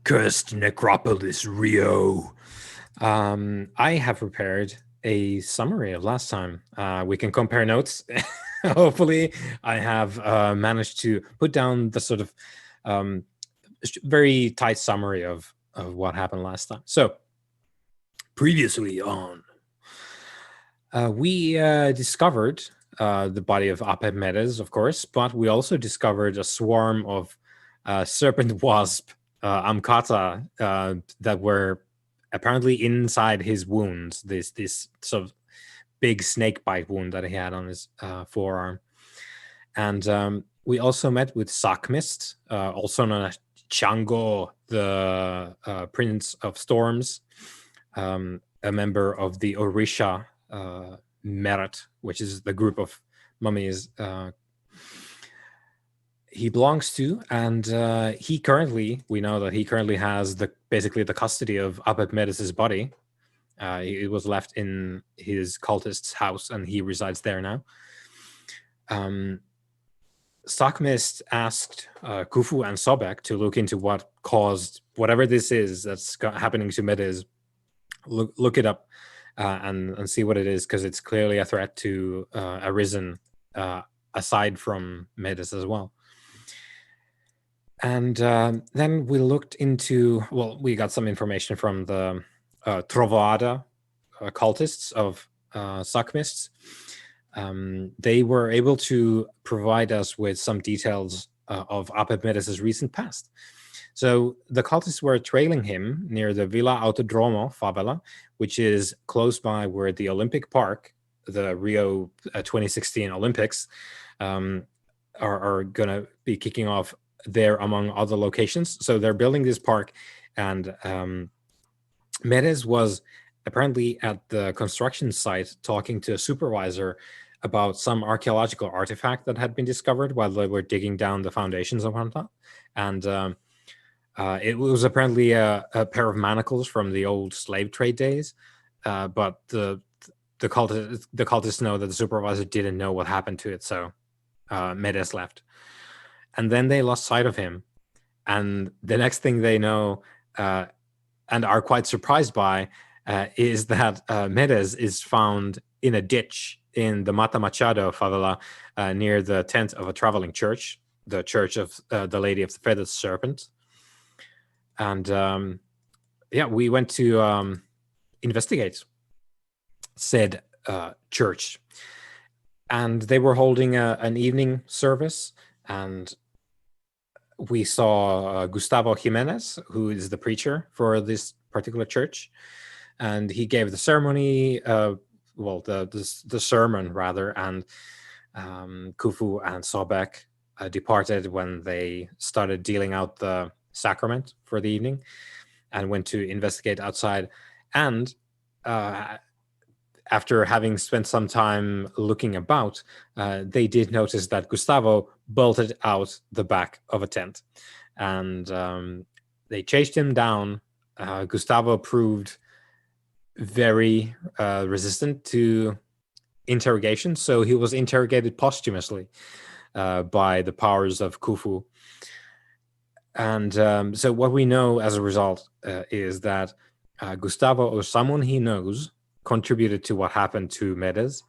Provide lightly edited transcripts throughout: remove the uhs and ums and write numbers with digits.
Cursed Necropolis, Rio. I have prepared a summary of last time. We can compare notes. Hopefully, I have managed to put down the sort of very tight summary of what happened last time. So, previously on, we discovered the body of Apemedes, of course, but we also discovered a swarm of serpent wasp Amkata that were apparently inside his wounds. This sort of big snake bite wound that he had on his forearm, and we also met with Sakmist, also known as Chango, the Prince of Storms, a member of the Orisha Merit, which is the group of mummies he belongs to, and we know that he currently has basically the custody of Apemedes' body. It was left in his cultist's house, and he resides there now. Stockmist asked Khufu and Sobek to look into what caused whatever this is that's happening to Medes. Look it up and see what it is, because it's clearly a threat to Arisen, aside from Medes as well. And then we looked into, we got some information from the Trovoada cultists of Sakmists. They were able to provide us with some details of Apemedes' recent past. So the cultists were trailing him near the Villa Autodromo favela, which is close by where the Olympic Park, the Rio 2016 Olympics, are going to be kicking off there, among other locations. So they're building this park, and Medes was apparently at the construction site talking to a supervisor about some archaeological artifact that had been discovered while they were digging down the foundations of whatnot. And it was apparently a pair of manacles from the old slave trade days, but the cultists know that the supervisor didn't know what happened to it, so Medes left. And then they lost sight of him. And the next thing they know, and are quite surprised by, is that Medes is found in a ditch in the Mata Machado favela, near the tent of a traveling church, the Church of the Lady of the Feathered Serpent. And we went to investigate said church. And they were holding an evening service, and we saw Gustavo Jimenez, who is the preacher for this particular church, and he gave the ceremony, the sermon rather, and Khufu and Sobek departed when they started dealing out the sacrament for the evening, and went to investigate outside. And after having spent some time looking about, they did notice that Gustavo bolted out the back of a tent, and they chased him down. Gustavo proved very resistant to interrogation, so he was interrogated posthumously by the powers of Khufu. And so what we know as a result is that Gustavo, or someone he knows, contributed to what happened to Medes.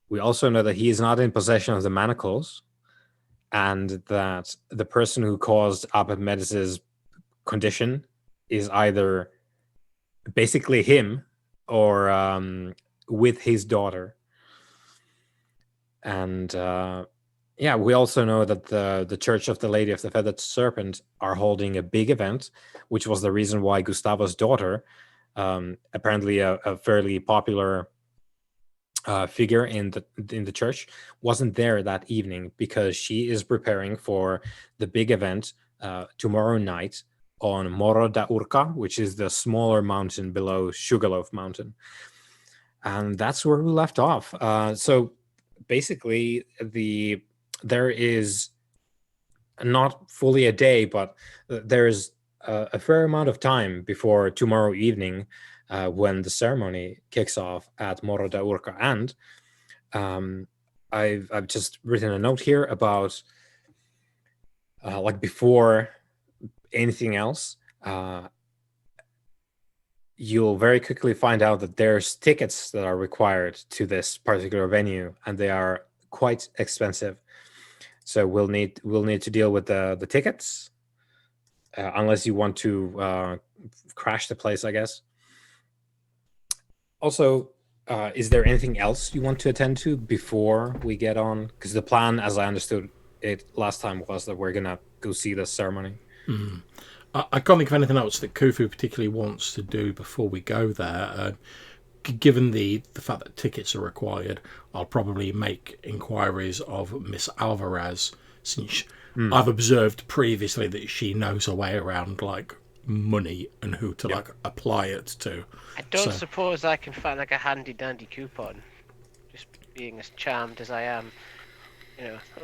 We also know that he is not in possession of the manacles, and that the person who caused Apemedes' condition is either basically him or with his daughter. And we also know that the Church of the Lady of the Feathered Serpent are holding a big event, which was the reason why Gustavo's daughter, apparently a fairly popular figure in the church, wasn't there that evening, because she is preparing for the big event tomorrow night on Morro da Urca, which is the smaller mountain below Sugarloaf Mountain. And that's where we left off. So basically, there is not fully a day, but there's a fair amount of time before tomorrow evening, when the ceremony kicks off at Morro da Urca. And I've just written a note here about before anything else, you'll very quickly find out that there's tickets that are required to this particular venue, and they are quite expensive. So we'll need to deal with the tickets, unless you want to crash the place, I guess. Also, is there anything else you want to attend to before we get on? Because the plan, as I understood it last time, was that we're gonna go see the ceremony. I can't think of anything else that Khufu particularly wants to do before we go there. Given the fact that tickets are required, I'll probably make inquiries of Miss Alvarez, since I've observed previously that she knows her way around like money and who to like apply it to. I don't suppose I can find like a handy dandy coupon, just being as charmed as I am.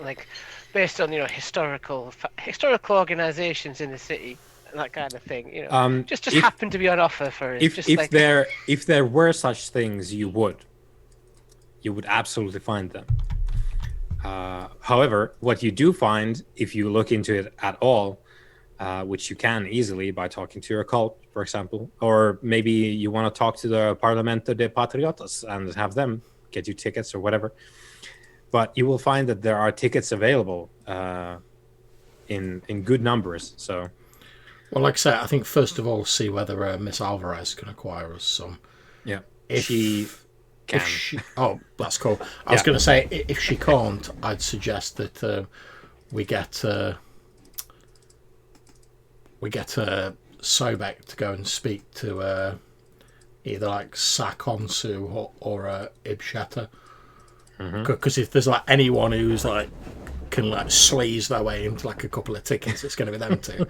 Like based on historical organizations in the city. That kind of thing, just happened to be on offer for us. If there were such things, you would absolutely find them. However, what you do find, if you look into it at all, which you can easily by talking to your cult, for example, or maybe you want to talk to the Parlamento de Patriotas and have them get you tickets or whatever. But you will find that there are tickets available in good numbers. So. Well, like I say, I think first of all, see whether Miss Alvarez can acquire us some. Yeah, if she can. Oh, that's cool. I was going to say, if she can't, I'd suggest that we get Sobek to go and speak to either like Sakonsu or Ibsheta. Because if there's like anyone who's like can like sleaze their way into like a couple of tickets, it's going to be them two.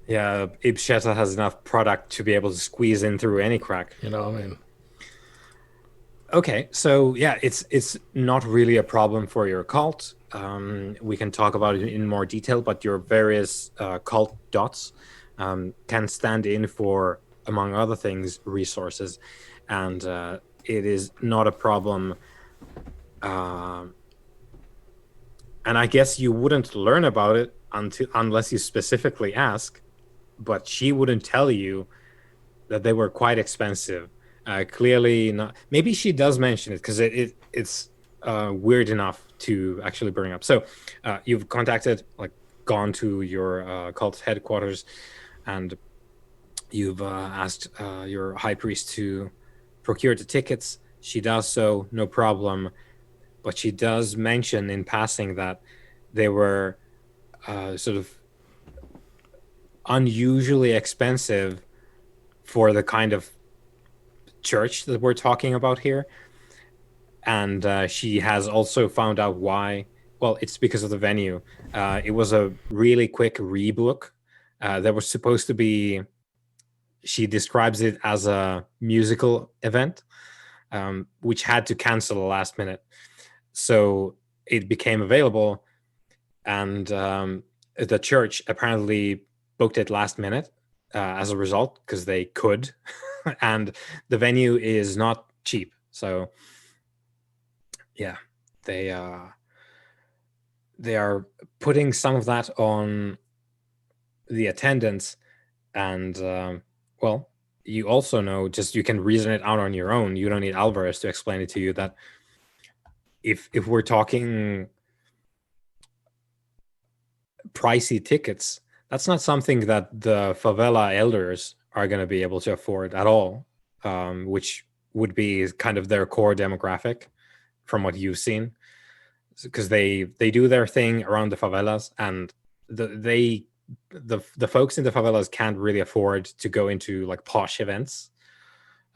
Yeah, Ibsheta has enough product to be able to squeeze in through any crack. You know what I mean? Okay, so yeah, it's not really a problem for your cult. We can talk about it in more detail, but your various cult dots can stand in for, among other things, resources, and it is not a problem. And I guess you wouldn't learn about it unless you specifically ask, but she wouldn't tell you that they were quite expensive. Clearly not. Maybe she does mention it because it's weird enough to actually bring up. So you've gone to your cult headquarters, and you've asked your high priest to procure the tickets. She does so, no problem. But she does mention in passing that they were sort of unusually expensive for the kind of church that we're talking about here. And she has also found out why. Well, it's because of the venue. It was a really quick rebook. There was supposed to be, she describes it as a musical event, which had to cancel last minute. So it became available, and the church apparently booked it last minute as a result, because they could. And the venue is not cheap. So yeah, they are putting some of that on the attendance. And well, you also know, just you can reason it out on your own. You don't need Alvarez to explain it to you, that if we're talking pricey tickets, that's not something that the favela elders are going to be able to afford at all, which would be kind of their core demographic from what you've seen, because they do their thing around the favelas, and the folks in the favelas can't really afford to go into like posh events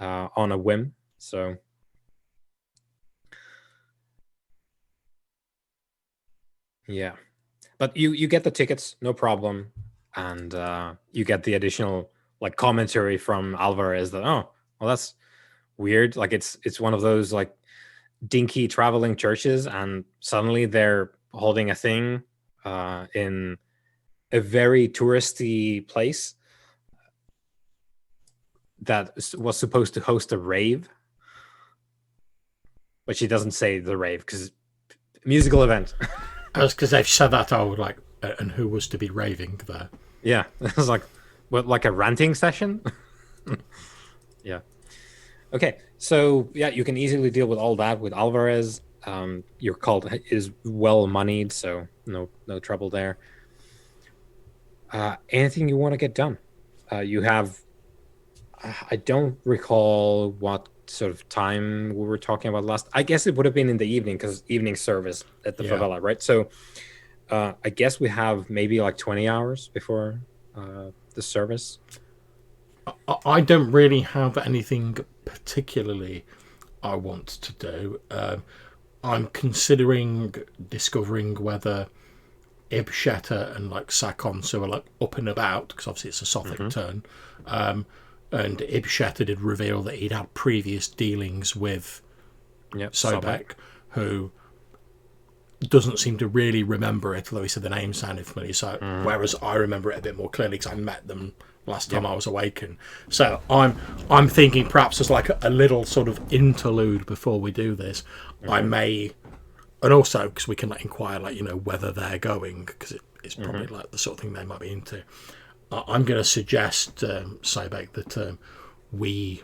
on a whim. So yeah, but you get the tickets, no problem, and you get the additional like commentary from Alvarez that, oh, well, that's weird. Like it's one of those like dinky traveling churches, and suddenly they're holding a thing in a very touristy place that was supposed to host a rave, but she doesn't say the rave because musical event. Because they've said that, I would like and who was to be raving there. Yeah, it was like a ranting session. Yeah. Okay, so yeah, you can easily deal with all that with Alvarez. Your cult is well moneyed, so no trouble there. Anything you want to get done? You have. I don't recall what sort of time we were talking about last. I guess it would have been in the evening because evening service at the favela, right? So I guess we have maybe like 20 hours before the service. I don't really have anything particularly I want to do. I'm considering discovering whether Ibsheta and like Sakonsu are like up and about, because obviously it's a Sothic turn. And Ibsheta did reveal that he'd had previous dealings with Sobek, who doesn't seem to really remember it, although he said the name sounded familiar. So whereas I remember it a bit more clearly because I met them last time I was awakened. So I'm thinking perhaps as like a little sort of interlude before we do this, I may, and also because we can like inquire like whether they're going, because it's probably like the sort of thing they might be into. I'm going to suggest Sobek that we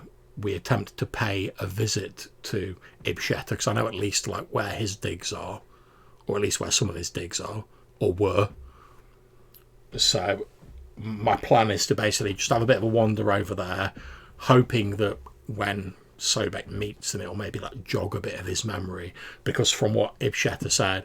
attempt to pay a visit to Ibsheta, because I know at least like where his digs are, or at least where some of his digs are or were. So my plan is to basically just have a bit of a wander over there, hoping that when Sobek meets him, it'll maybe like jog a bit of his memory, because from what Ibsheta said,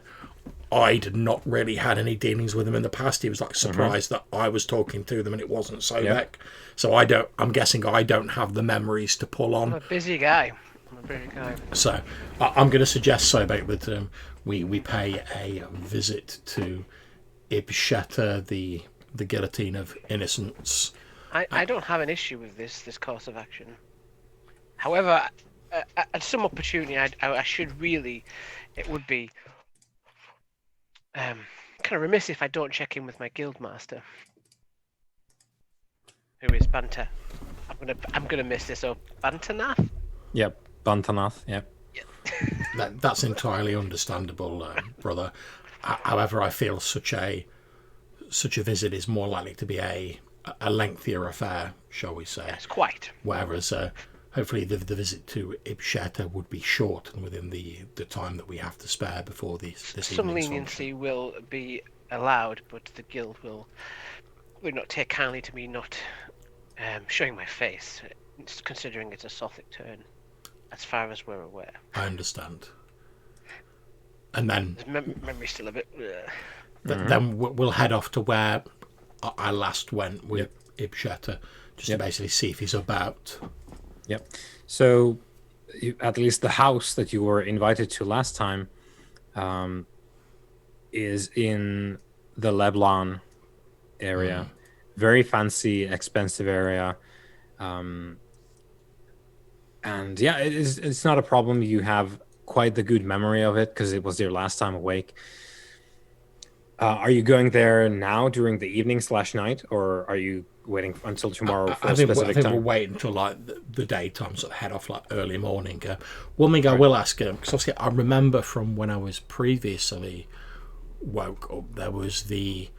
I'd not really had any dealings with him in the past. He was like surprised that I was talking to them and it wasn't Sobek. So I'm guessing I don't have the memories to pull on. I'm a busy guy. So I'm going to suggest Sobek that we pay a visit to Ibsheta, the guillotine of innocence. I don't have an issue with this course of action. However, at some opportunity, I should really, it would be kind of remiss if I don't check in with my guildmaster, who is Banta. I'm gonna miss this up. Bantanath? Yep, Bantanath. Yep. That's entirely understandable, brother. However, I feel such a visit is more likely to be a lengthier affair, shall we say? Yes, quite. Whereas hopefully the visit to Ibsheta would be short and within the time that we have to spare before this Some evening's leniency function. will be allowed, but the guild would not take kindly to me not showing my face, considering it's a Sothic turn, as far as we're aware. I understand. And then memory's still a bit. Then we'll head off to where I last went with Ibsheta, just to basically see if he's about. Yep. So, at least the house that you were invited to last time is in the Leblon area. Very fancy, expensive area. And yeah, it's not a problem. You have quite the good memory of it because it was your last time awake. Are you going there now during the evening/night, or are you waiting until tomorrow for a specific time? We'll wait until like the daytime, sort of head off like early morning. One thing I will ask, because obviously I remember from when I was previously woke up, there was the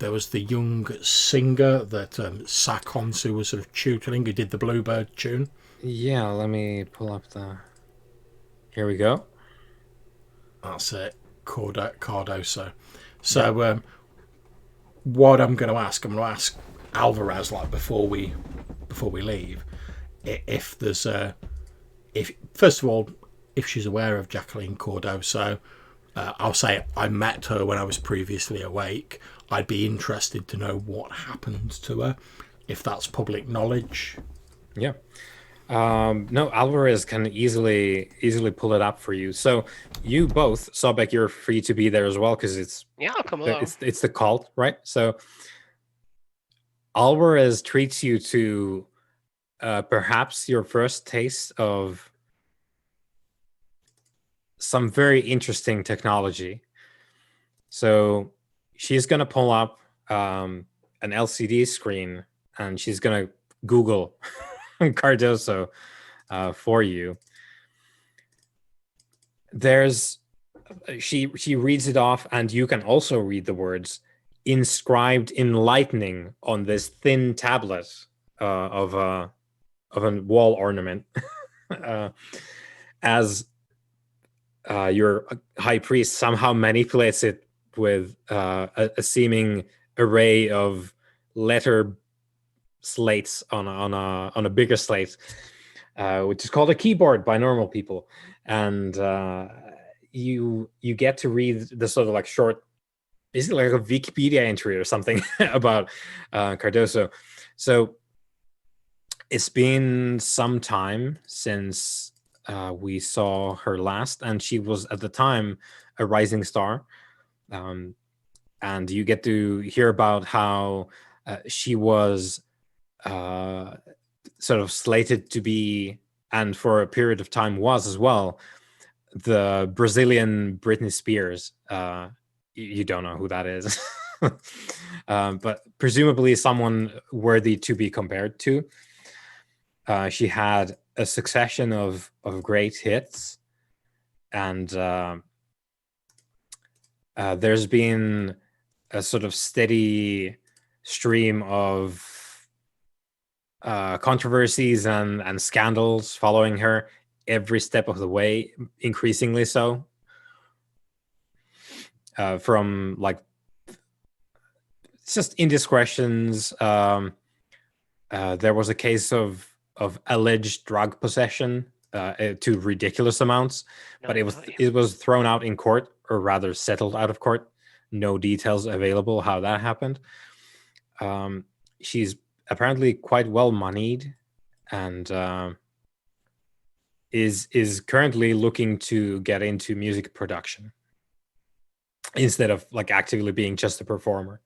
young singer that Sakonsu was sort of tutoring, who did the Bluebird tune. Yeah, let me pull up the. Here we go. That's it, Cardoso. So, what I'm going to ask Alvarez, like before we leave, if there's if first of all, if she's aware of Jacqueline Cardoso, I'll say I met her when I was previously awake. I'd be interested to know what happened to her, if that's public knowledge. Yeah. No, Alvarez can easily pull it up for you. So you both, Sobek, you're free to be there as well because it's I'll come along. It's the cult, right? So Alvarez treats you to perhaps your first taste of some very interesting technology. So she's gonna pull up an LCD screen and she's gonna Google Cardoso for you. She reads it off, and you can also read the words. inscribed in lightning on this thin tablet of a wall ornament, as your high priest somehow manipulates it with a seeming array of letter slates on a bigger slate, which is called a keyboard by normal people, and you get to read the sort of like short, basically like a Wikipedia entry or something about Cardoso. So it's been some time since we saw her last, and she was at the time a rising star. And you get to hear about how she was sort of slated to be, and for a period of time was as well, the Brazilian Britney Spears. You don't know who that is, but presumably someone worthy to be compared to. She had a succession of great hits, and there's been a sort of steady stream of controversies and scandals following her every step of the way, increasingly so. From like just indiscretions. There was a case of alleged drug possession to ridiculous amounts, but it was thrown out in court, or rather settled out of court. No details available how that happened. She's apparently quite well moneyed, and is currently looking to get into music production instead of like actively being just a performer.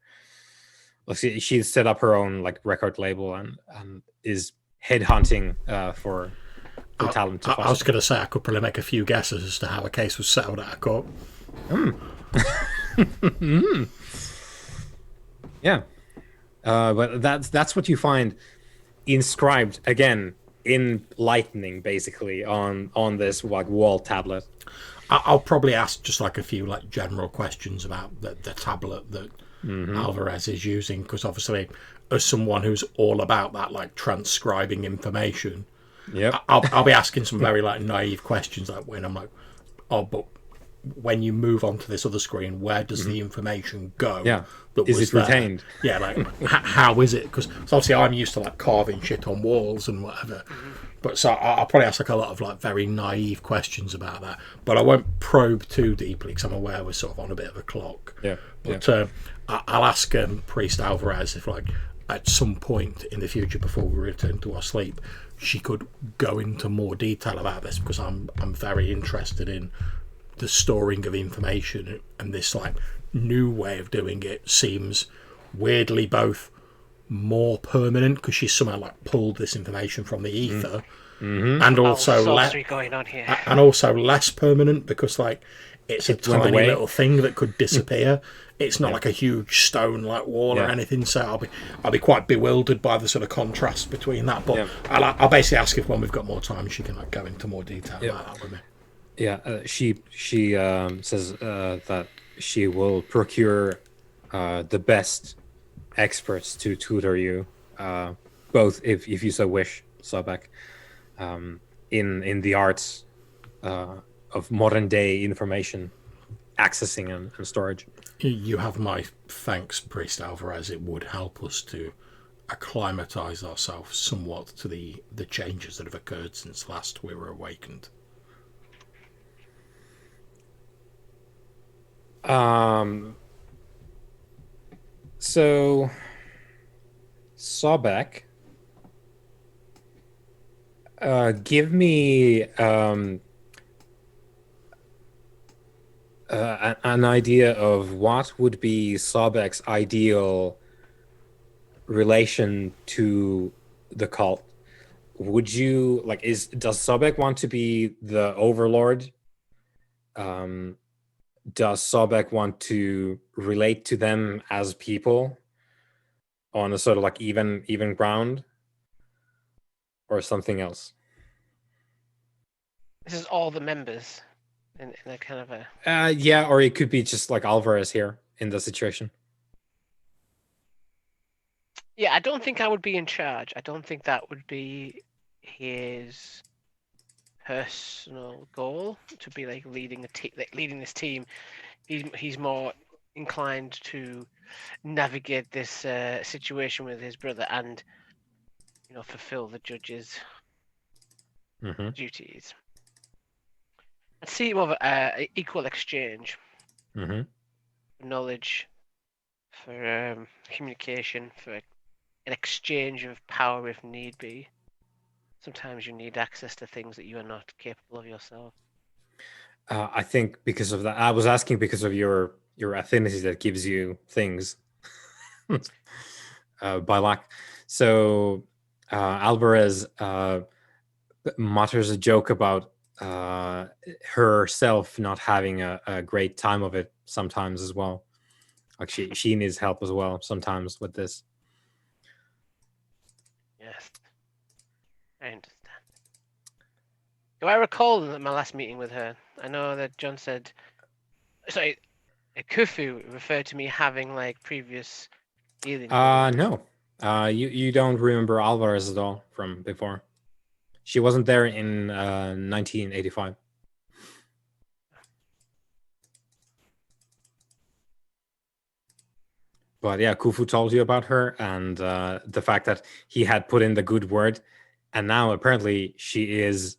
She's set up her own like record label and is headhunting for talent. I was going to say I could probably make a few guesses as to how a case was settled out of court. Yeah, but that's what you find inscribed again in lightning, basically on this like wall tablet. I'll probably ask just like a few like general questions about the tablet that Alvarez is using, because obviously, as someone who's all about that like transcribing information, I'll be asking some very like naive questions, like when I'm like, oh, but when you move on to this other screen, where does the information go? Yeah, that is was it there? retained? Yeah, like how is it? Because obviously I'm used to like carving shit on walls and whatever. But so I'll probably ask like a lot of like very naive questions about that, but I won't probe too deeply because I'm aware we're sort of on a bit of a clock. Yeah. But I'll ask Priest Alvarez if like at some point in the future before we return to our sleep, she could go into more detail about this, because I'm very interested in the storing of information, and this like new way of doing it seems weirdly both more permanent because she's somehow like pulled this information from the ether, and also going on here. and also less permanent because like it's a tiny little thing that could disappear. It's not like a huge stone like wall or anything. So I'll be quite bewildered by the sort of contrast between that. But I'll basically ask if when we've got more time she can like go into more detail about that with me. Yeah, she says that she will procure the best experts to tutor you, both if you so wish, Sobek, in the arts of modern day information accessing and storage. You have my thanks, Priest Alvarez. It would help us to acclimatise ourselves somewhat to the changes that have occurred since last we were awakened. So Sobek, give me an idea of what would be Sobek's ideal relation to the cult. Would you like? Does Sobek want to be the overlord? Does Sobek want to relate to them as people on a sort of like even ground, or something else? This is all the members in a kind of a... Yeah, or it could be just like Alvarez here in the situation. Yeah, I don't think I would be in charge. I don't think that would be his personal goal to be like leading leading this team. He's more inclined to navigate this situation with his brother and fulfill the judge's Mm-hmm. duties. I'd see more of a equal exchange Mm-hmm. for knowledge, for communication, for an exchange of power if need be. Sometimes you need access to things that you are not capable of yourself. I think because of that, I was asking because of your affinity that gives you things by luck. So Alvarez mutters a joke about herself not having a great time of it sometimes as well. Like she needs help as well sometimes with this. Yes, I understand. Do I recall that my last meeting with her? I know that John said, sorry, Khufu referred to me having like previous dealings with her. No. You don't remember Alvarez at all from before. She wasn't there in 1985. But yeah, Khufu told you about her and the fact that he had put in the good word, and now apparently she is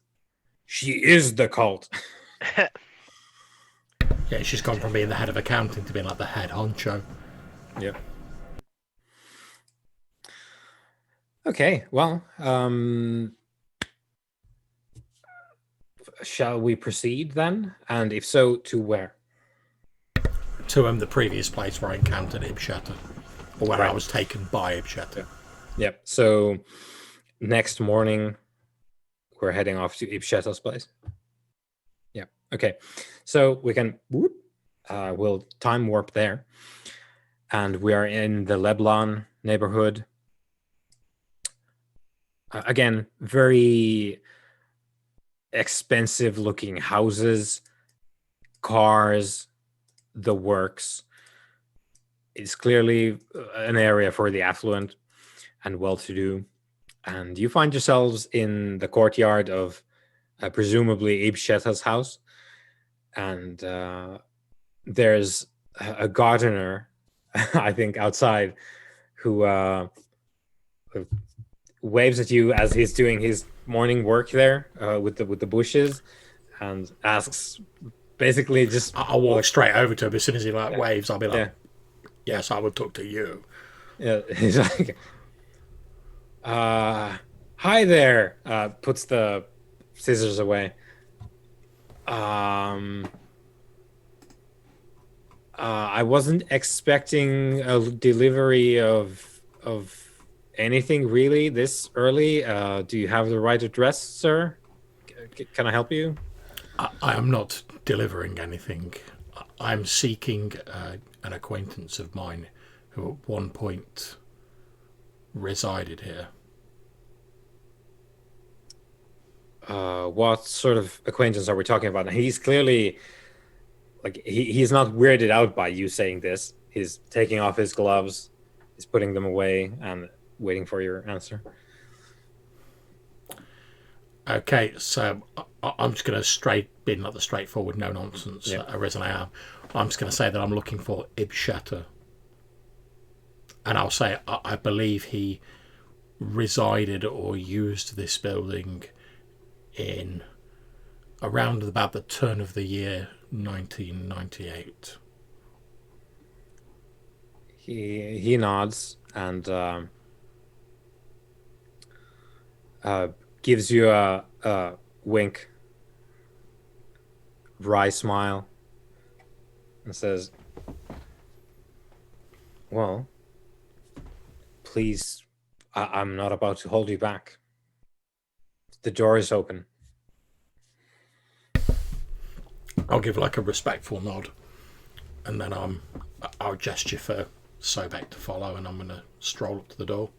the cult. Yeah, she's gone from being the head of accounting to being like the head honcho. Yep. Okay, well, shall we proceed then? And if so, to where? To the previous place where I encountered Ibsheta, or where I Right. was taken by Ibsheta. Yep. So next morning, we're heading off to Ibsheta's place. Yeah. Okay. So we can we'll time warp there, and we are in the Leblon neighborhood. Again, very expensive looking houses, cars, the works. It's clearly an area for the affluent and well-to-do. And you find yourselves in the courtyard of presumably Ibsheta's house. And there's a gardener, I think, outside who waves at you as he's doing his morning work there with the bushes, and asks basically just. I'll walk straight over to him as soon as he waves. I'll be like, Yeah. "Yes, I would talk to you." Yeah, he's like, hi there. Puts the scissors away. I wasn't expecting a delivery of anything really this early. Do you have the right address, sir? Can I help you? I am not delivering anything. I'm seeking an acquaintance of mine who at one point resided here. What sort of acquaintance are we talking about? He's clearly like he's not weirded out by you saying this. He's taking off his gloves, he's putting them away and waiting for your answer. Okay, so I'm just going to being like the straightforward, no nonsense reason I am. I'm just going to say that I'm looking for Ibsheta, and I'll say I believe he resided or used this building in around about the turn of the year 1998. He nods and gives you a wink, wry smile, and says, well, please, I'm not about to hold you back. The door is open. I'll give like a respectful nod, and then I'll gesture for Sobek to follow, and I'm going to stroll up to the door.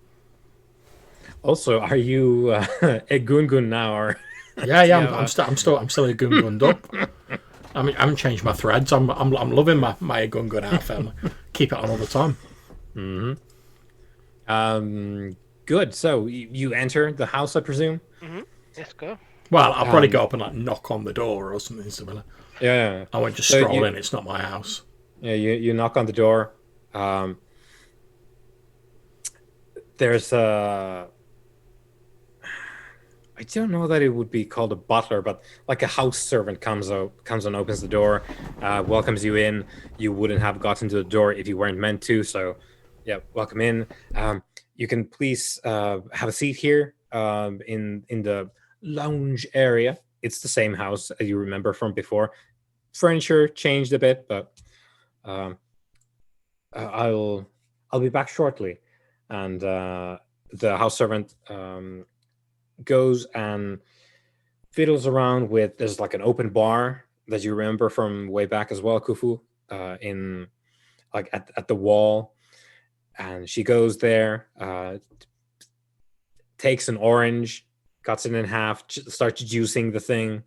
Also, are you a Gungun now, or? Yeah, I'm still a Gungun up. I haven't changed my threads. I'm loving my Gungun outfit. Keep it on all the time. Mm-hmm. Good. So you enter the house, I presume. Let's go. Well, I'll probably go up and like knock on the door or something similar. Yeah. I won't just So stroll in. It's not my house. Yeah, you knock on the door. There's a. I don't know that it would be called a butler, but like a house servant comes and opens the door, welcomes you in. You wouldn't have gotten to the door if you weren't meant to. So, yeah, welcome in. You can please have a seat here in the lounge area. It's the same house as you remember from before. Furniture changed a bit, but um, I'll be back shortly. And the house servant goes and fiddles around with. There's like an open bar that you remember from way back as well, Kufu, in like at the wall. And she goes there, takes an orange, cuts it in half, starts juicing the thing.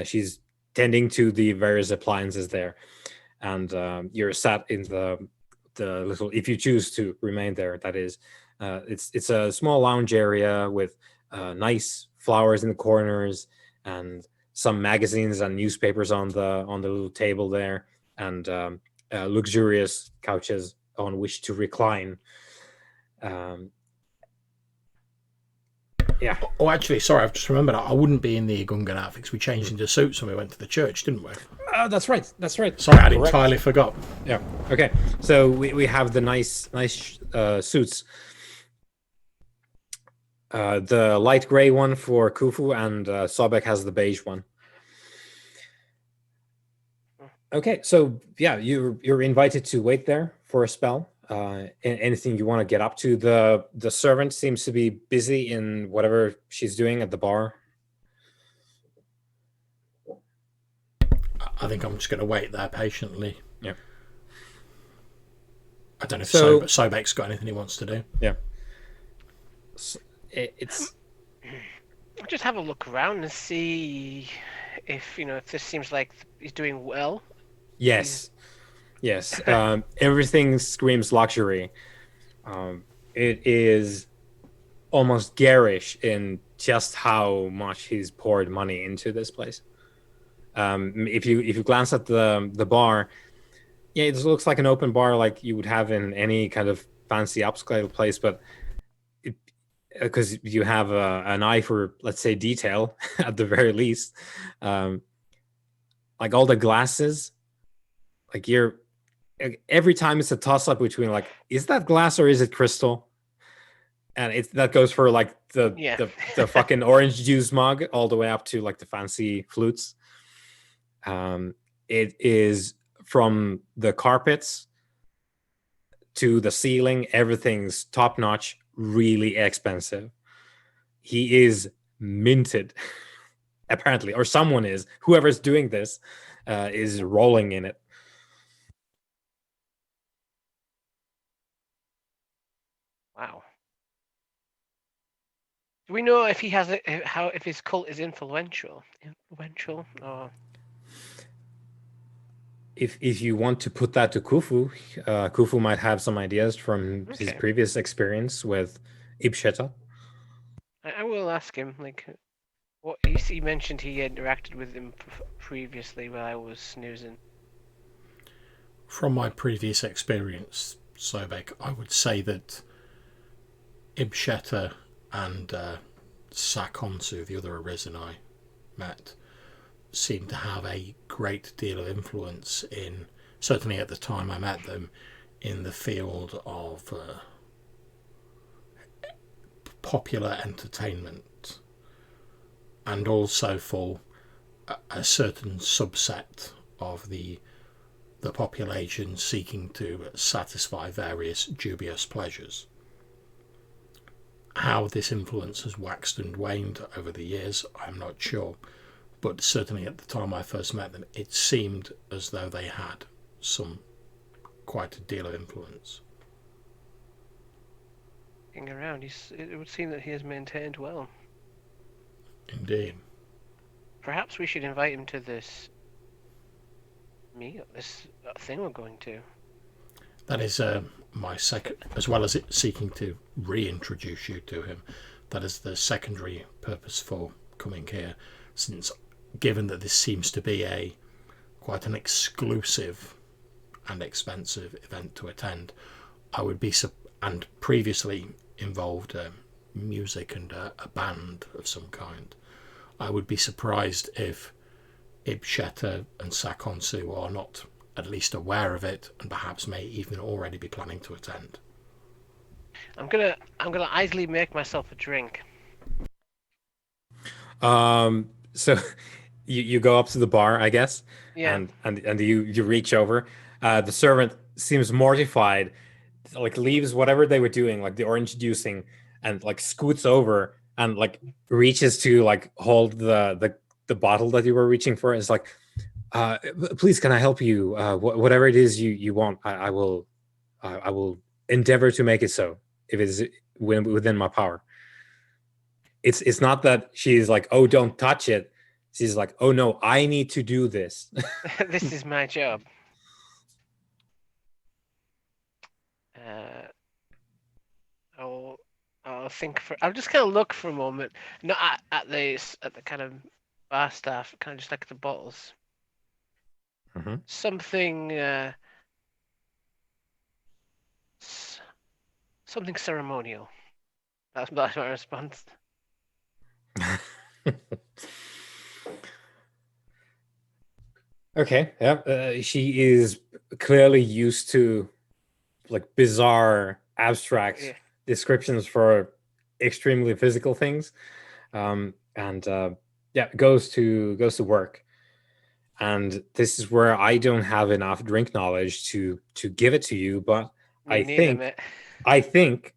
She's tending to the various appliances there, and you're sat in the little. If you choose to remain there, that is, it's a small lounge area with nice flowers in the corners and some magazines and newspapers on the little table there, and luxurious couches on which to recline. Yeah. Oh, actually, sorry, I've just remembered. I wouldn't be in the Gungan outfit because we changed into suits when we went to the church, didn't we? That's right. That's right. Sorry, I'd Correct. entirely forgot. Yeah. Okay. So we have the nice suits. The light gray one for Kufu, and Sobek has the beige one. Okay, so yeah, you're invited to wait there for a spell. Anything you want to get up to. The servant seems to be busy in whatever she's doing at the bar. I think I'm just going to wait there patiently. Yeah. I don't know if So- Sobek's got anything he wants to do. Yeah. It's Just have a look around and see if if this seems like he's doing well. yes. Everything screams luxury. It is almost garish in just how much he's poured money into this place. If you glance at the bar, yeah, it looks like an open bar like you would have in any kind of fancy upscale place, but because you have an eye for, let's say, detail at the very least, like all the glasses, like every time it's a toss up between like, is that glass or is it crystal? And that goes for like the fucking orange juice mug all the way up to like the fancy flutes. It is from the carpets to the ceiling, everything's top notch, really expensive. He is minted, apparently, or someone is. Whoever's doing this is rolling in it. Wow. Do we know if he has if his cult is influential? Influential or If you want to put that to Kufu, Kufu might have some ideas from his Okay. previous experience with Ibsheta. I will ask him. Like, what he mentioned he interacted with him previously while I was snoozing. From my previous experience, Sobek, I would say that Ibsheta and Sakonsu, the other Arisen I met, seemed to have a great deal of influence in, certainly at the time I met them, in the field of popular entertainment, and also for a certain subset of the population seeking to satisfy various dubious pleasures. How this influence has waxed and waned over the years, I'm not sure. But certainly at the time I first met them, it seemed as though they had quite a deal of influence. Looking around, it would seem that he has maintained well. Indeed. Perhaps we should invite him to this meal, this thing we're going to. That is my second, as well as it seeking to reintroduce you to him, that is the secondary purpose for coming here, since given that this seems to be quite an exclusive and expensive event to attend, I would be and previously involved music and a band of some kind. I would be surprised if Ibsheta and Sakonsu are not at least aware of it, and perhaps may even already be planning to attend. I'm gonna idly make myself a drink. So you go up to the bar, I guess, Yeah. and you reach over. The servant seems mortified, like leaves whatever they were doing, like the orange juicing, and like scoots over and like reaches to like hold the bottle that you were reaching for. It's like, please, can I help you? Whatever it is you want, I will endeavor to make it so, if it is within my power. It's not that she's like, oh, don't touch it. She's like, oh no, I need to do this. This is my job. I'll think for. I'll just kind of look for a moment, not at the kind of bar staff, kind of just like the bottles. Mm-hmm. Something. Something ceremonial. That's my response. Okay, yeah. She is clearly used to like bizarre, abstract descriptions for extremely physical things, and goes to work. And this is where I don't have enough drink knowledge to give it to you, but I think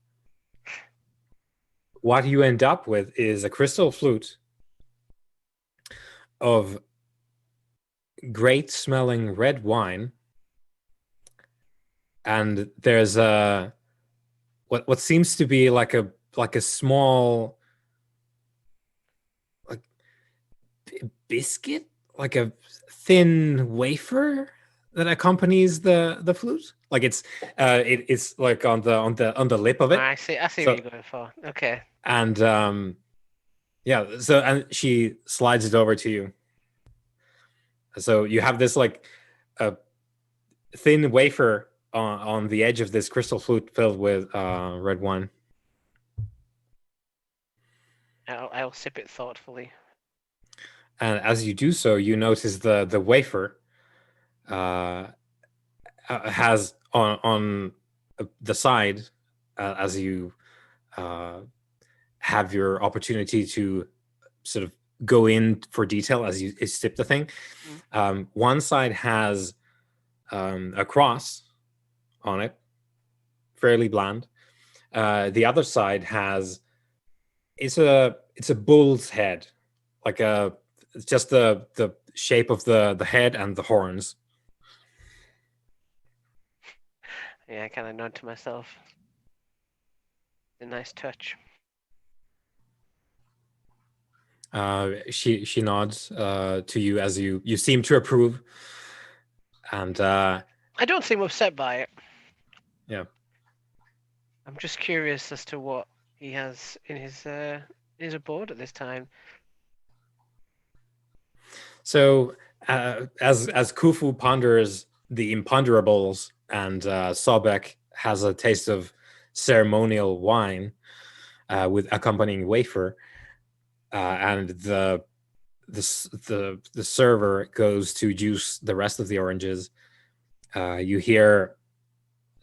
what you end up with is a crystal flute of great smelling red wine, and there's a what seems to be like a small like biscuit, like a thin wafer that accompanies the flute. Like it's like on the lip of it. I see what you're going for. Okay. And and she slides it over to you. So you have this like a thin wafer on the edge of this crystal flute filled with red wine. I'll sip it thoughtfully. And as you do so, you notice the wafer has on the side, as you have your opportunity to sort of go in for detail as you sip the thing. One side has a cross on it, fairly bland. The other side has it's a bull's head, like it's just the shape of the head and the horns. Yeah, I kind of nod to myself. A nice touch. She nods to you as you seem to approve, and I don't seem upset by it. Yeah, I'm just curious as to what he has in his abode at this time. So as Khufu ponders the imponderables, and Sobek has a taste of ceremonial wine with accompanying wafer, and the server goes to juice the rest of the oranges, you hear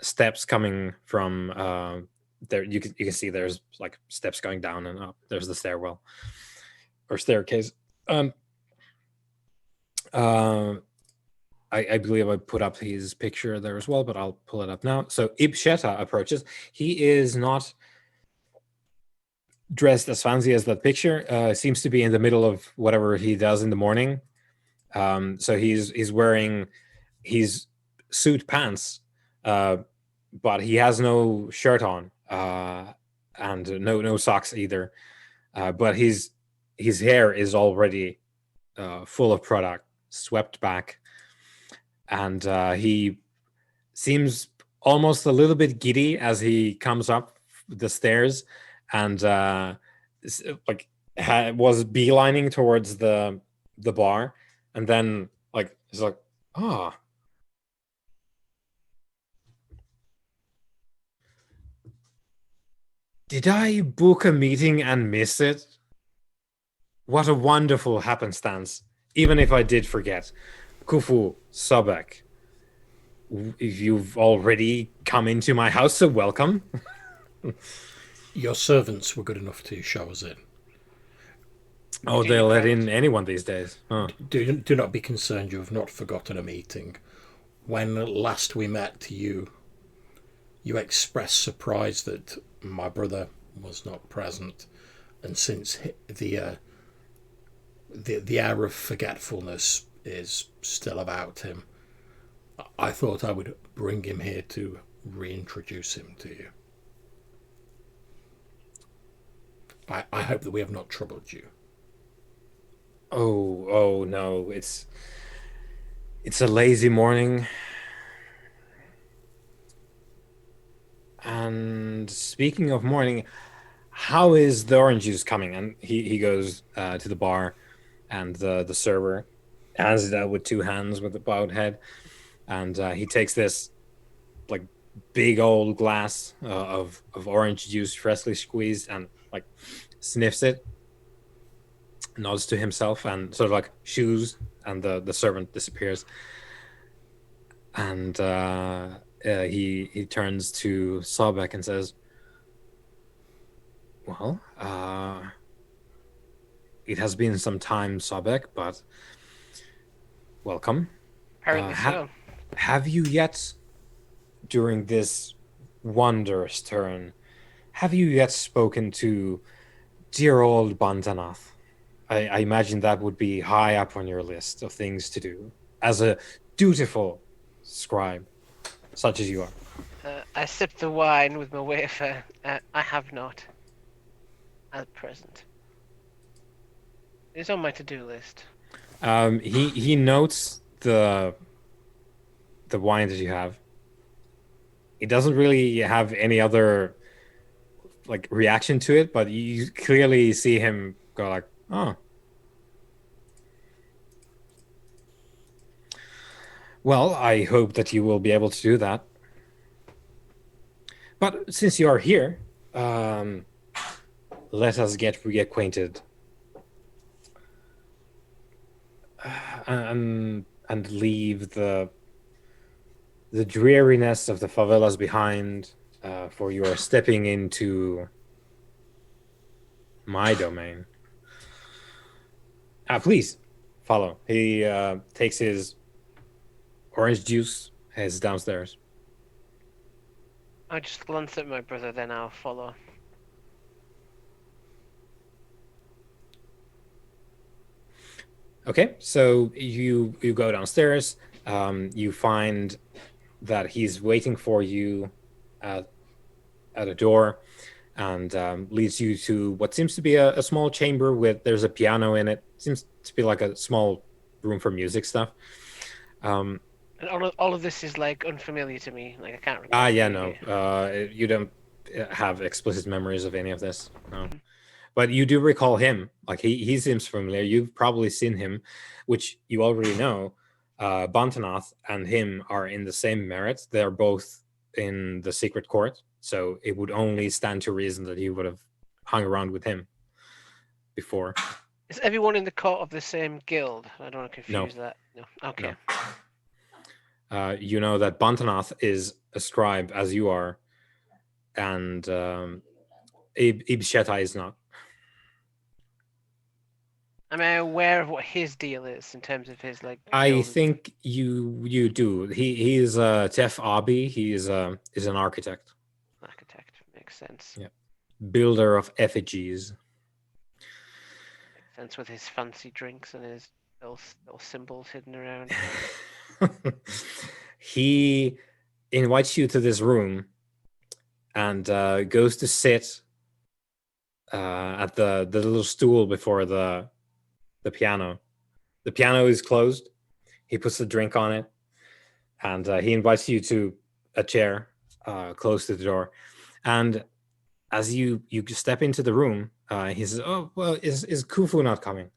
steps coming from there. You can see there's like steps going down and up. There's the stairwell or staircase. I believe I put up his picture there as well, but I'll pull it up now. So Ibsheta approaches. He is not dressed as fancy as that picture. Seems to be in the middle of whatever he does in the morning. So he's wearing his suit pants, but he has no shirt on, and no socks either. But his hair is already full of product, swept back, and he seems almost a little bit giddy as he comes up the stairs, and like was beelining towards the bar, and then like he's like, "Ah, did I book a meeting and miss it? What a wonderful happenstance! Even if I did forget, Kufu Sobek, you've already come into my house, so welcome." Your servants were good enough to show us in. Oh, Do they you let credit? in anyone these days. Huh. Do not be concerned, you have not forgotten a meeting. When last we met, you expressed surprise that my brother was not present, and since the air of forgetfulness is still about him, I thought I would bring him here to reintroduce him to you. I hope that we have not troubled you. Oh no, it's a lazy morning. And speaking of morning, how is the orange juice coming? And he goes to the bar, and the server hands it out with two hands with a bowed head, and he takes this like big old glass of orange juice, freshly squeezed, and like sniffs it, nods to himself, and sort of like shoos, and the servant disappears, and he turns to Sobek and says, "Well, it has been some time, Sobek, but welcome. Apparently so. Have you yet, during this wondrous turn, have you yet spoken to dear old Bantanath? I imagine that would be high up on your list of things to do, as a dutiful scribe, such as you are." I sip the wine with my wafer. I have not. At present. It's on my to-do list. He notes the wine that you have. He doesn't really have any other like reaction to it, but you clearly see him go like, "Oh, well, I hope that you will be able to do that. But since you are here, let us get reacquainted, and leave the dreariness of the favelas behind, for you are stepping into my domain. Please follow." He takes his orange juice, heads downstairs. I just glance at my brother, then I'll follow. Okay, so you go downstairs. You find that he's waiting for you at a door, and leads you to what seems to be a small chamber with there's a piano in it. Seems to be like a small room for music stuff. And all of this is like unfamiliar to me. Like I can't remember. Yeah, no. You don't have explicit memories of any of this. No. But you do recall him. Like he seems familiar. You've probably seen him, which you already know. Bantanath and him are in the same merit. They're both in the secret court. So it would only stand to reason that you would have hung around with him before. Is everyone in the court of the same guild? I don't want to confuse that. No. Okay. No. You know that Bantanath is a scribe, as you are, and Ibsheta is not. Am I aware of what his deal is in terms of his like? I guild? think you do. He is Tef Abi. He is an architect. Architect makes sense. Yeah. Builder of effigies. Makes sense with his fancy drinks and his little symbols hidden around. He invites you to this room and goes to sit at the little stool before the piano. The piano is closed. He puts the drink on it, and he invites you to a chair close to the door. And as you step into the room, he says, "Oh, well, is Khufu not coming?"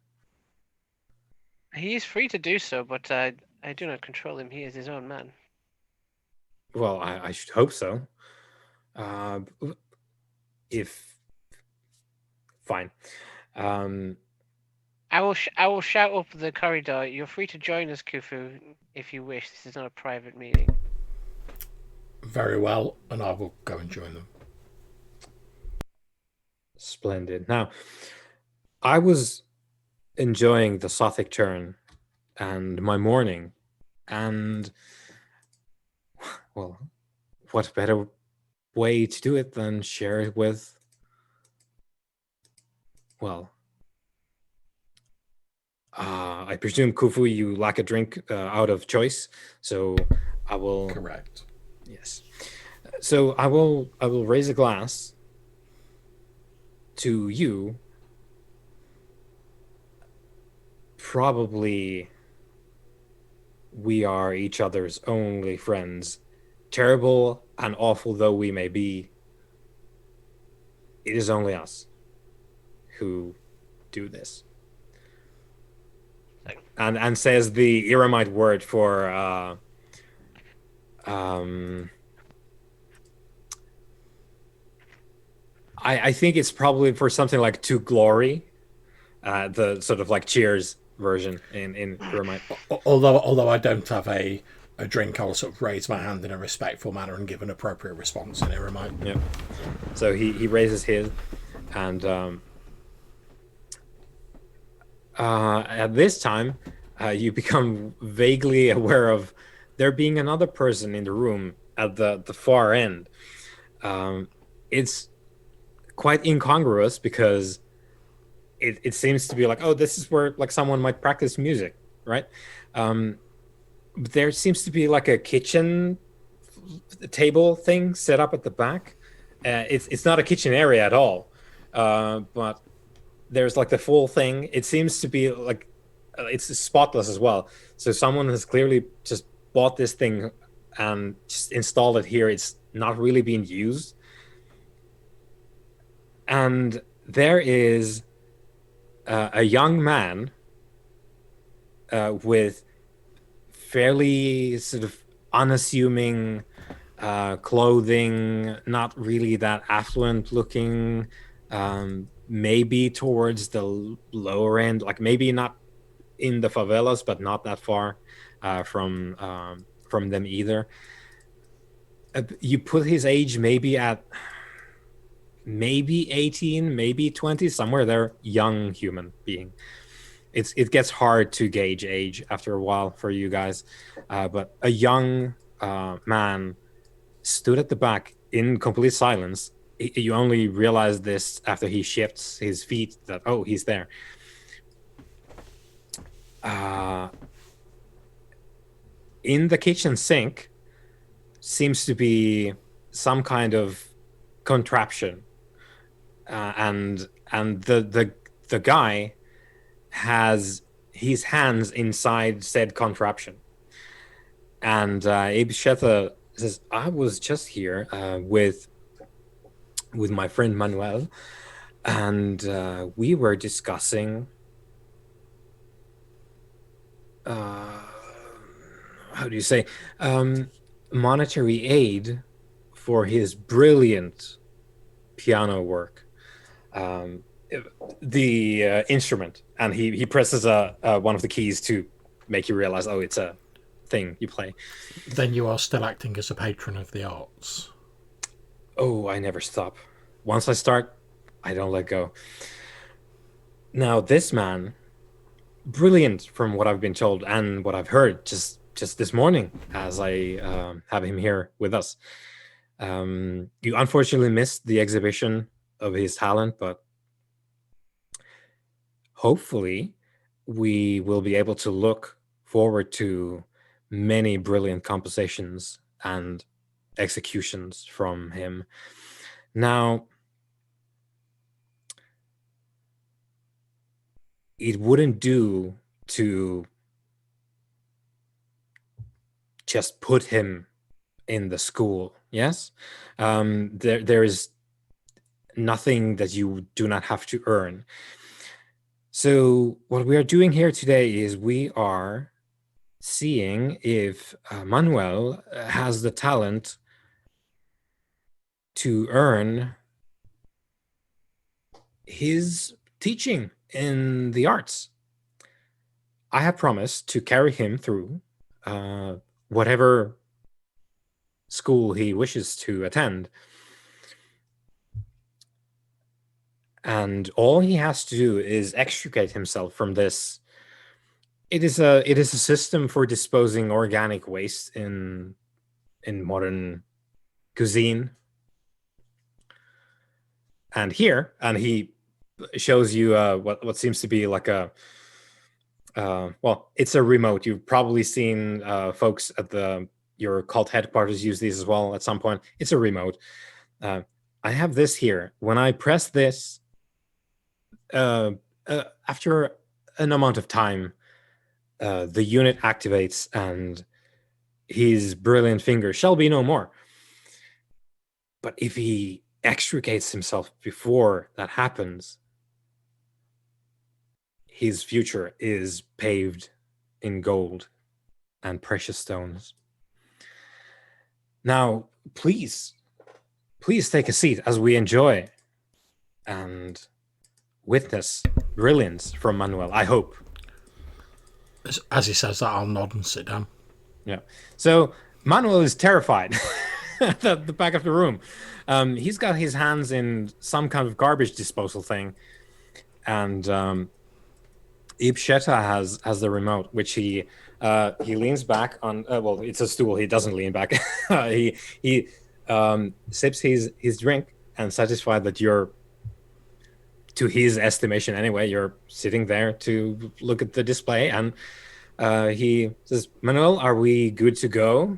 He is free to do so, but I do not control him. He is his own man. Well, I should hope so. Uh, if fine. I will shout up the corridor. You're free to join us, Khufu, if you wish. This is not a private meeting. Very well, and I will go and join them. Splendid. Now, I was enjoying the Sothic turn and my morning, and well, what better way to do it than share it with, well, I presume, Khufu, you lack a drink out of choice, so I will. Correct. Yes. So I will raise a glass to you. Probably we are each other's only friends. Terrible and awful though we may be, it is only us who do this. And says the Iramite word for I think it's probably for something like to glory, the sort of like cheers version in Iramite. Although I don't have a drink, I'll sort of raise my hand in a respectful manner and give an appropriate response in Iramite. Yeah. So he raises his, and at this time, you become vaguely aware of there being another person in the room at the far end. It's quite incongruous because it seems to be like, oh, this is where like someone might practice music, right? But there seems to be like a kitchen table thing set up at the back. It's not a kitchen area at all, but there's like the full thing. It seems to be like it's spotless as well. So someone has clearly just bought this thing and just installed it here. It's not really being used. And there is a young man with fairly sort of unassuming clothing, not really that affluent looking, maybe towards the lower end, like maybe not in the favelas, but not that far from them either. You put his age maybe at maybe 18, maybe 20, somewhere there, young human being. It gets hard to gauge age after a while for you guys, but a young man stood at the back in complete silence. You only realize this after he shifts his feet that, oh, he's there. In the kitchen sink seems to be some kind of contraption, and the guy has his hands inside said contraption. And Abe Shetha says, I was just here with my friend Manuel, and we were discussing how do you say, monetary aid for his brilliant piano work. The instrument, and he presses one of the keys to make you realize, oh, it's a thing you play. Then you are still acting as a patron of the arts. Oh, I never stop. Once I start, I don't let go. Now, this man, brilliant from what I've been told and what I've heard just this morning as I have him here with us. You unfortunately missed the exhibition of his talent, but hopefully we will be able to look forward to many brilliant compositions and executions from him. Now, it wouldn't do to just put him in the school. Yes, there is nothing that you do not have to earn. So what we are doing here today is we are seeing if Manuel has the talent to earn his teaching in the arts. I have promised to carry him through whatever school he wishes to attend. And all he has to do is extricate himself from this. It is a system for disposing organic waste in modern cuisine. And he shows you what seems to be like a well, it's a remote. You've probably seen folks at your cult headquarters use these as well at some point. It's a remote. I have this here. When I press this, after an amount of time, the unit activates and his brilliant finger shall be no more. But if he extricates himself before that happens, his future is paved in gold and precious stones. Now, please take a seat as we enjoy and witness brilliance from Manuel, I hope. As he says that, I'll nod and sit down. Yeah. So Manuel is terrified at the back of the room. He's got his hands in some kind of garbage disposal thing, and Ibsheta has the remote, which he leans back on. Well, it's a stool. He doesn't lean back. he sips his drink and satisfied that you're, to his estimation anyway, you're sitting there to look at the display, and he says, "Manuel, are we good to go?"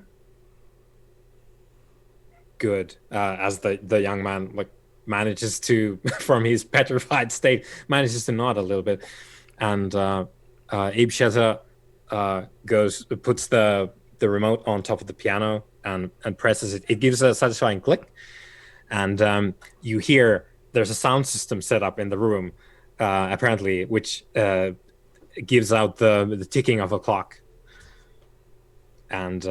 Good. As the young man manages to, from his petrified state, manages to nod a little bit, and Ibsheta puts the remote on top of the piano and presses it. It gives a satisfying click, and you hear there's a sound system set up in the room, apparently, which gives out the ticking of a clock. And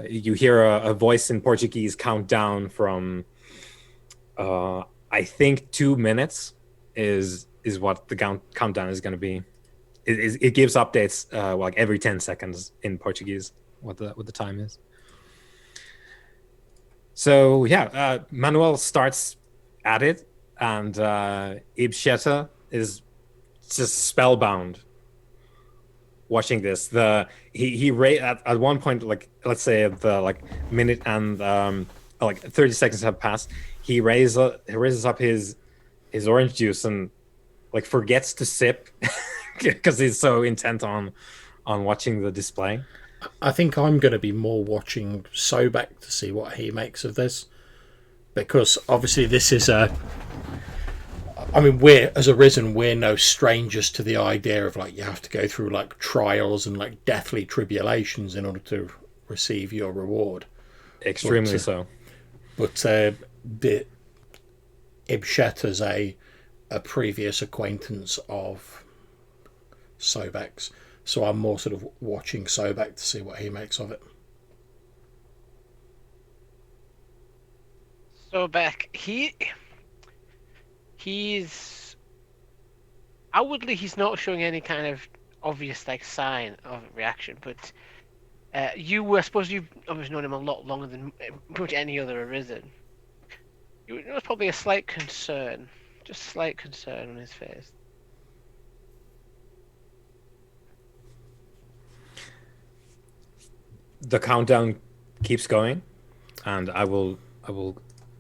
you hear a voice in Portuguese count down from, I think 2 minutes is what the countdown is going to be. It gives updates like every 10 seconds in Portuguese, what the time is. So yeah, Manuel starts at it, and Ibsheta is just spellbound watching this. He at one point, like, let's say the minute and 30 seconds have passed, he raises up his orange juice and forgets to sip because he's so intent on watching the display. I think I'm going to be more watching Sobek to see what he makes of this, because obviously this is we're, as Arisen, we're no strangers to the idea of you have to go through trials and deathly tribulations in order to receive your reward. Extremely so. But Ibsheta's a previous acquaintance of Sobek's, so I'm more sort of watching Sobek to see what he makes of it. Sobek, he's outwardly he's not showing any kind of obvious sign of reaction, but I suppose you've obviously known him a lot longer than pretty much any other Arisen. There was probably a slight concern, just slight concern on his face. The countdown keeps going, and I will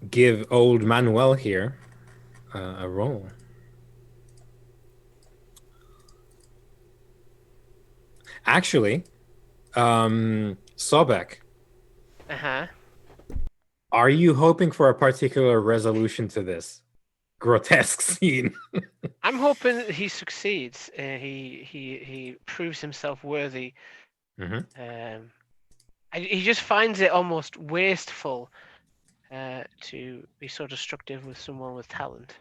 give old Manuel here a roll. Actually, Sobek. Are you hoping for a particular resolution to this grotesque scene? I'm hoping that he succeeds. He proves himself worthy. Mm-hmm. He just finds it almost wasteful to be so destructive with someone with talent.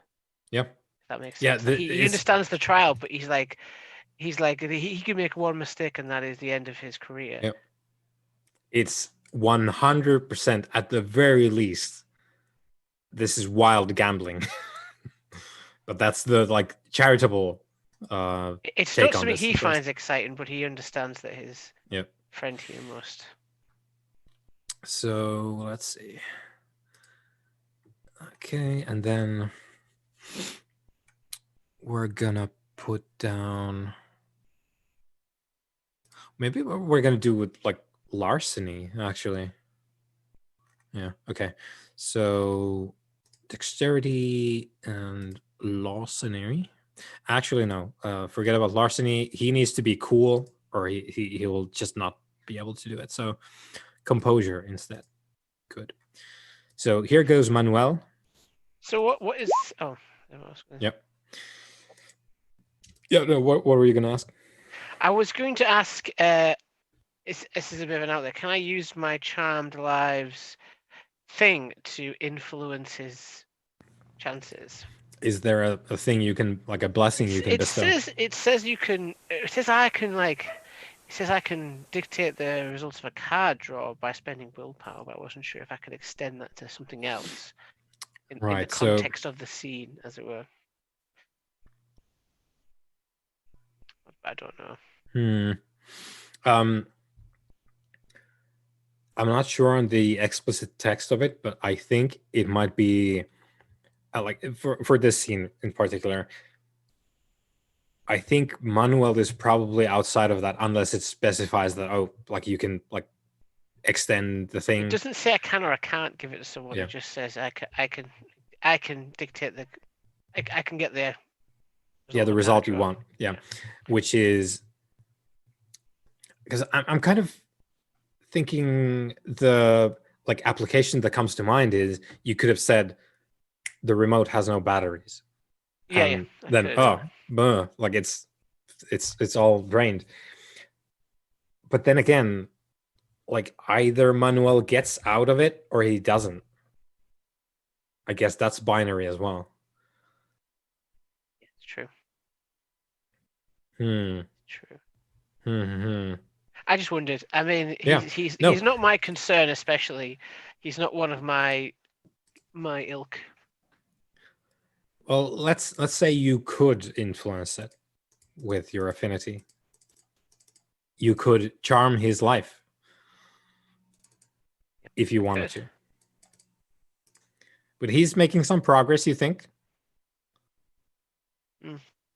Yeah. If that makes Yeah. sense. Like he understands the trial, but he's like he can make one mistake and that is the end of his career. Yeah. It's 100% at the very least. This is wild gambling. But that's the like charitable It's take not on something this. he at least. finds exciting, but he understands that his Yep. friend here must. So let's see. Okay, and then we're gonna put down. Maybe what we're gonna do with like larceny, actually. Yeah. Okay. So dexterity and larceny. Actually, no. Forget about larceny. He needs to be cool, or he will just not be able to do it. So composure instead. Good. So here goes Manuel. So what is? Oh, Yep. Yeah. No. What were you gonna ask? I was going to ask. This is a bit of an out there. Can I use my charmed lives thing to influence his chances? Is there a thing you can like a blessing you can bestow? It says you can. It says I can like. It says I can dictate the results of a card draw by spending willpower, but I wasn't sure if I could extend that to something else in the Right. So context of the scene, as it were. I don't know. I'm not sure on the explicit text of it, but I think it might be like for this scene in particular. I think Manuel is probably outside of that unless it specifies that like you can like extend the thing. It doesn't say I can or I can't give it to someone. Yeah. It just says I can dictate the. I can get the. The result you want. Yeah. Which is because I'm kind of thinking the like application that comes to mind is you could have said the remote has no batteries. Yeah. Then like it's all drained. But then again, like either Manuel gets out of it or he doesn't. I guess that's binary as well. It's true. True. I just wondered. I mean, he's not my concern, especially. He's not one of my ilk. Well, let's say you could influence it with your affinity. You could charm his life if you wanted to. But he's making some progress, you think?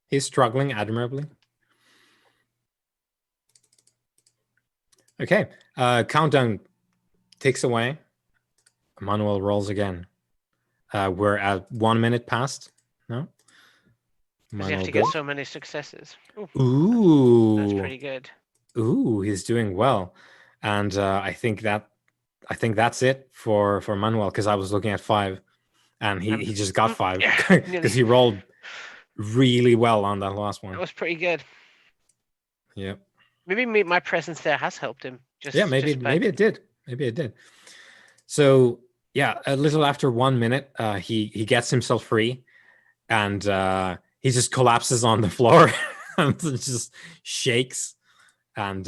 He's struggling admirably. Okay. Countdown ticks away. Manuel rolls again. We're at 1 minute past. No? Because you have to get so many successes. Ooh. That's pretty good. Ooh, he's doing well. And I think that's it for Manuel, because I was looking at 5 and he just got 5 because he rolled really well on that last one. That was pretty good. Yep. Maybe my presence there has helped him. Maybe it did. Maybe it did. So yeah, a little after 1 minute, he gets himself free, and he just collapses on the floor and just shakes and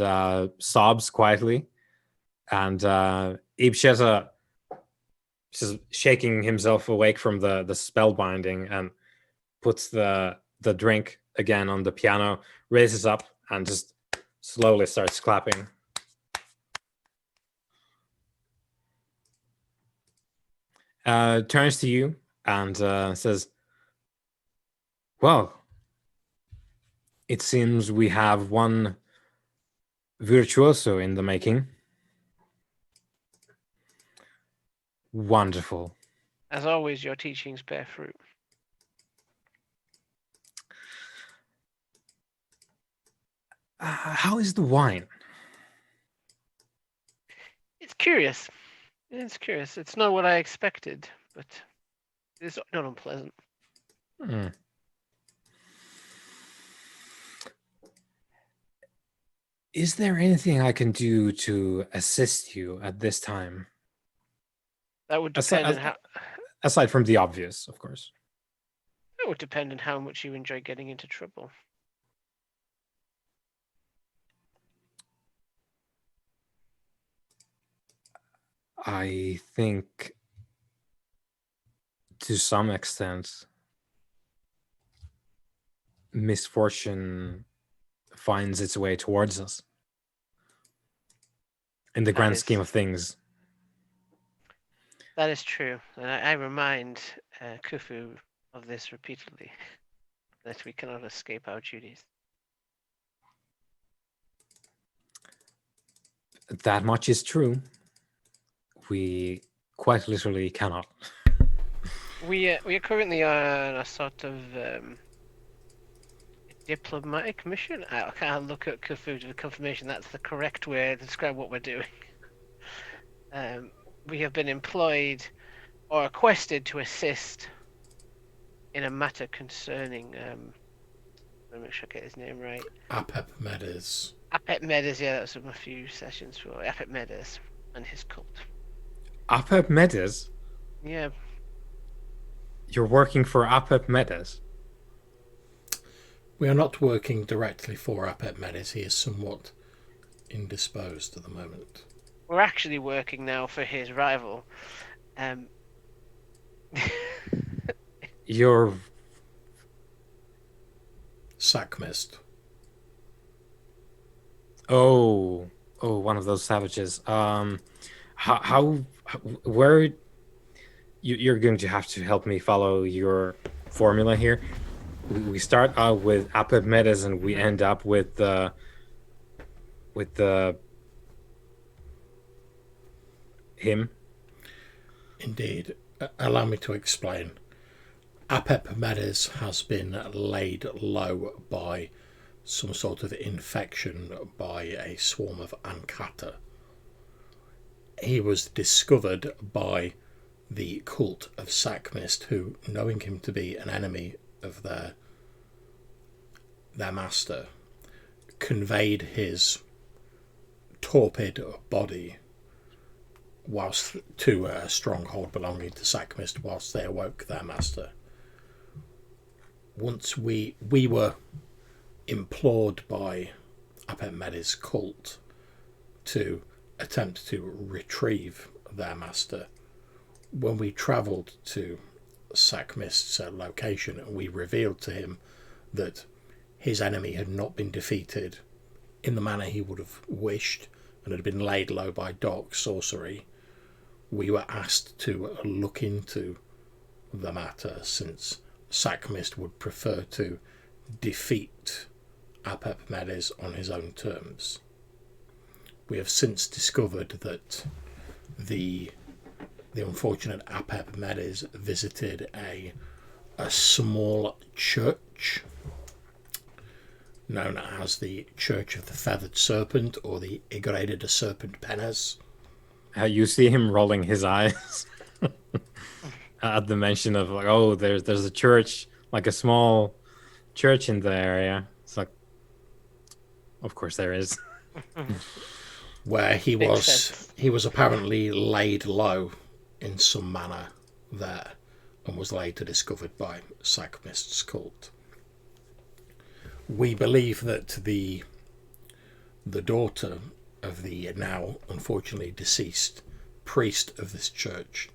sobs quietly. And Ibsheta just shaking himself awake from the spell binding and puts the drink again on the piano, raises up, and just slowly starts clapping. Turns to you and says, well, it seems we have one virtuoso in the making. Wonderful. As always, your teachings bear fruit. How is the wine? It's curious. It's not what I expected, but it's not unpleasant. Is there anything I can do to assist you at this time? That would depend on how. Aside from the obvious, of course. That would depend on how much you enjoy getting into trouble. I think, to some extent, misfortune finds its way towards us. In the grand scheme of things. That is true, and I remind Khufu of this repeatedly, that we cannot escape our duties. That much is true. We quite literally cannot. We are currently on a sort of diplomatic mission. I can't look at Khufu for confirmation that's the correct way to describe what we're doing. We have been employed or requested to assist in a matter concerning. Let me make sure I get his name right. Apep Medes. Apep Medes, yeah, that was from a few sessions for Apep Medes and his cult. Apep Medes? Yeah. You're working for Apep Medes? We are not working directly for Apep Medes. He is somewhat indisposed at the moment. We're actually working now for his rival. You're... Sackmist. Oh, one of those savages. Where... You're going to have to help me follow your formula here. We start out with Apep Medes and we end up with the him. Indeed. Allow me to explain. Apep Medes has been laid low by some sort of infection by a swarm of Ankata. He was discovered by the cult of Sackmist, who, knowing him to be an enemy of their master, conveyed his torpid body whilst to a stronghold belonging to Sackmist whilst they awoke their master. Once we were implored by Apep Medes' cult to attempt to retrieve their master. When we travelled to Sackmist's location, we revealed to him that his enemy had not been defeated in the manner he would have wished and had been laid low by dark sorcery. We were asked to look into the matter, since Sackmist would prefer to defeat Apep Medes on his own terms. We have since discovered that the unfortunate Apep Medes visited a small church known as the Church of the Feathered Serpent, or the Igreja de Serpent Penes. You see him rolling his eyes at the mention of, like, oh, there's a church, like a small church in the area. It's like, of course there is. Where he was apparently laid low in some manner there, and was later discovered by Sackmist's cult. We believe that the daughter of the now unfortunately deceased priest of this church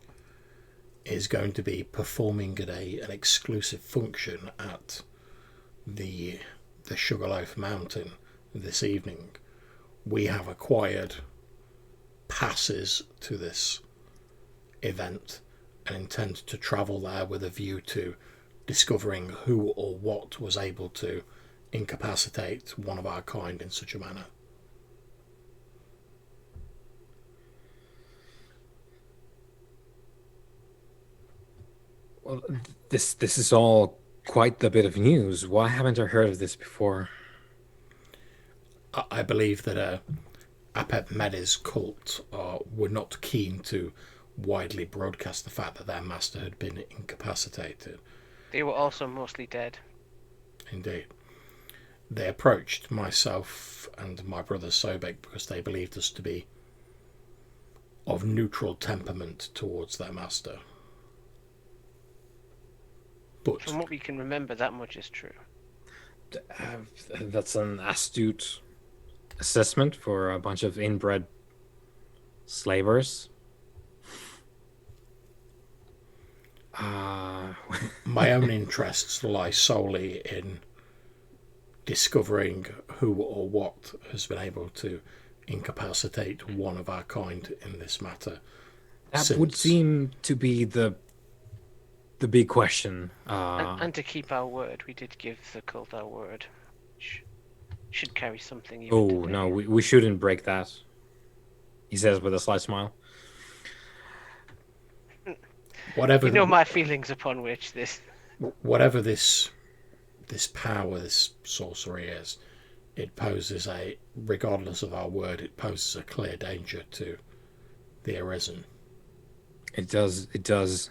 is going to be performing at an exclusive function at the Sugarloaf Mountain this evening. We have acquired passes to this event and intend to travel there with a view to discovering who or what was able to incapacitate one of our kind in such a manner. Well, this is all quite the bit of news. Why haven't I heard of this before? I believe that Apep Medes' cult were not keen to widely broadcast the fact that their master had been incapacitated. They were also mostly dead. Indeed. They approached myself and my brother Sobek because they believed us to be of neutral temperament towards their master. But From what we can remember, that much is true. That's an astute assessment for a bunch of inbred slavers. my own interests lie solely in discovering who or what has been able to incapacitate one of our kind in this matter. That would seem to be the big question. And to keep our word, we did give the cult our word. Should carry something. Even Oh, today. no, we shouldn't break that, he says with a slight smile. Whatever you know my feelings upon which this... Whatever this power, this sorcery is, it poses regardless of our word, it poses a clear danger to the Arisen. It does.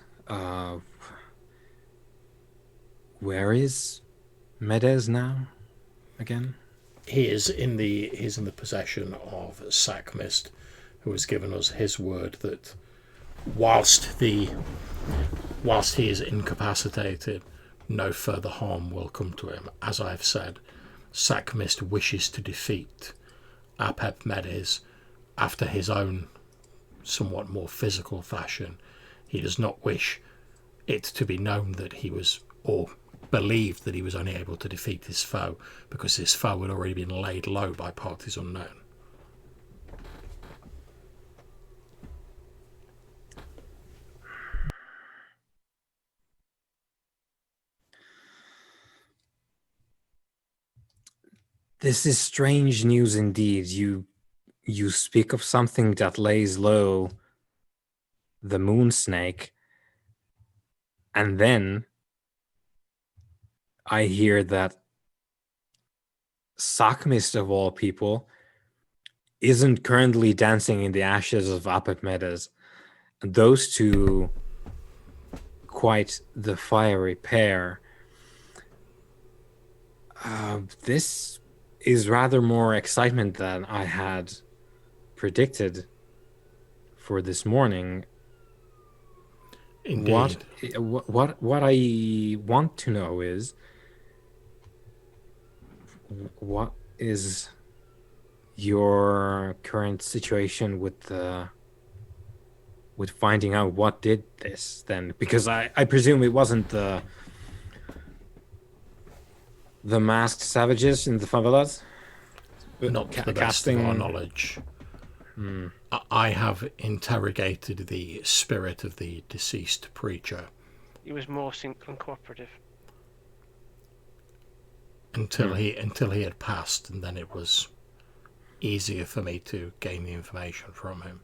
Where is Medes now again? He is in the possession of Sackmist, who has given us his word that whilst he is incapacitated, no further harm will come to him. As I've said, Sackmist wishes to defeat Apep Medes after his own somewhat more physical fashion. He does not wish it to be known that he was, or believed that he was only able to defeat his foe because his foe had already been laid low by parties unknown. This is strange news indeed. You speak of something that lays low the moon snake, and then I hear that Sackmist, of all people, isn't currently dancing in the ashes of Apep Medes. Those two, quite the fiery pair. This is rather more excitement than I had predicted for this morning. Indeed. What I want to know is, what is your current situation with finding out what did this then? Because I presume it wasn't the masked savages in the favelas? Not to the best of our knowledge. I have interrogated the spirit of the deceased preacher. He was more uncooperative. Until he had passed, and then it was easier for me to gain the information from him.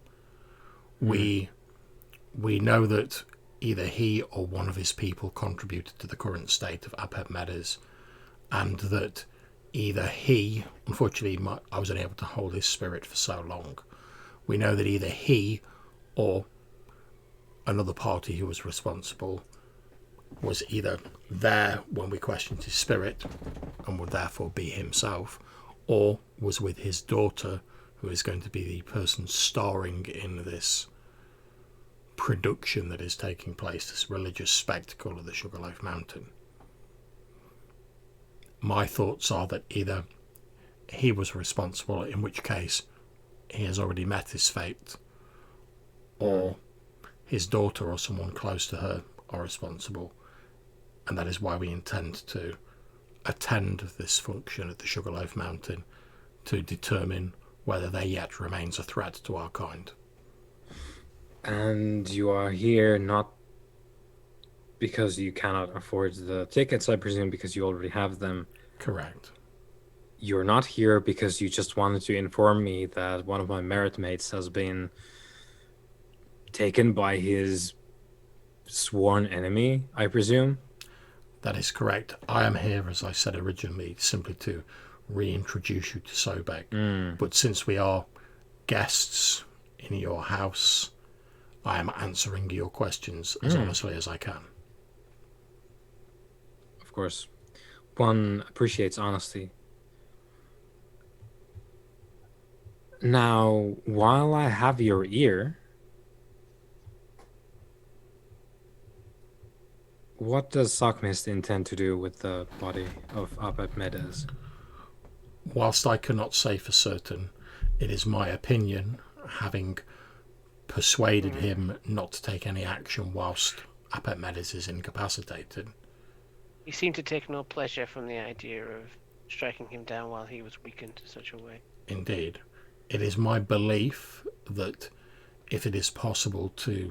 We know that either he or one of his people contributed to the current state of Apep Medes, and that either he, unfortunately I was unable to hold his spirit for so long, we know that either he or another party who was responsible was either there when we questioned his spirit and would therefore be himself, or was with his daughter, who is going to be the person starring in this production that is taking place, this religious spectacle of the Sugarloaf Mountain. My thoughts are that either he was responsible, in which case he has already met his fate, or his daughter or someone close to her are responsible, and that is why we intend to attend this function at the Sugarloaf Mountain to determine whether there yet remains a threat to our kind. And you are here not because you cannot afford the tickets, I presume, because you already have them. Correct. You're not here because you just wanted to inform me that one of my merit mates has been taken by his sworn enemy, I presume? That is correct. I am here, as I said originally, simply to reintroduce you to Sobek. But since we are guests in your house, I am answering your questions as honestly as I can. Of course. One appreciates honesty. Now, while I have your ear, what does Sakmist intend to do with the body of Abed Medes? Whilst I cannot say for certain, it is my opinion, having persuaded him not to take any action whilst Abed Medes is incapacitated. He seemed to take no pleasure from the idea of striking him down while he was weakened in such a way. Indeed, it is my belief that if it is possible to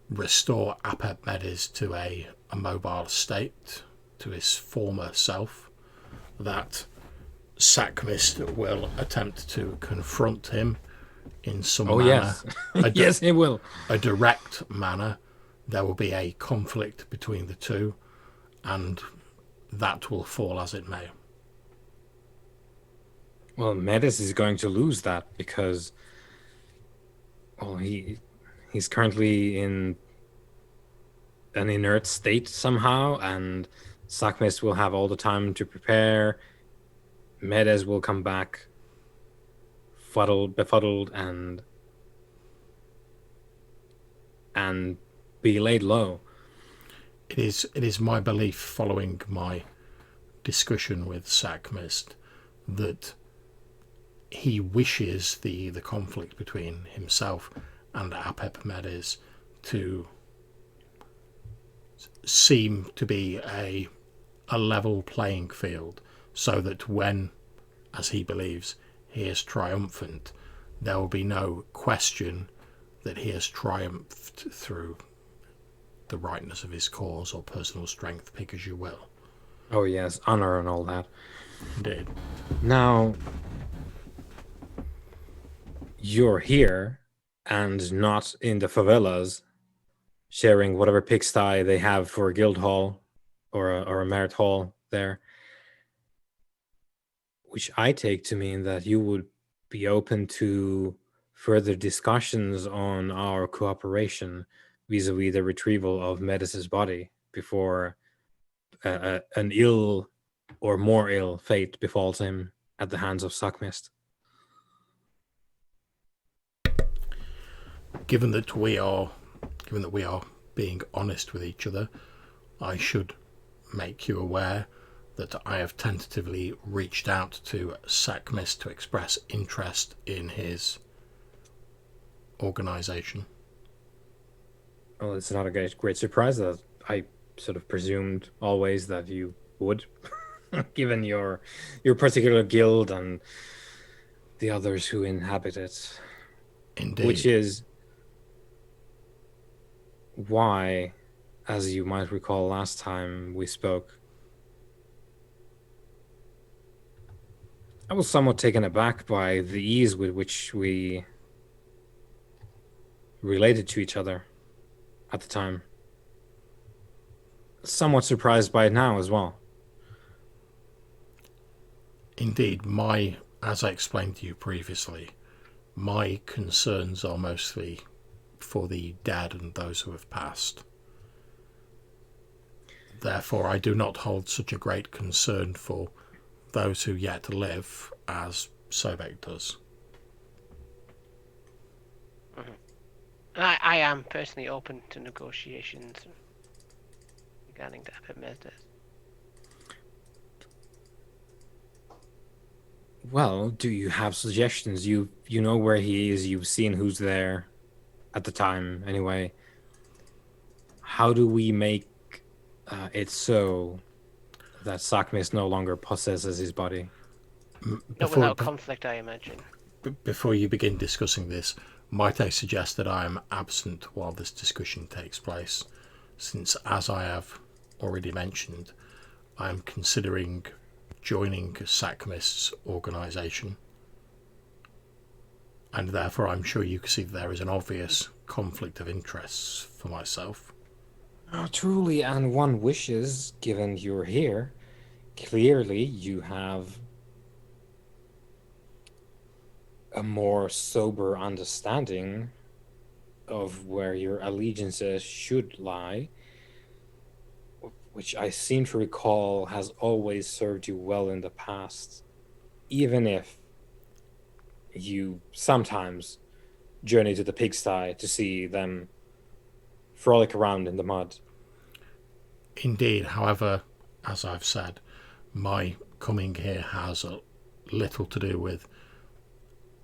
restore Abed Medes to a mobile state, to his former self, that Sakmist will attempt to confront him in some Oh, manner. yes. Yes, he will. A direct manner. There will be a conflict between the two, and that will fall as it may. Well, Medes is going to lose that because, well, he's currently in an inert state somehow, and Sakmist will have all the time to prepare. Medes will come back befuddled, and be laid low. It is my belief, following my discussion with Sakmist, that he wishes the conflict between himself and Abed Medes to seem to be a level playing field, so that when, as he believes, he is triumphant, there will be no question that he has triumphed through the rightness of his cause or personal strength, pick as you will. Oh, yes, honor and all that. Indeed. Now, you're here and not in the favelas sharing whatever pigsty they have for a guild hall or a merit hall there, which I take to mean that you would be open to further discussions on our cooperation vis-a-vis the retrieval of Medus's body before an ill or more ill fate befalls him at the hands of Sakmist. Given that we are being honest with each other, I should make you aware that I have tentatively reached out to Sakmist to express interest in his organisation. Well, it's not a great surprise that I sort of presumed always that you would, given your particular guild and the others who inhabit it. Indeed. Which is why, as you might recall last time we spoke, I was somewhat taken aback by the ease with which we related to each other at the time. Somewhat surprised by it now as well. Indeed, as I explained to you previously, my concerns are mostly for the dead and those who have passed. Therefore, I do not hold such a great concern for those who yet live as Sobek does. Mm-hmm. I am personally open to negotiations regarding the Abed Medes. Well, do you have suggestions? You know where he is, you've seen who's there at the time anyway. How do we make it so that Sakmist no longer possesses his body? Not without conflict, I imagine. Before you begin discussing this, might I suggest that I am absent while this discussion takes place, since, as I have already mentioned, I am considering joining Sakmist's organisation, and therefore I'm sure you can see that there is an obvious conflict of interests for myself. Oh, truly, and one wishes, given you're here, clearly you have a more sober understanding of where your allegiances should lie, which I seem to recall has always served you well in the past, even if you sometimes journey to the pigsty to see them frolic around in the mud. Indeed, however, as I've said, my coming here has little to do with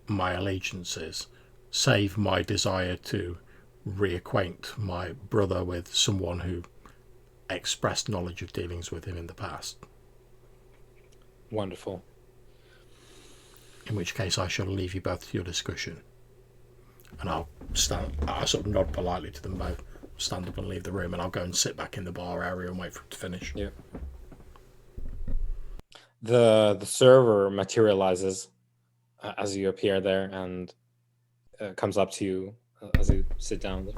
my allegiances, save my desire to reacquaint my brother with someone who expressed knowledge of dealings with him in the past. Wonderful. In which case, I shall leave you both to your discussion. And I sort of nod politely to them both, stand up and leave the room, and I'll go and sit back in the bar area and wait for it to finish. Yeah. The server materializes as you appear there and comes up to you as you sit down.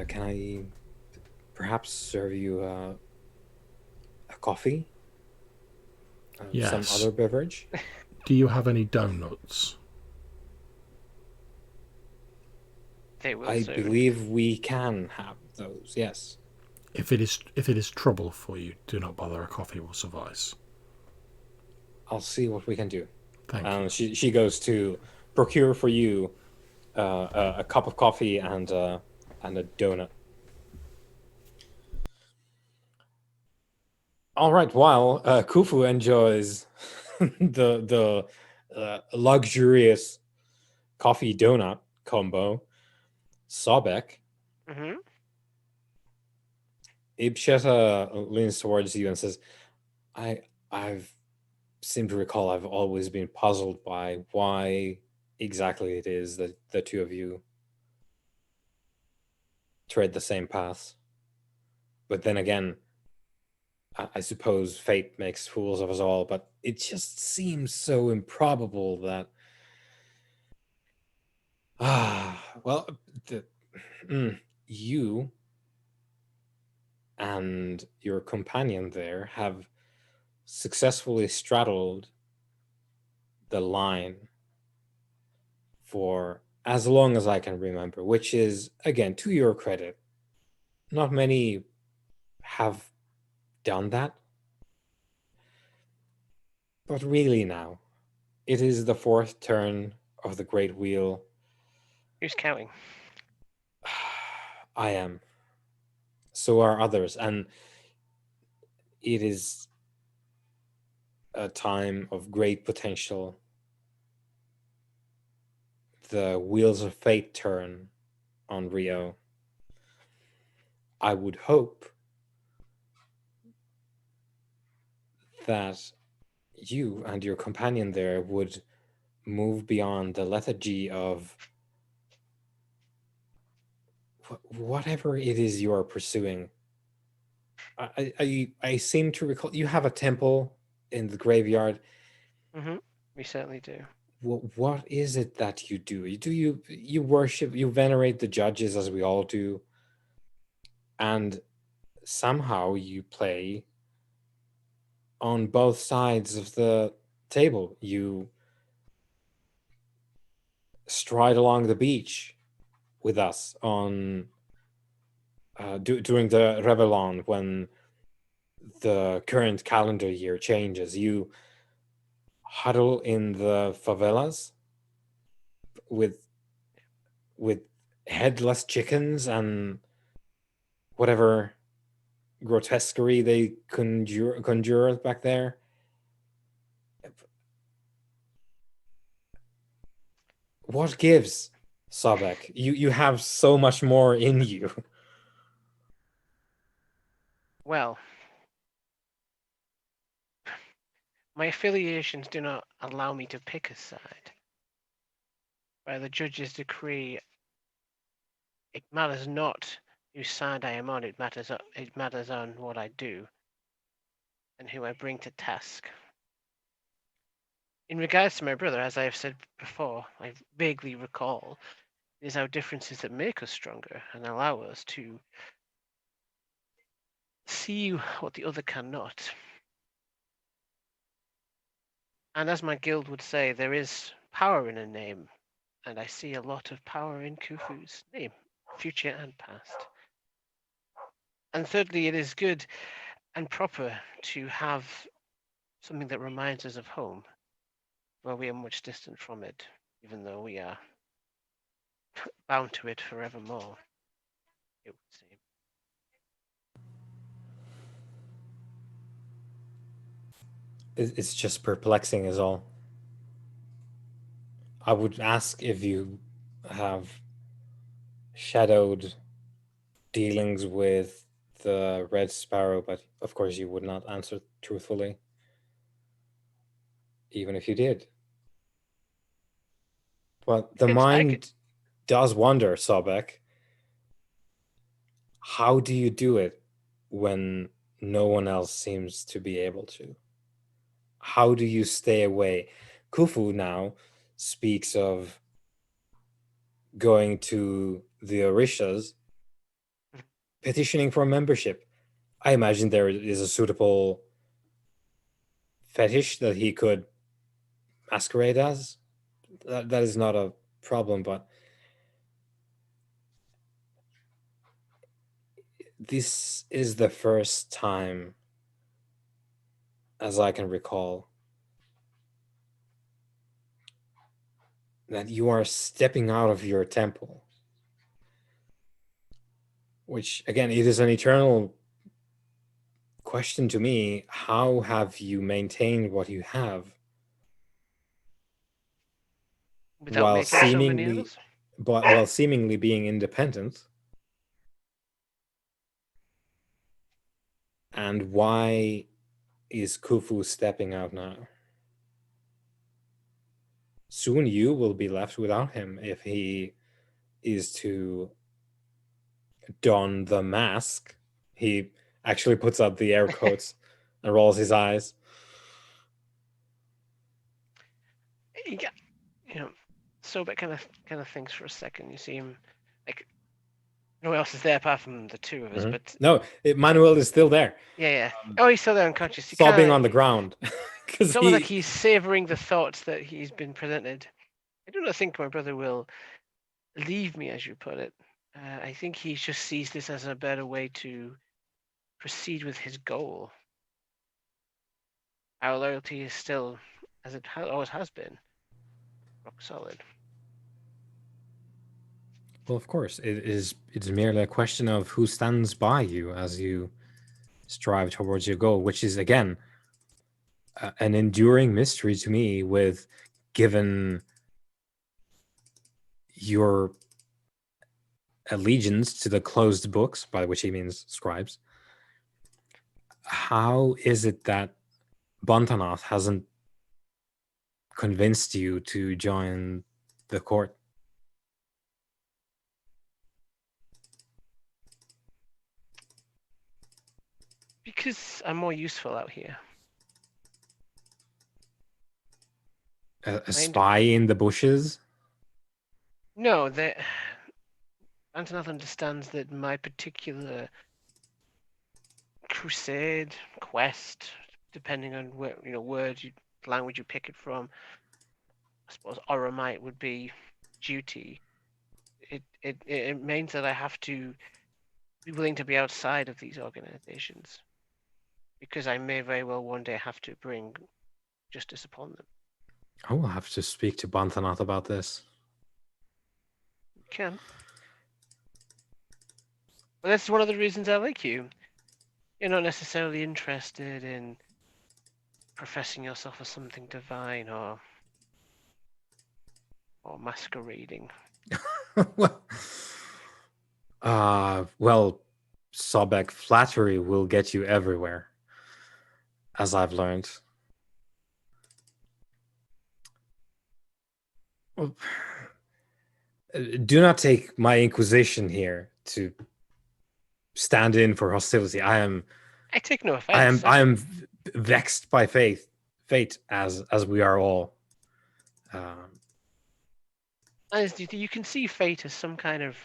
Can I perhaps serve you a coffee? Yes. Some other beverage? Do you have any donuts? They will I soon. believe we can have those, yes. If it is trouble for you, do not bother. A coffee will suffice. I'll see what we can do. Thank you. She goes to procure for you a cup of coffee and a donut. All right. While Khufu enjoys the luxurious coffee donut combo, Sobek, Mm-hmm. Ibsheta leans towards you and says, I've seem to recall I've always been puzzled by why exactly it is that the two of you tread the same paths. But then again, I suppose fate makes fools of us all, but it just seems so improbable that well, you and your companion there have successfully straddled the line for as long as I can remember, which is, again, to your credit, not many have done that. But really now, it is the fourth turn of the Great Wheel. Who's counting? I am. So are others. And it is a time of great potential. The wheels of fate turn on Rio. I would hope that you and your companion there would move beyond the lethargy of whatever it is you are pursuing. I seem to recall you have a temple in the graveyard. Mm-hmm. We certainly do. What is it that you do? You worship, you venerate the judges as we all do, and somehow you play on both sides of the table. You stride along the beach with us on during the Revelon when the current calendar year changes. You huddle in the favelas with headless chickens and whatever grotesquerie they conjure back there. What gives, Sobek? You have so much more in you. Well, my affiliations do not allow me to pick a side. By the judge's decree, it matters not whose side I am on. It matters on what I do and who I bring to task. In regards to my brother, as I have said before, I vaguely recall, it is our differences that make us stronger and allow us to see what the other cannot. And as my guild would say, there is power in a name, and I see a lot of power in Khufu's name, future and past. And thirdly, it is good and proper to have something that reminds us of home, where we are much distant from it. even though we are bound to it forevermore, it would seem. It's just perplexing, is all. I would ask if you have shadowed dealings with the Red Sparrow, but of course you would not answer truthfully, even if you did. But the mind does wonder, Sobek. How do you do it when no one else seems to be able to? How do you stay away? Khufu now speaks of going to the Orishas, petitioning for membership. I imagine there is a suitable fetish that he could masquerade as. That is not a problem, but this is the first time, as I can recall, that you are stepping out of your temple. Which, again, it is an eternal question to me. How have you maintained what you have Without while making seemingly, souvenirs? while seemingly being independent? And why is Khufu stepping out now? Soon you will be left without him if he is to don the mask. He actually puts up the air quotes and rolls his eyes. Yeah, Sobek kind of thinks for a second. You see him like no one else is there apart from the two of us, but no, Manuel is still there. Yeah. Oh, he's still there unconscious. He sobbing on the ground. It's almost like he's savoring the thoughts that he's been presented. I do not think my brother will leave me, as you put it. I think he just sees this as a better way to proceed with his goal. Our loyalty is still, as it always has been, rock solid. Well, of course, it's merely a question of who stands by you as you strive towards your goal, which is, again, an enduring mystery to me, with given your allegiance to the closed books, by which he means scribes. How is it that Bontanoth hasn't convinced you to join the court? Because I'm more useful out here. A spy in the bushes? No, Bontanoth understands that my particular crusade, quest, depending on where language you pick it from. I suppose Oromite would be duty. It means that I have to be willing to be outside of these organizations, because I may very well one day have to bring justice upon them. I will have to speak to Bontanoth about this. You can. Well, that's one of the reasons I like you. You're not necessarily interested in professing yourself as something divine or masquerading. Well, Sobek, flattery will get you everywhere, as I've learned. Well, do not take my inquisition here to stand in for hostility. I take no offense. I am vexed by fate, as we are all. As you can see fate as some kind of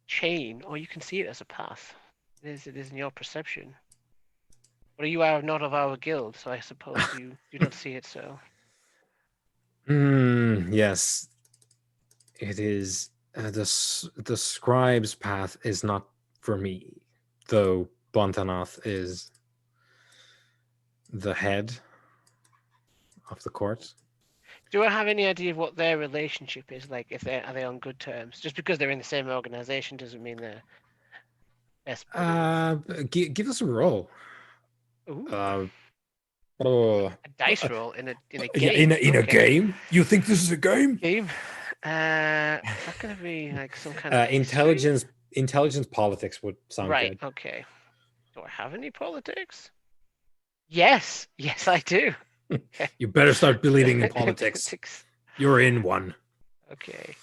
chain, or you can see it as a path. It is in your perception. But you are not of our guild, so I suppose you do not see it so. Yes. It is. The scribe's path is not for me, though Bontanoth is the head of the court. Do I have any idea of what their relationship is like? If are they on good terms? Just because they're in the same organization doesn't mean they're best buddies. Give us a roll. Ooh, Oh, a dice roll in a yeah, game. in a Okay. game. You think this is a game? Game. Is that gonna be like some kind of history? Intelligence politics would sound Right. good. Okay. Do I have any politics? Yes. Yes, I do. You better start believing in politics. You're in one. Okay.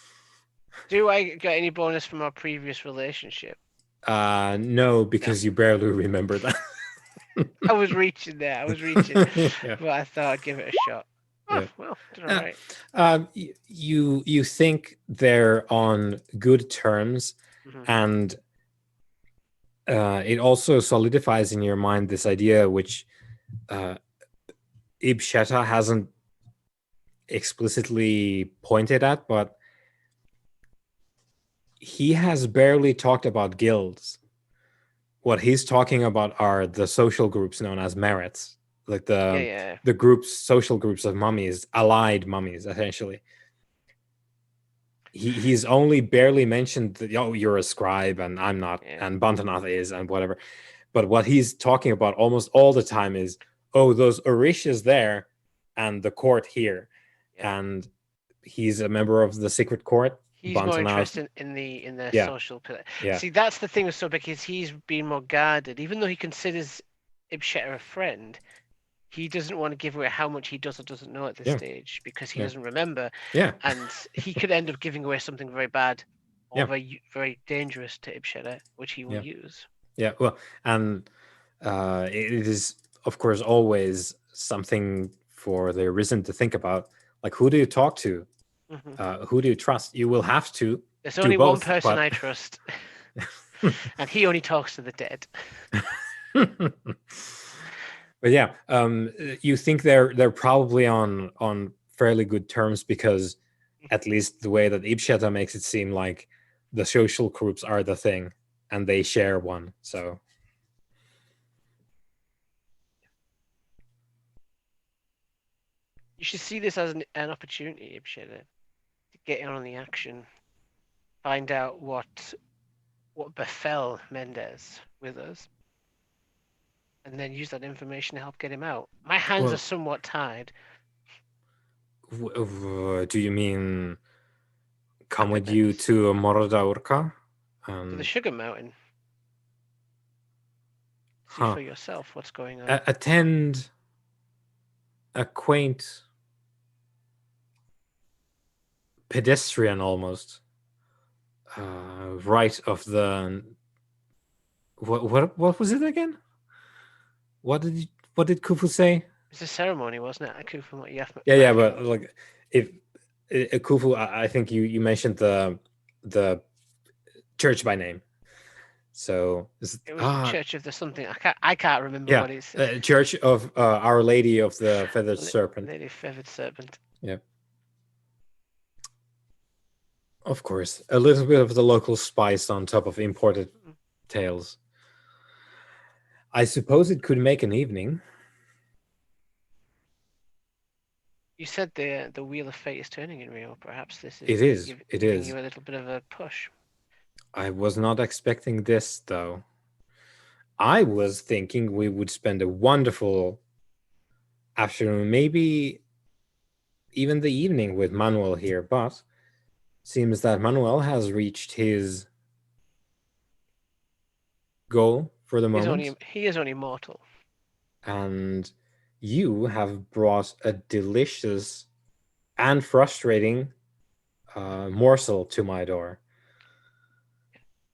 Do I get any bonus from our previous relationship? No, because you barely remember that. I was reaching there. I was reaching, Yeah. but I thought I'd give it a shot. Oh, Yeah. well, did all right. You think they're on good terms, Mhm. and it also solidifies in your mind this idea, which Ib Shetta hasn't explicitly pointed at, but he has barely talked about guilds. What he's talking about are the social groups known as merits, like Yeah. the social groups of mummies, allied mummies, essentially. He's only barely mentioned that, oh, you're a scribe and I'm not, Yeah. and Bantanath is, and whatever. But what he's talking about almost all the time is, oh, those Orishas there and the court here. Yeah. And he's a member of the secret court. He's more Bantanath. interested in the Yeah. social pillar. Yeah. See, that's the thing with Sobek is he's been more guarded, even though he considers Ibsheta a friend. He doesn't want to give away how much he does or doesn't know at this Yeah. stage because he Yeah. doesn't remember, Yeah. and he could end up giving away something very bad or Yeah. very very dangerous to Ibsheta, which he will Yeah. use. Yeah. Well, and it is, of course, always something for the Arisen to think about. Like, who do you talk to? Mhm. Who do you trust? You will have to. There's do only one both, person but- I trust, and he only talks to the dead. But yeah, you think they're probably on fairly good terms, because at least the way that Ibsheta makes it seem like the social groups are the thing and they share one. So You should see this as an opportunity, Ibsheta, to get in on the action, find out what befell Mendez with us, and then use that information to help get him out. My hands Well- are somewhat tied. do you mean come with you Commitments. to Morada Urka? To the Sugar Mountain. See Huh. for yourself what's going on. Attend a quaint pedestrian almost rite of the what was it again? What did Khufu say? It's a ceremony, wasn't it? From what you Yeah, but like if Khufu, I think you mentioned the church by name. So it was the Church of the something. I can't remember what it's. Church of Our Lady of the Feathered Serpent. Lady Feathered Serpent. Yeah. Of course, a little bit of the local spice on top of imported tales. I suppose it could make an evening. You said the wheel of fate is turning in Rio. Perhaps this is. It is. Giving you a little bit of a push. I was not expecting this, though. I was thinking we would spend a wonderful afternoon, maybe even the evening with Manuel here, but seems that Manuel has reached his goal for the moment. He is only mortal. And you have brought a delicious and frustrating morsel to my door.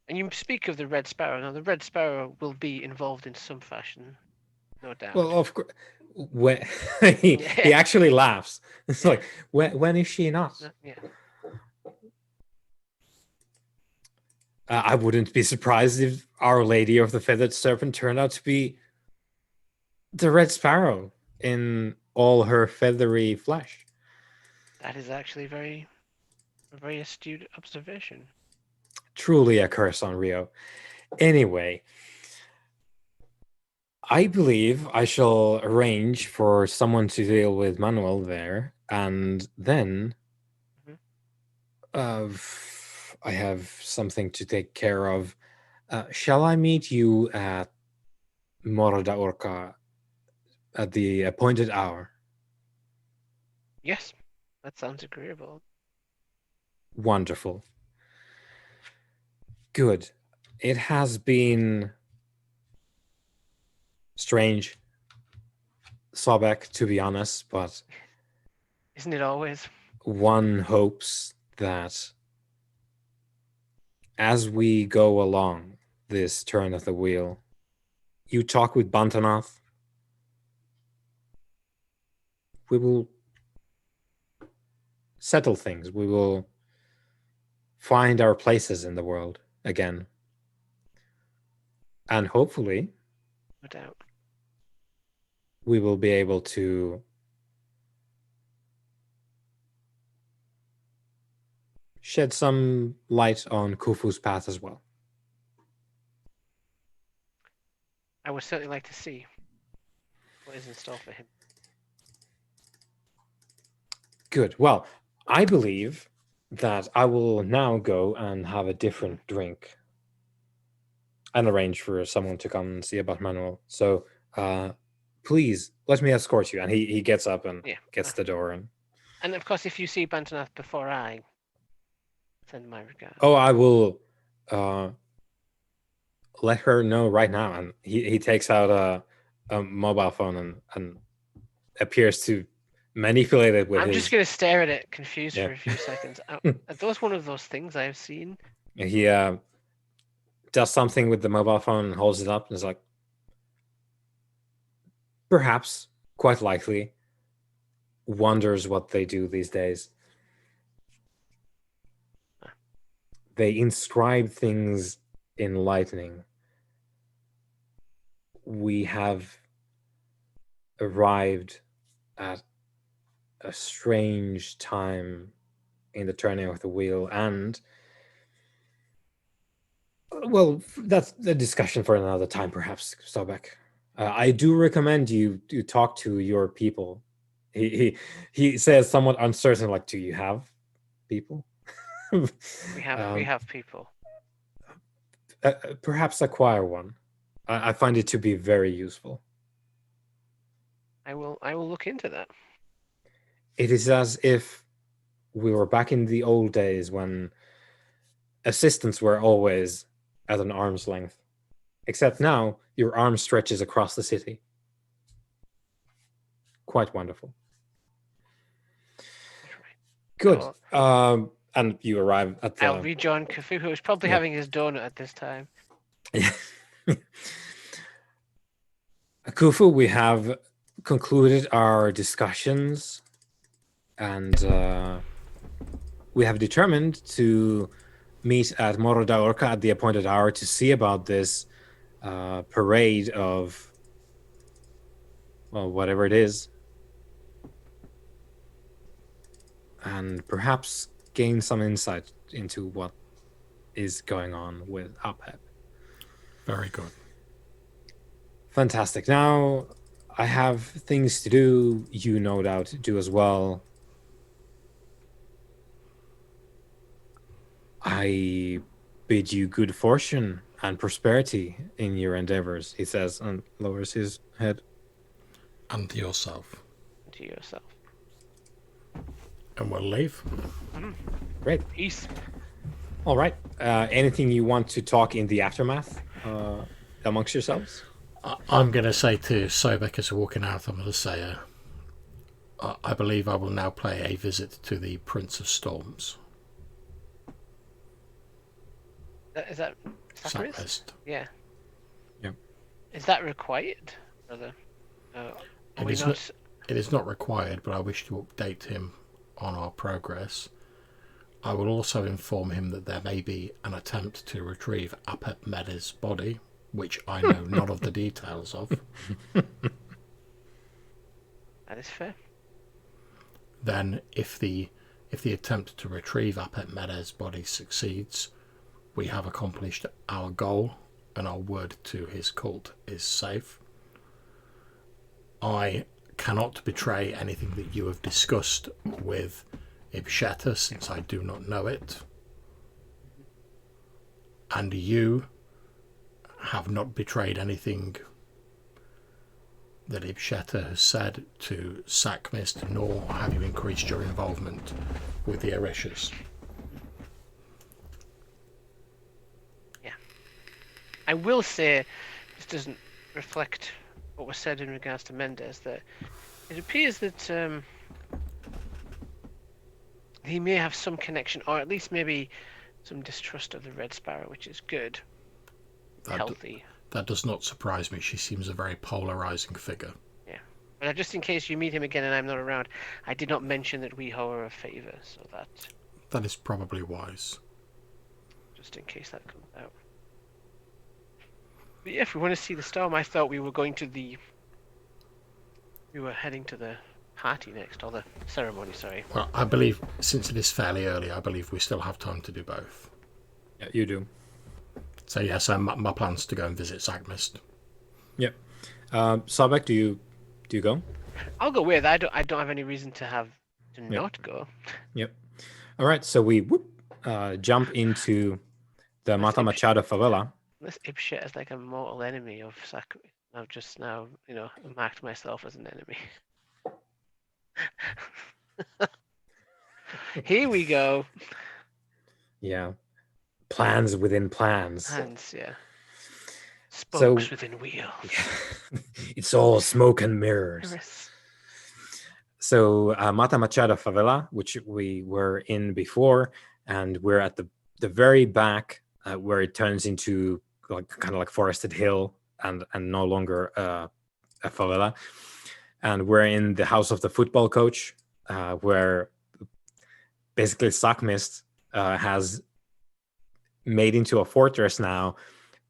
And you speak of the Red Sparrow. Now, the Red Sparrow will be involved in some fashion, no doubt. Well, of course, when he actually laughs. It's like, when is she not? Yeah. I wouldn't be surprised if Our Lady of the Feathered Serpent turned out to be the Red Sparrow in all her feathery flesh. That is actually a very astute observation. Truly a curse on Rio. Anyway, I believe I shall arrange for someone to deal with Manuel there, And then Mhm. I have something to take care of. Shall I meet you at Morda Orca at the appointed hour? Yes, that sounds agreeable. Wonderful. Good. It has been strange, Sobek, to be honest, but Isn't it always? one hopes that as we go along this turn of the wheel, you talk with Bantanath, we will settle things. We will find our places in the world again. And hopefully, No doubt. we will be able to shed some light on Khufu's path as well. I would certainly like to see what is in store for him. Good. Well, I believe that I will now go and have a different drink and arrange for someone to come and see about Manuel. So please let me escort you. And he gets up and Yeah. gets the door. And of course, if you see Bantanath before I, send my regards. Oh, I will let her know right now. And he takes out a mobile phone and appears to manipulate it with I'm his... just going to stare at it, confused Yeah. for a few seconds. Are those one of those things I've seen? He does something with the mobile phone and holds it up and is like, perhaps, quite likely, wonders what they do these days. They inscribe things in lightning. We have arrived at a strange time in the turning of the wheel, and well, that's the discussion for another time, perhaps, Sobek. I do recommend you to talk to your people. He says somewhat uncertain, like, do you have people? We have people. Perhaps acquire one. I find it to be very useful. I will look into that. It is as if we were back in the old days when assistants were always at an arm's length. Except now, your arm stretches across the city. Quite wonderful. Good. Oh, and you arrive at the... I'll rejoin Khufu, who is probably having his donut at this time. Khufu, we have concluded our discussions, and we have determined to meet at Moroda Orca at the appointed hour to see about this parade of, well, whatever it is, and perhaps gain some insight into what is going on with Apep. Very good. Fantastic. Now, I have things to do. You no doubt do as well. I bid you good fortune and prosperity in your endeavors, he says, and lowers his head. And to yourself. To yourself. And we'll leave. Great. Peace. All right. Anything you want to talk in the aftermath amongst yourselves? I'm going to say to Sobek as we're walking out, I'm going to say, I believe I will now pay a visit to the Prince of Storms. Is that Sacrist? Yeah. Yep. Is that required, brother? It is not required, but I wish to update him on our progress. I will also inform him that there may be an attempt to retrieve Apep Mede's body, which I know none of the details of. That is fair. Then, if the attempt to retrieve Apep Mede's body succeeds, we have accomplished our goal, and our word to his cult is safe. I cannot betray anything that you have discussed with Ibsheta, since I do not know it. And you have not betrayed anything that Ibsheta has said to Sackmist, nor have you increased your involvement with the Orishas. Yeah. I will say, this doesn't reflect what was said in regards to Mendes, that it appears that he may have some connection, or at least maybe some distrust of the Red Sparrow, which is good. Healthy. That does not surprise me. She seems a very polarizing figure. Yeah. But just in case you meet him again and I'm not around, I did not mention that we owe her a favour, so that is probably wise. Just in case that comes out. But yeah, if we want to see the storm, I thought we were heading to the party next, or the ceremony, sorry. Well, I believe, since it is fairly early, I believe we still have time to do both. Yeah, you do. So yeah, so my plan's to go and visit Sackmist. Yep. Sabek, do you go? I'll go with. I don't have any reason to not go. Yep. All right, so we jump into the Mata Machada favela. This Ibshit is like a mortal enemy of Sackmist. I've just now, marked myself as an enemy. Here we go. Yeah. Plans within plans. Plans, yeah. Spokes So- within wheels. It's all smoke and mirrors. So Mata Machada favela, which we were in before, and we're at the very back where it turns into kind of like forested hill and no longer a favela. And we're in the house of the football coach, where basically Sackmist has made into a fortress now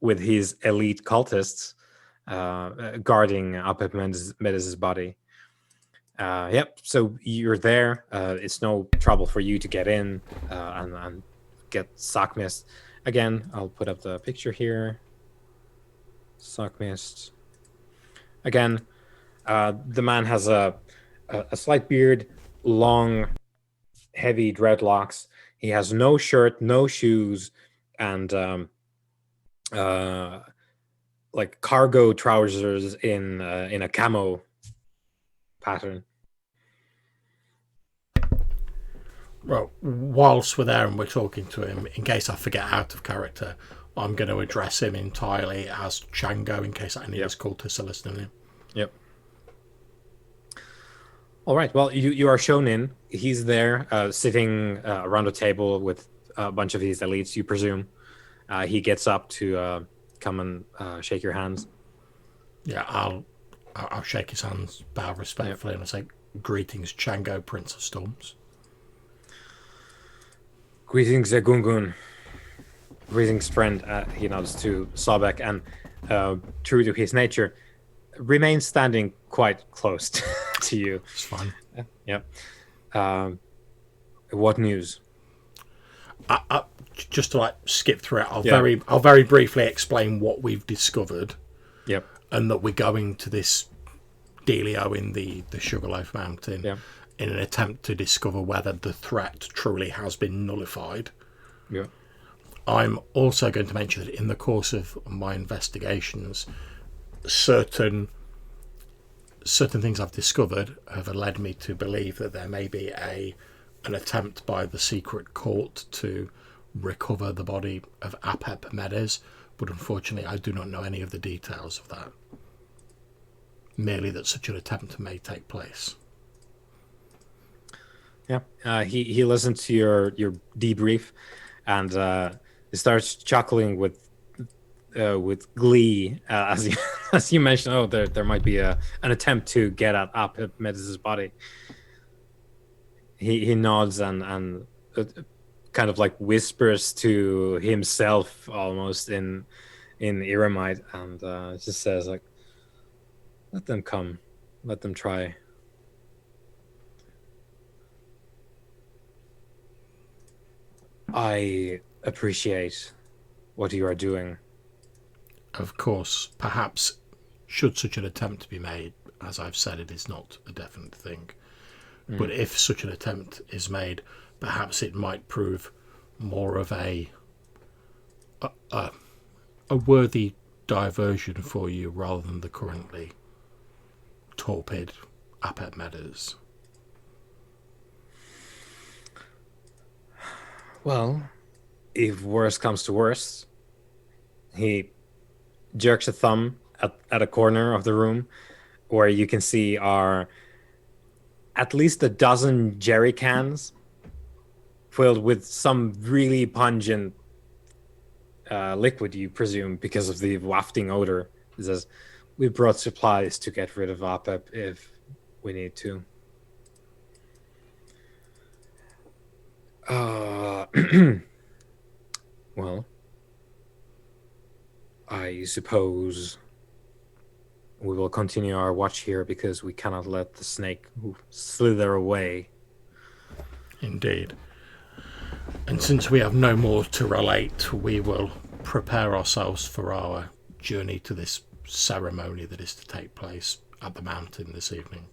with his elite cultists guarding Apep Medes' body. Yep, so you're there. It's no trouble for you to get in and get Sackmist. Again, I'll put up the picture here. Sackmist. Again, the man has a slight beard, long, heavy dreadlocks. He has no shirt, no shoes, and like cargo trousers in a camo pattern. Well, whilst we're there and we're talking to him, in case I forget out of character, I'm going to address him entirely as Chango in case any of his cultists are listening. Yep. All right. Well, you are shown in. He's there, sitting around a table with a bunch of his elites, you presume. He gets up to come and shake your hands. Yeah, I'll shake his hands, bow respectfully, and I say, "Greetings, Chango, Prince of Storms." Greetings, Gungun. Greetings, friend. He nods to Sabek, and true to his nature, remains standing quite close to you. It's fine. Yep. What news? I just to skip through it, I'll very briefly explain what we've discovered. Yep. And that we're going to this dealio in the Sugarloaf Mountain in an attempt to discover whether the threat truly has been nullified. Yeah. I'm also going to mention that in the course of my investigations, certain things I've discovered have led me to believe that there may be an attempt by the secret court to recover the body of Apep Medes, but unfortunately I do not know any of the details of that. Merely that such an attempt may take place. Yeah. He listens to your debrief, and he starts chuckling with glee as you mentioned. Oh, there might be an attempt to get at Apep Medes' body. He nods and kind of like whispers to himself almost in Eremite, and just says like, "Let them come, let them try." I appreciate what you are doing. Of course, perhaps should such an attempt be made, as I've said, it is not a definite thing. But if such an attempt is made, perhaps it might prove more of a worthy diversion for you rather than the currently torpid Apet Meadows. Well, if worst comes to worst, he jerks a thumb at a corner of the room where you can see are at least a dozen jerry cans filled with some really pungent liquid, you presume, because of the wafting odor. It says, we brought supplies to get rid of Apep if we need to. Well, I suppose we will continue our watch here because we cannot let the snake slither away. Indeed. And since we have no more to relate, we will prepare ourselves for our journey to this ceremony that is to take place at the mountain this evening.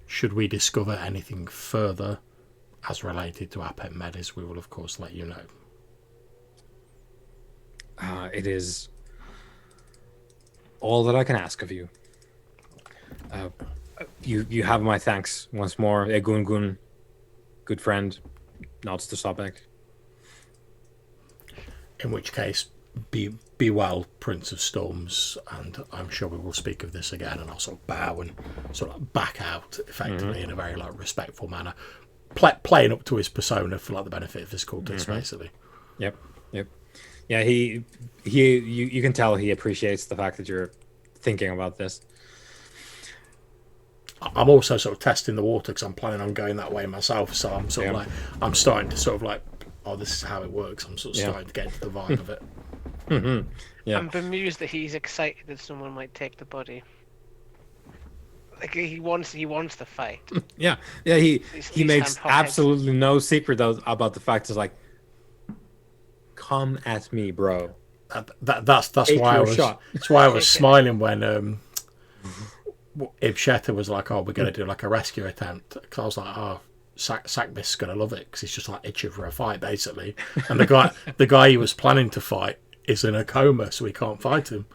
Should we discover anything further as related to Apet Medes, we will of course let you know. It is all that I can ask of you. You have my thanks once more, Egungun, good friend. Nods to Sobek. In which case, be well, Prince of Storms, and I'm sure we will speak of this again. And I'll sort of bow and sort of back out effectively in a very respectful manner, playing up to his persona for the benefit of his cultists, basically. Yep. Yeah, you can tell he appreciates the fact that you're thinking about this. I'm also sort of testing the water because I'm planning on going that way myself. So I'm sort of I'm starting to sort of oh, this is how it works. I'm sort of starting to get into the vibe of it. Yeah. I'm bemused that he's excited that someone might take the body. Like he wants the fight. Yeah. He makes Sam absolutely no secret about the fact. Is like, come at me, bro. That's why I was. That's why I was smiling when Ibsheta was like, "Oh, we're going to do like a rescue attempt." Because I was like, "Oh, Sakmis going to love it because he's just like itching for a fight, basically." And the guy he was planning to fight is in a coma, so he can't fight him.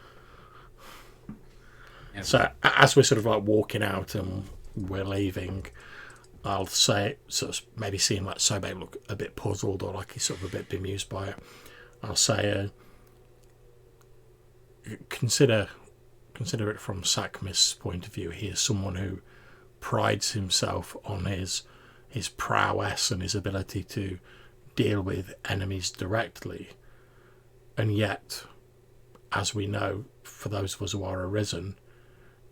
Yeah. So as we're sort of like walking out and we're leaving, I'll say, sort of maybe seeing like Sobe look a bit puzzled or like he's sort of a bit bemused by it. I'll say, consider it from Sakmis' point of view. He is someone who prides himself on his prowess and his ability to deal with enemies directly. And yet, as we know, for those of us who are arisen,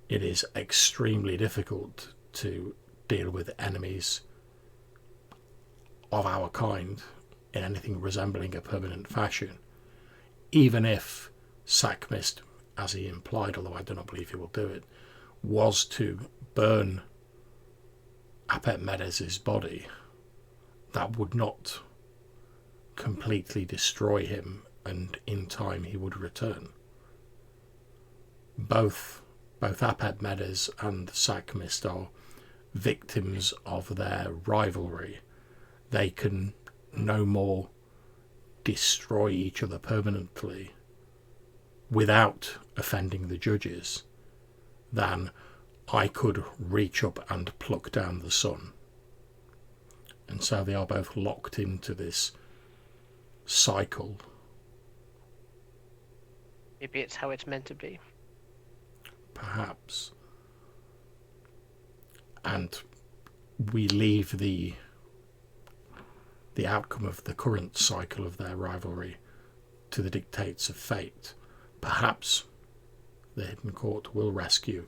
it is extremely difficult to deal with enemies of our kind in anything resembling a permanent fashion. Even if Sakmis, as he implied, although I do not believe he will do it, was to burn Apet Medes' body, that would not completely destroy him, and in time he would return. Both Apet Medes and Sakmis are victims of their rivalry. They can no more destroy each other permanently without offending the judges than I could reach up and pluck down the sun. And so they are both locked into this cycle. Maybe it's how it's meant to be. Perhaps. And we leave the outcome of the current cycle of their rivalry to the dictates of fate. Perhaps the Hidden Court will rescue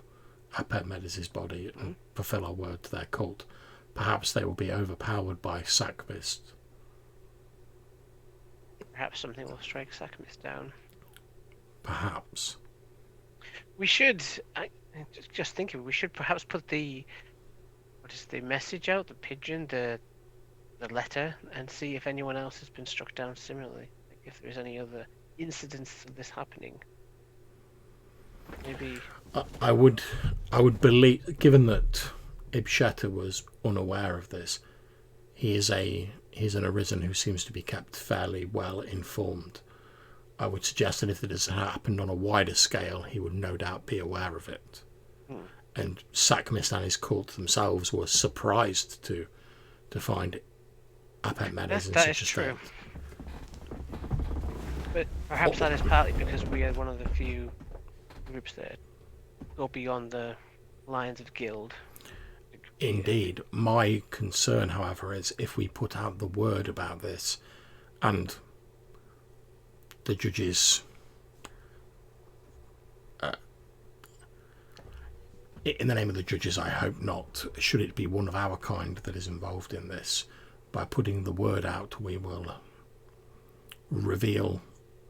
Apet Medes' body and fulfill our word to their cult. Perhaps they will be overpowered by Sakmis. Perhaps something will strike Sakmis down. Perhaps. We should, just thinking, we should perhaps put the message out, the pigeon, the letter, and see if anyone else has been struck down similarly. Like if there's any other incidents of this happening. Maybe. I would I would believe, given that Ibsheta was unaware of this, he's an arisen who seems to be kept fairly well informed. I would suggest that if it has happened on a wider scale, he would no doubt be aware of it. And Sakmist and his cult themselves were surprised to find Apet Medes in That such is a true. state. But perhaps that is partly because we are one of the few groups that go beyond the lines of guild. Indeed. My concern, however, is if we put out the word about this and the judges... in the name of the judges, I hope not. Should it be one of our kind that is involved in this, by putting the word out, we will reveal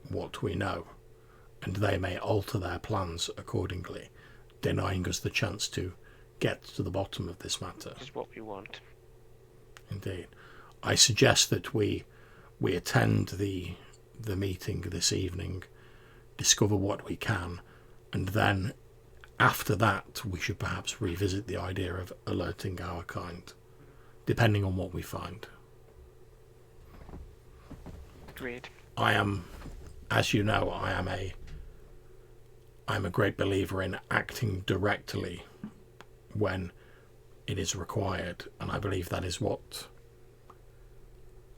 what we know, and they may alter their plans accordingly, denying us the chance to get to the bottom of this matter. Which is what we want. Indeed. I suggest that we attend the meeting this evening, discover what we can, and then after that we should perhaps revisit the idea of alerting our kind, depending on what we find. Agreed. I am, as you know, I'm a great believer in acting directly when it is required, and I believe that is what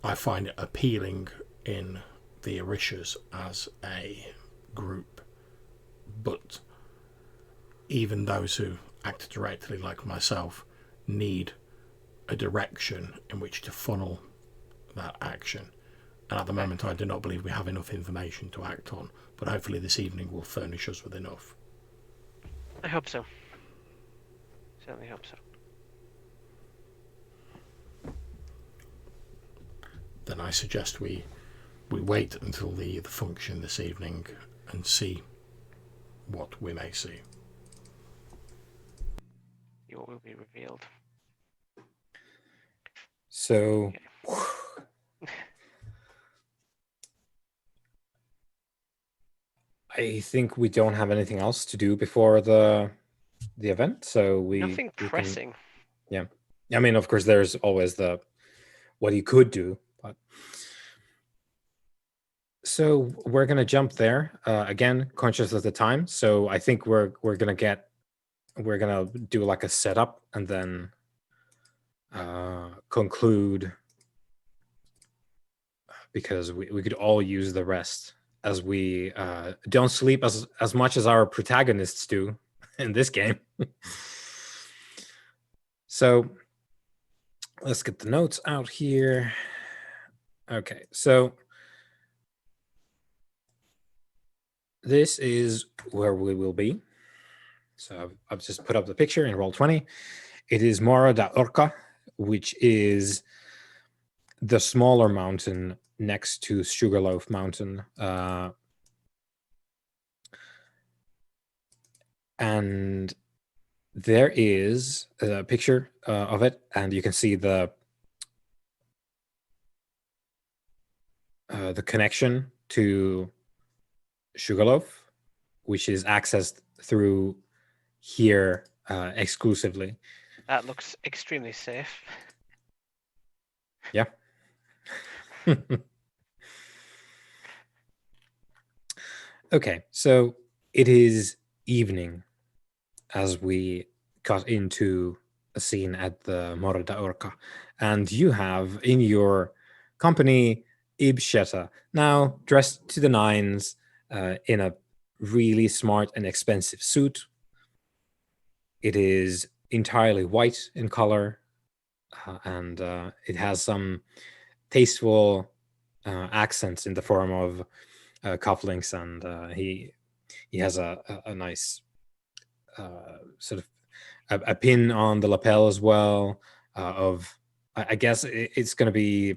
I find appealing in the Orishas as a group. But even those who act directly, like myself, need a direction in which to funnel that action. And at the moment, I do not believe we have enough information to act on, but hopefully this evening will furnish us with enough. I hope so. Certainly hope so. Then I suggest we wait until the function this evening and see what we may see. What will be revealed. So, I think we don't have anything else to do before the event. So Nothing pressing. Yeah, I mean, of course, there's always what you could do, but so we're gonna jump there again, conscious of the time. So I think we're gonna do like a setup and then conclude, because we could all use the rest, as we don't sleep as much as our protagonists do in this game. So let's get the notes out here. Okay, so this is where we will be. So I've just put up the picture in Roll20. It is Morro da Urca, which is the smaller mountain next to Sugarloaf Mountain. And there is a picture of it, and you can see the connection to Sugarloaf, which is accessed through here exclusively. That looks extremely safe. Yeah. Okay, so it is evening as we got into a scene at the Morro da Urca, and you have in your company Ibsheta, now dressed to the nines in a really smart and expensive suit. It is entirely white in color, and it has some tasteful accents in the form of cufflinks, and he has a nice sort of a pin on the lapel as well. Of I guess it's going to be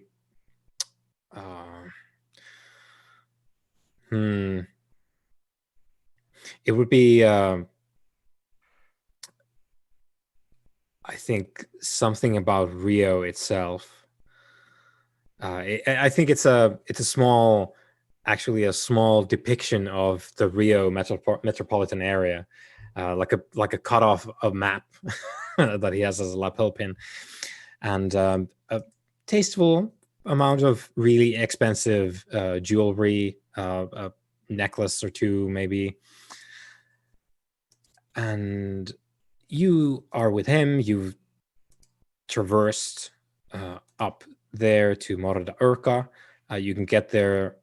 it would be I think something about Rio itself. I think it's a small depiction of the Rio metropolitan area, like a cut off a map that he has as a lapel pin, and a tasteful amount of really expensive jewelry, a necklace or two maybe. And you are with him. You've traversed up there to Morra da Urca. You can get there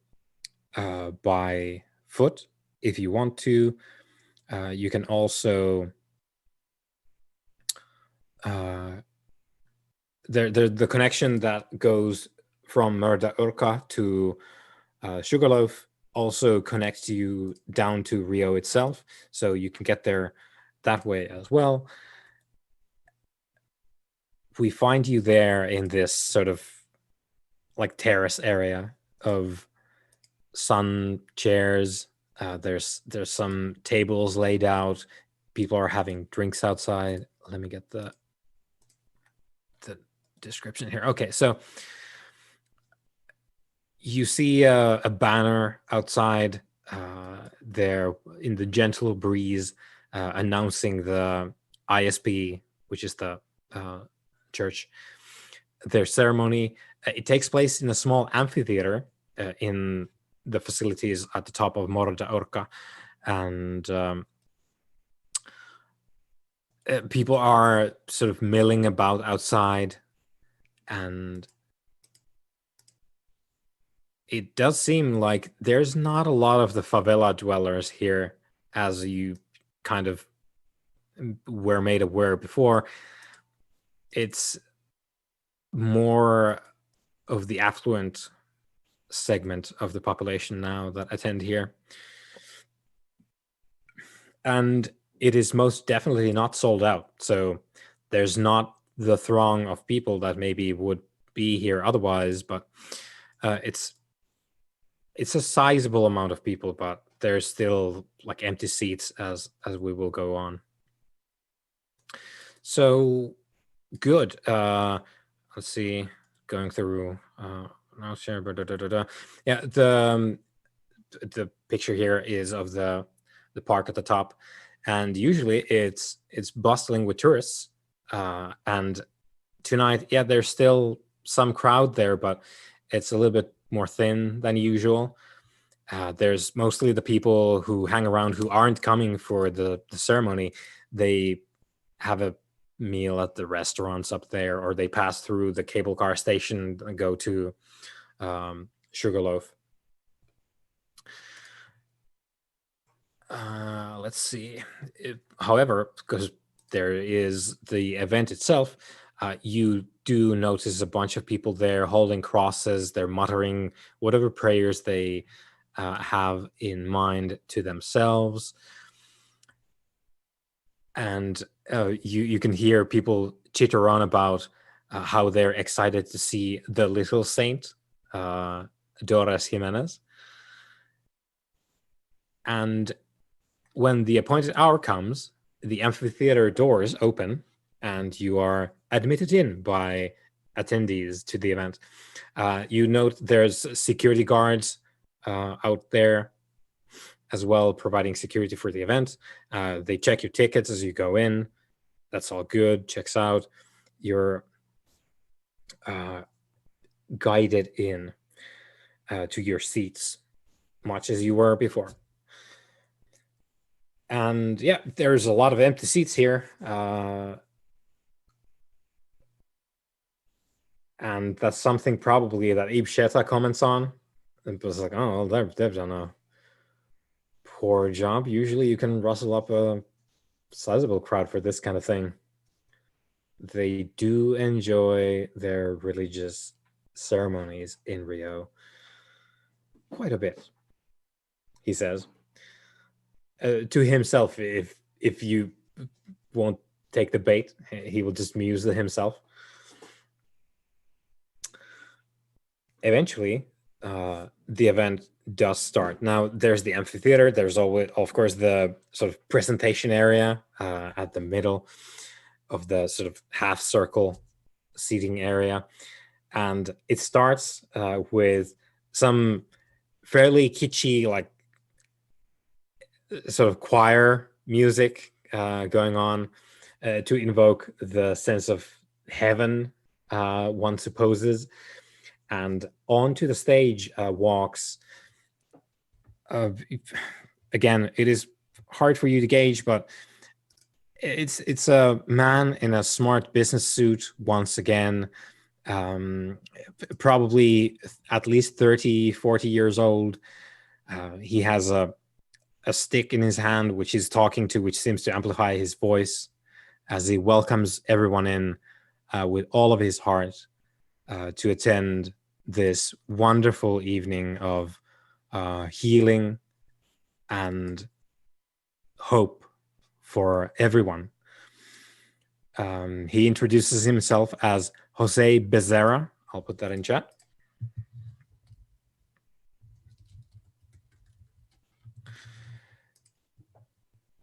by foot if you want to. You can also the connection that goes from Morra da Urca to Sugarloaf also connects you down to Rio itself, so you can get there that way as well. We find you there in this sort of like terrace area of sun chairs. There's some tables laid out. People are having drinks outside. Let me get the description here. Okay, so you see a banner outside there in the gentle breeze announcing the ISP, which is the church, their ceremony. It takes place in a small amphitheater in the facilities at the top of Morra da Urca, and people are sort of milling about outside, and it does seem like there's not a lot of the favela dwellers here, as you kind of were made aware before. It's more of the affluent segment of the population now that attend here. And it is most definitely not sold out. So there's not the throng of people that maybe would be here otherwise, but it's a sizable amount of people, but there's still like empty seats as we will go on. So good. Let's see, going through I'll share. Yeah, the picture here is of the park at the top, and usually it's bustling with tourists. And tonight, yeah, there's still some crowd there, but it's a little bit more thin than usual. There's mostly the people who hang around who aren't coming for the ceremony. They have a meal at the restaurants up there, or they pass through the cable car station and go to Sugarloaf. Let's see. However, because there is the event itself, you do notice a bunch of people there holding crosses. They're muttering whatever prayers they have in mind to themselves. And you can hear people chitter on about how they're excited to see the little saint, Doras Jimenez. And when the appointed hour comes, the amphitheater doors open and you are admitted in by attendees to the event. You note there's security guards out there as well, providing security for the event. They check your tickets as you go in. That's all good. Checks out. You're guided in to your seats, much as you were before. And yeah, there's a lot of empty seats here. And that's something probably that Ib Sheta comments on. It was like, oh, well, they've done a poor job. Usually you can rustle up a sizable crowd for this kind of thing. They do enjoy their religious ceremonies in Rio quite a bit, he says. To himself, if you won't take the bait, he will just muse himself. Eventually, the event does start. Now, there's the amphitheater. There's always, of course, the sort of presentation area at the middle of the sort of half circle seating area. And it starts with some fairly kitschy, like, sort of choir music going on to invoke the sense of heaven one supposes. And onto the stage walks, again, it is hard for you to gauge, but it's a man in a smart business suit once again, probably at least 30, 40 years old. He has a stick in his hand, which he's talking to, which seems to amplify his voice as he welcomes everyone in with all of his heart to attend this wonderful evening of healing and hope for everyone. He introduces himself as Jose Becerra. I'll put that in chat.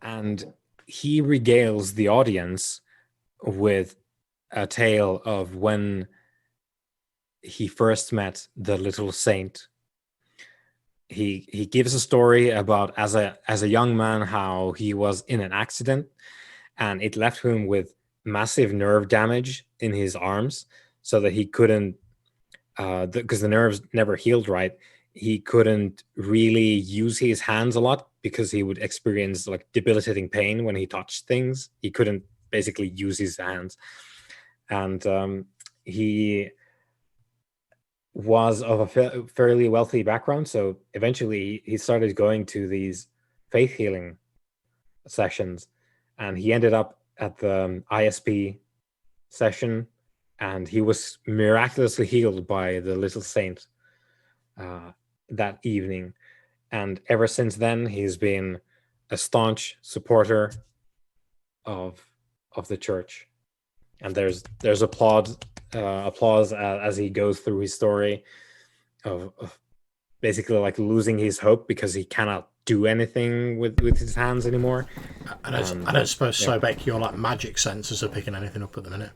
And he regales the audience with a tale of when he first met the little saint. He gives a story about as a young man how he was in an accident and it left him with massive nerve damage in his arms, so that he couldn't, because the nerves never healed right, he couldn't really use his hands a lot because he would experience like debilitating pain when he touched things. He couldn't basically use his hands. And he was of a fairly wealthy background, so eventually he started going to these faith healing sessions, and he ended up at the ISP session, and he was miraculously healed by the little saint that evening. And ever since then, he's been a staunch supporter of the church. And there's applause as he goes through his story of basically like losing his hope because he cannot do anything with his hands anymore. I don't suppose Sobek, your like magic senses are picking anything up at the minute.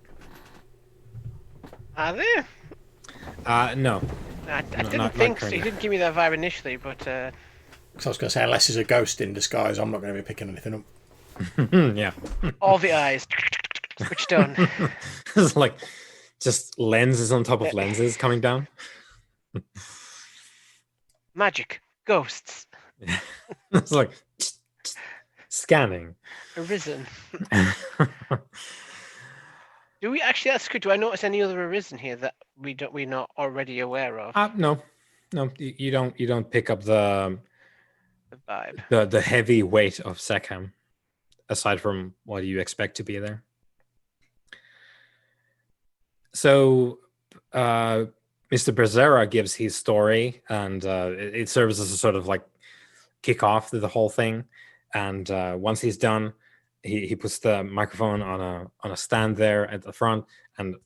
Are they? No. I didn't think so. He didn't give me that vibe initially, but... Because I was going to say, unless he's a ghost in disguise, I'm not going to be picking anything up. Yeah. All the eyes switched on. It's like just lenses on top of lenses coming down. Magic. Ghosts. It's like scanning. Arisen. Do we actually? That's good. Do I notice any other arisen here that we're not already aware of? No, you don't pick up the vibe, the heavy weight of Sekhem, aside from what you expect to be there. So, Mr. Becerra gives his story, and it serves as a sort of like kick off to the whole thing. And once he's done, he puts the microphone on a stand there at the front and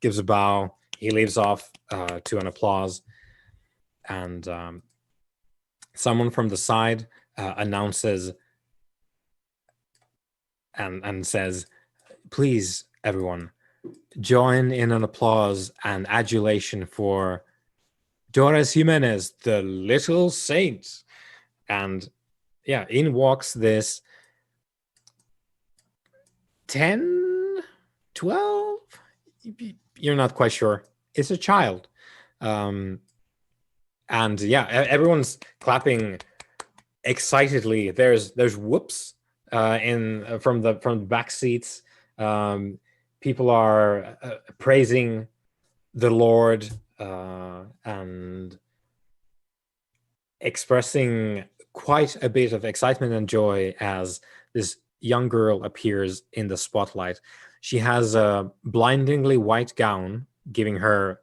gives a bow. He leaves off to an applause, and someone from the side announces and says, "Please, everyone, join in an applause and adulation for Doris Jimenez, the little saint." And yeah, in walks this 10, 12, you're not quite sure. It's a child. And yeah, everyone's clapping excitedly. There's whoops from the back seats. People are praising the Lord and expressing quite a bit of excitement and joy as this young girl appears in the spotlight. She has a blindingly white gown, giving her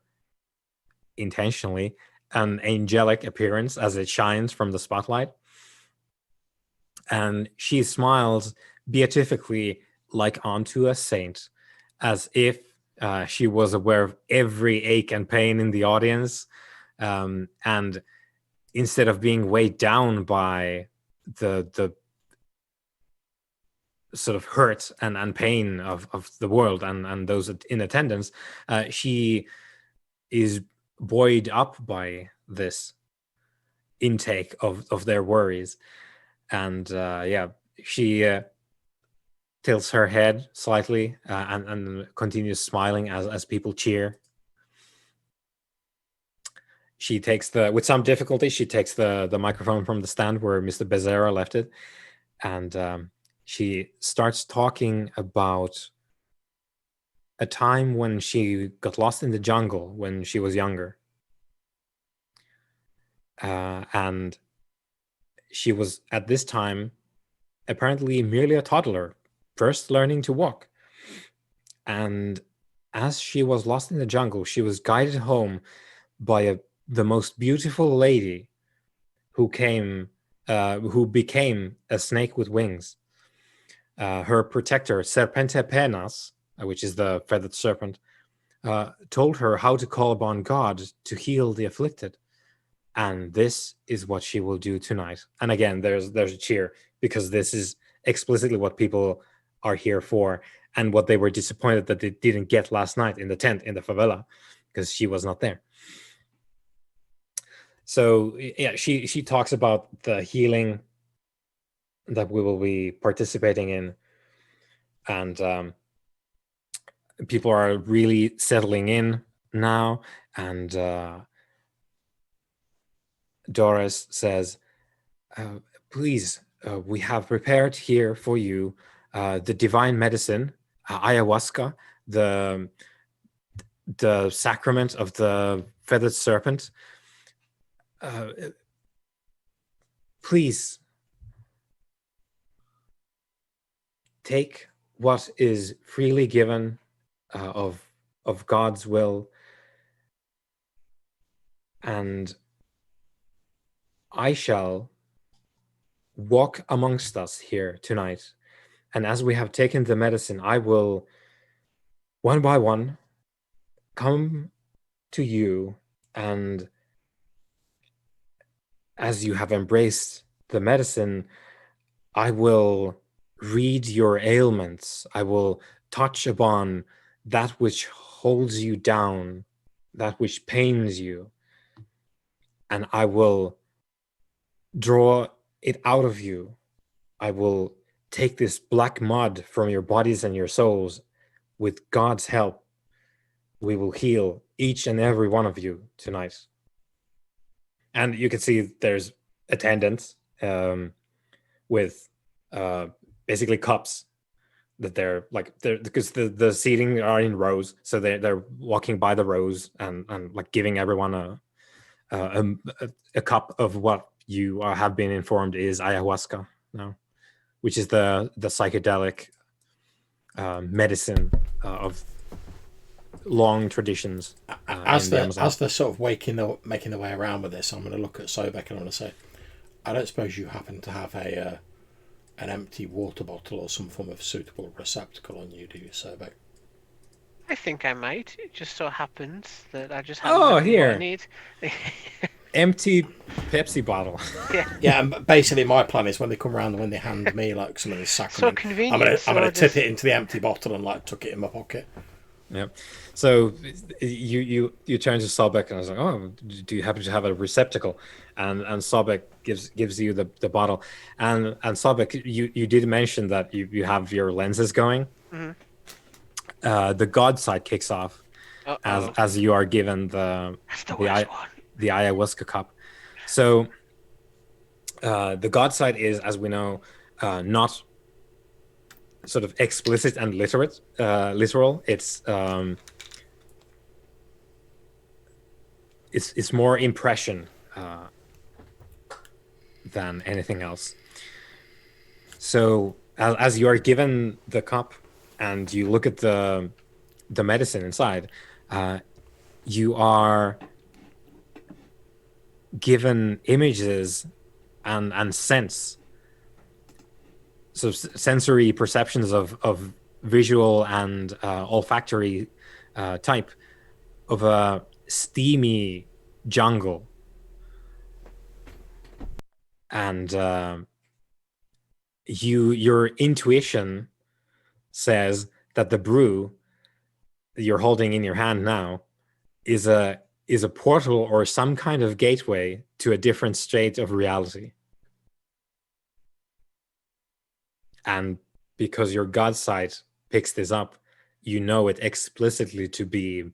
intentionally an angelic appearance as it shines from the spotlight. And she smiles beatifically like onto a saint, as if she was aware of every ache and pain in the audience. And instead of being weighed down by the sort of hurt and pain of the world and those in attendance, she is buoyed up by this intake of their worries. And yeah, she tilts her head slightly and continues smiling as people cheer. She takes with some difficulty, she takes the microphone from the stand where Mr. Becerra left it, and she starts talking about a time when she got lost in the jungle when she was younger. And she was, at this time, apparently merely a toddler, first learning to walk. And as she was lost in the jungle, she was guided home by the most beautiful lady who became a snake with wings. Her protector, Serpente Penas, which is the feathered serpent, told her how to call upon God to heal the afflicted. And this is what she will do tonight. And again, there's a cheer, because this is explicitly what people are here for, and what they were disappointed that they didn't get last night in the tent in the favela, because she was not there. So yeah, she talks about the healing that we will be participating in, and people are really settling in now. And Doris says, please, we have prepared here for you the divine medicine, ayahuasca, the sacrament of the feathered serpent. Please take what is freely given of God's will, and I shall walk amongst us here tonight. And as we have taken the medicine, I will, one by one, come to you, and as you have embraced the medicine, I will read your ailments. I will touch upon that which holds you down, that which pains you, and I will draw it out of you. I will take this black mud from your bodies and your souls. With God's help, we will heal each and every one of you tonight. And you can see there's attendants with basically cups that they're because the seating are in rows, so they're walking by the rows and like giving everyone a cup of what you have been informed is ayahuasca now, which is the psychedelic medicine of long traditions. As they're sort of making their way around with this, I'm going to look at Sobek and I'm going to say, I don't suppose you happen to have an empty water bottle or some form of suitable receptacle on you, do you, Sobek? I think I might. It just so happens that I just have here. what I need. Empty Pepsi bottle. Yeah, and basically my plan is when they come around and when they hand me like some of this sacrament, so convenient. I'm gonna tip it into the empty bottle and like tuck it in my pocket. Yeah. So you turn to Sobek and I was like, oh, do you happen to have a receptacle? And Sobek gives you the bottle. And Sobek, you did mention that you have your lenses going. Mm-hmm. The God side kicks off as you are given the ayahuasca cup. So the God side is, as we know, not sort of explicit and literal. It's more impression than anything else. So as you are given the cup and you look at the medicine inside, you are given images and sense, so sensory perceptions of visual and olfactory type of a steamy jungle, and your intuition says that the brew that you're holding in your hand now is a portal or some kind of gateway to a different state of reality. And because your god sight picks this up, you know it explicitly to be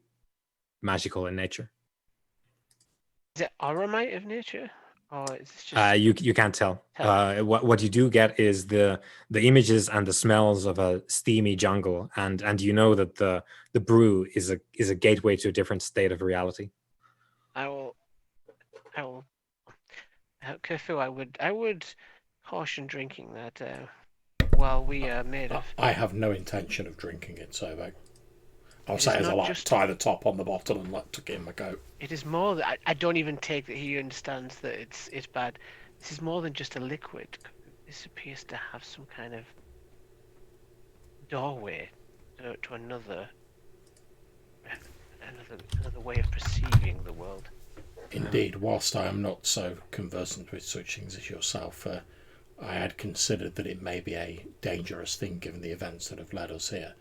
magical in nature. Is it Auramite of nature? Or is this just You can't tell. What you do get is the images and the smells of a steamy jungle, and you know that the brew is a gateway to a different state of reality. I will Khufu, I would caution drinking that while we are made of. I have no intention of drinking it, so I'll It say is as I not like just- tie the top on the bottle and tuck it in my coat. It is more that I don't even take that he understands that it's bad. This is more than just a liquid. This appears to have some kind of doorway to another way of perceiving the world. Indeed, whilst I am not so conversant with such things as yourself, I had considered that it may be a dangerous thing given the events that have led us here.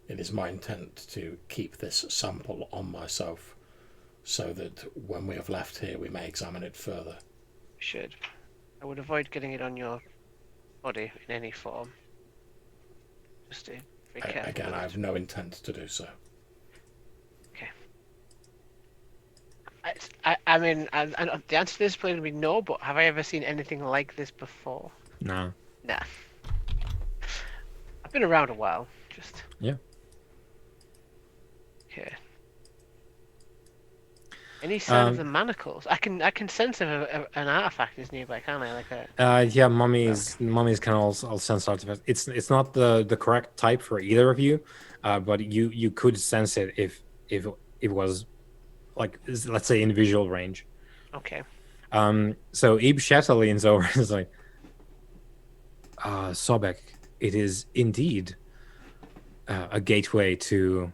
It is my intent to keep this sample on myself, so that when we have left here we may examine it further. Should. I would avoid getting it on your body in any form. Just to be careful. Again, with I it. have no intent to do so. Okay. I mean, the answer to this is probably going to be no, but have I ever seen anything like this before? No. Nah. I've been around a while, just... Yeah. Okay. Any sign of the manacles? I can sense if an artifact is nearby, can't I? Like a... Yeah, mummies can also sense artifacts. It's not the correct type for either of you, but you could sense it if it was, like, let's say, in visual range. Okay. So Ib Shetta leans over and is like, Sobek, it is indeed a gateway to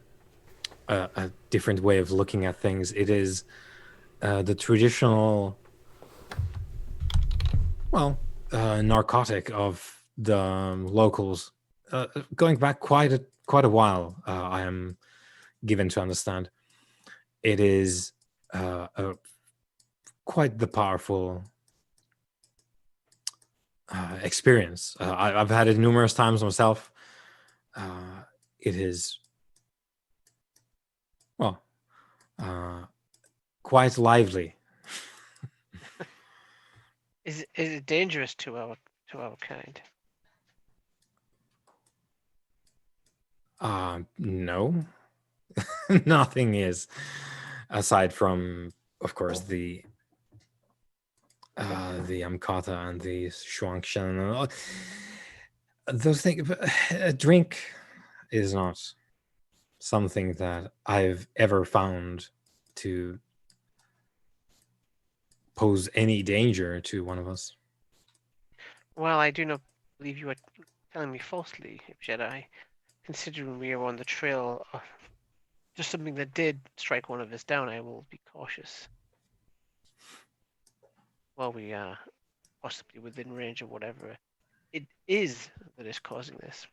a different way of looking at things. It is the traditional, narcotic of the locals, going back quite a while. I am given to understand. It is quite the powerful experience. I've had it numerous times myself. It is, well, quite lively. Is it dangerous to our kind? No. Nothing is, aside from, of course, the Amkata and the Shuangshan and all those things. But a drink is not something that I've ever found to pose any danger to one of us. Well, I do not believe you are telling me falsely, Jedi. Considering we are on the trail of just something that did strike one of us down, I will be cautious. While we are possibly within range of whatever it is that is causing this.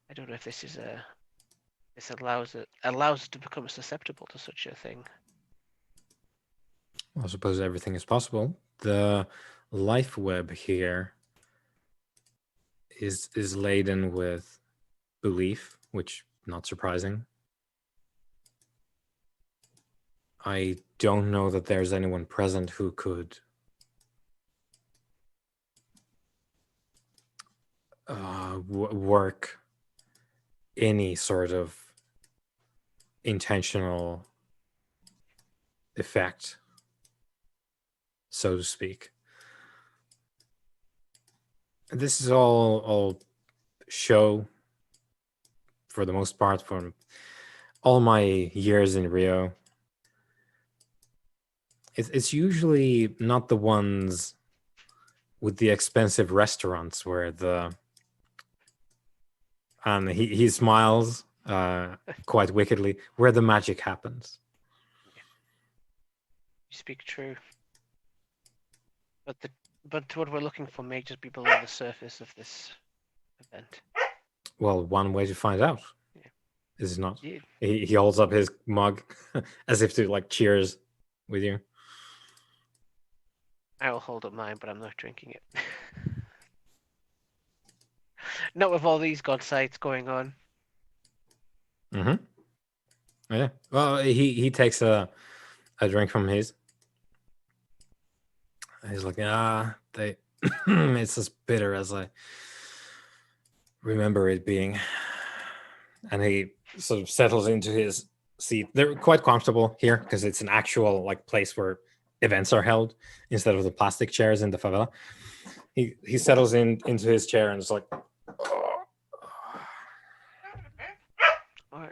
I don't know if this is this allows us to become susceptible to such a thing. I suppose everything is possible. The life web here is laden with belief, which not surprising. I don't know that there's anyone present who could work any sort of intentional effect, so to speak. This is all show, for the most part, from all my years in Rio. It's usually not the ones with the expensive restaurants where and he smiles quite wickedly, where the magic happens. You speak true. But what we're looking for may just be below the surface of this event. Well, one way to find out, Yeah. is it not? Indeed. He holds up his mug as if to, like, cheers with you. I will hold up mine, but I'm not drinking it. Not with all these god sites going on. Mm-hmm. Yeah. Well, he takes a drink from his. He's like, they. It's as bitter as I remember it being. And he sort of settles into his seat. They're quite comfortable here because it's an actual like place where events are held instead of the plastic chairs in the favela. He settles into his chair and is like, All right.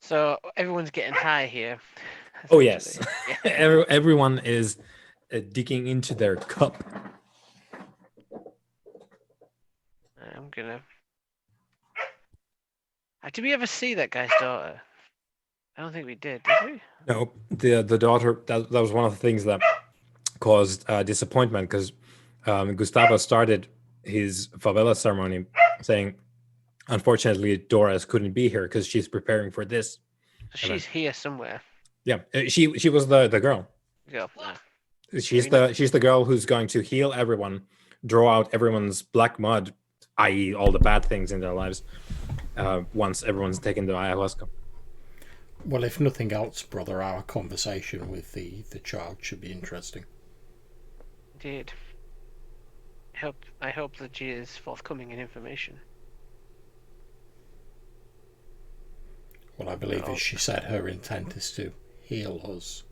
So everyone's getting high here. oh yes, Yeah. everyone is digging into their cup. I'm gonna. Did we ever see that guy's daughter? I don't think we did we? No, the daughter. That was one of the things that caused disappointment because Gustavo started his favela ceremony saying, unfortunately, Doris couldn't be here because she's preparing for this. So she's here somewhere. Yeah, she was the girl. Go. She's the girl who's going to heal everyone, draw out everyone's black mud, i.e., all the bad things in their lives, once everyone's taken the ayahuasca. Well, if nothing else, brother, our conversation with the child should be interesting. Indeed. I hope that she is forthcoming in information. Well, I believe, as she said, her intent is to heal us.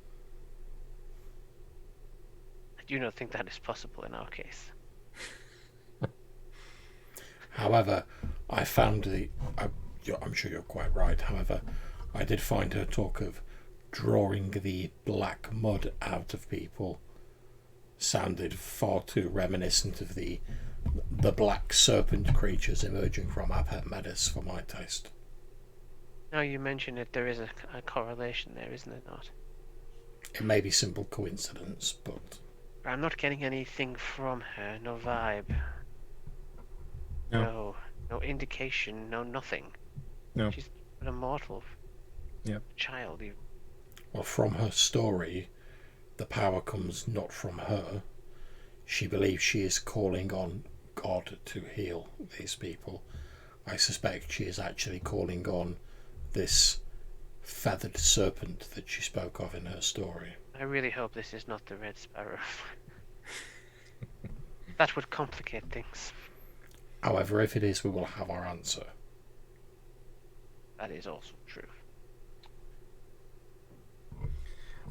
I do not think that is possible in our case. However, I found I'm sure you're quite right. However, I did find her talk of drawing the black mud out of people sounded far too reminiscent of the black serpent creatures emerging from Aphemedes for my taste. Now you mention it, there is a correlation there, isn't there not? It may be simple coincidence, but I'm not getting anything from her, no vibe. No. No indication, no nothing. No. She's an immortal child. Well, from her story, the power comes not from her. She believes she is calling on God to heal these people. I suspect she is actually calling on this feathered serpent that she spoke of in her story. I really hope this is not the Red Sparrow. That would complicate things. However, if it is, we will have our answer. That is also true.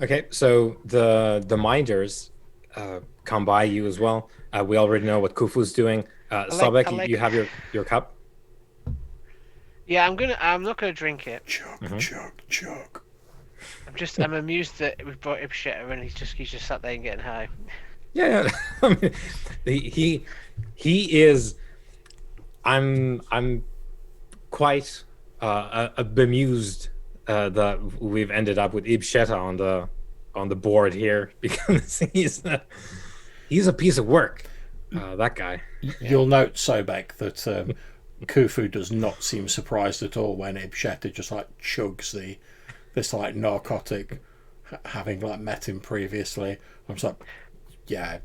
Okay, so the minders come by you as well. We already know what Khufu's doing. Sobek, you have your cup. Yeah, I'm not gonna drink it. Chug. I'm amused that we brought Ibsheta and he's just sat there and getting high. Yeah. I mean, he is. I'm quite bemused that we've ended up with Ibsheta on the board here because he's a piece of work. That guy. You'll note, Sobek, that Khufu does not seem surprised at all when Ibsheta just like chugs this like narcotic, having like met him previously. I'm just like, yeah,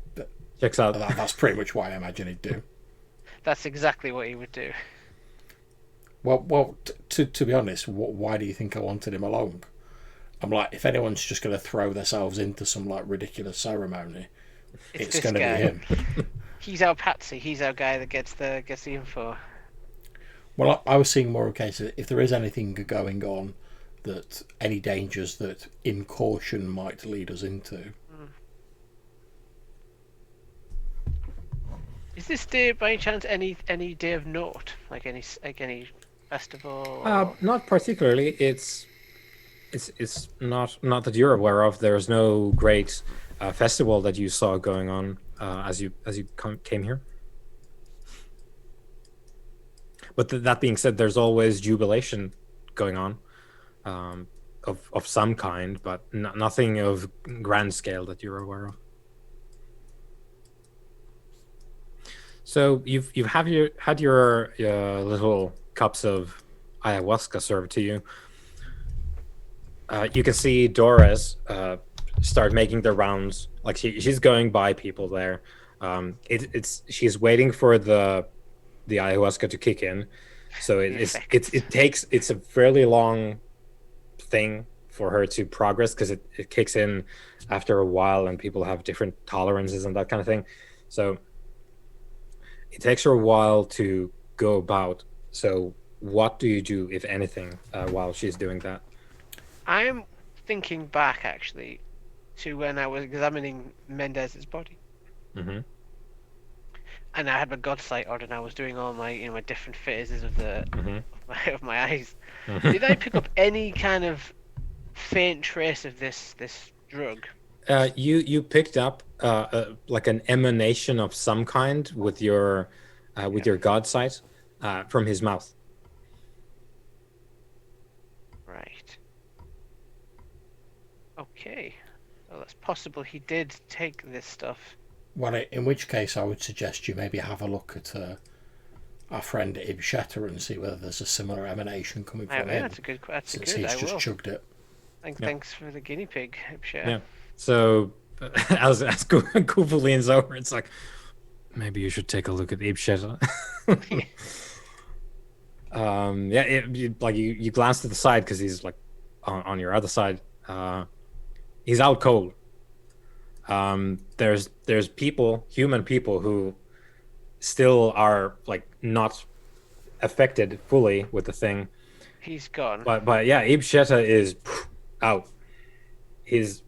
Checks out. That's pretty much what I imagine he'd do. That's exactly what he would do. Well, to be honest, why do you think I wanted him along? I'm like, if anyone's just going to throw themselves into some like ridiculous ceremony, it's going to be him. He's our patsy. He's our guy that gets the info. Well, I was seeing more of a case of if there is anything going on, that any dangers that incaution might lead us into. Is this day by any chance any day of note, like any festival? Not particularly. It's not that you're aware of. There's no great festival that you saw going on as you came here. But that being said, there's always jubilation going on of some kind, but nothing of grand scale that you're aware of. So you've had your little cups of ayahuasca served to you. You can see Doris start making the rounds. Like she's going by people there. She's waiting for the ayahuasca to kick in, so it's a fairly long thing for her to progress because it kicks in after a while, and people have different tolerances and that kind of thing. So it takes her a while to go about. So what do you do, if anything, while she's doing that? I'm thinking back actually to when I was examining Mendez's body, Mm-hmm. and I had my god sight on, and I was doing all my my different phases of the of my eyes. Did I pick up any kind of faint trace of this drug? You picked up like an emanation of some kind with your god sight from his mouth. Right. Okay. Well, it's possible he did take this stuff. Well, in which case I would suggest you maybe have a look at our friend Ibsheta and see whether there's a similar emanation coming from him. That's a good. That's since a good. he's I just will. chugged it. Thanks for the guinea pig, Ibsheta. Yeah. So as Kufu leans over, it's like, maybe you should take a look at Ibsheta. You glance to the side because he's like on your other side. He's out cold. There's people, human people, who still are like not affected fully with the thing. He's gone. But yeah, Ibsheta is out. He's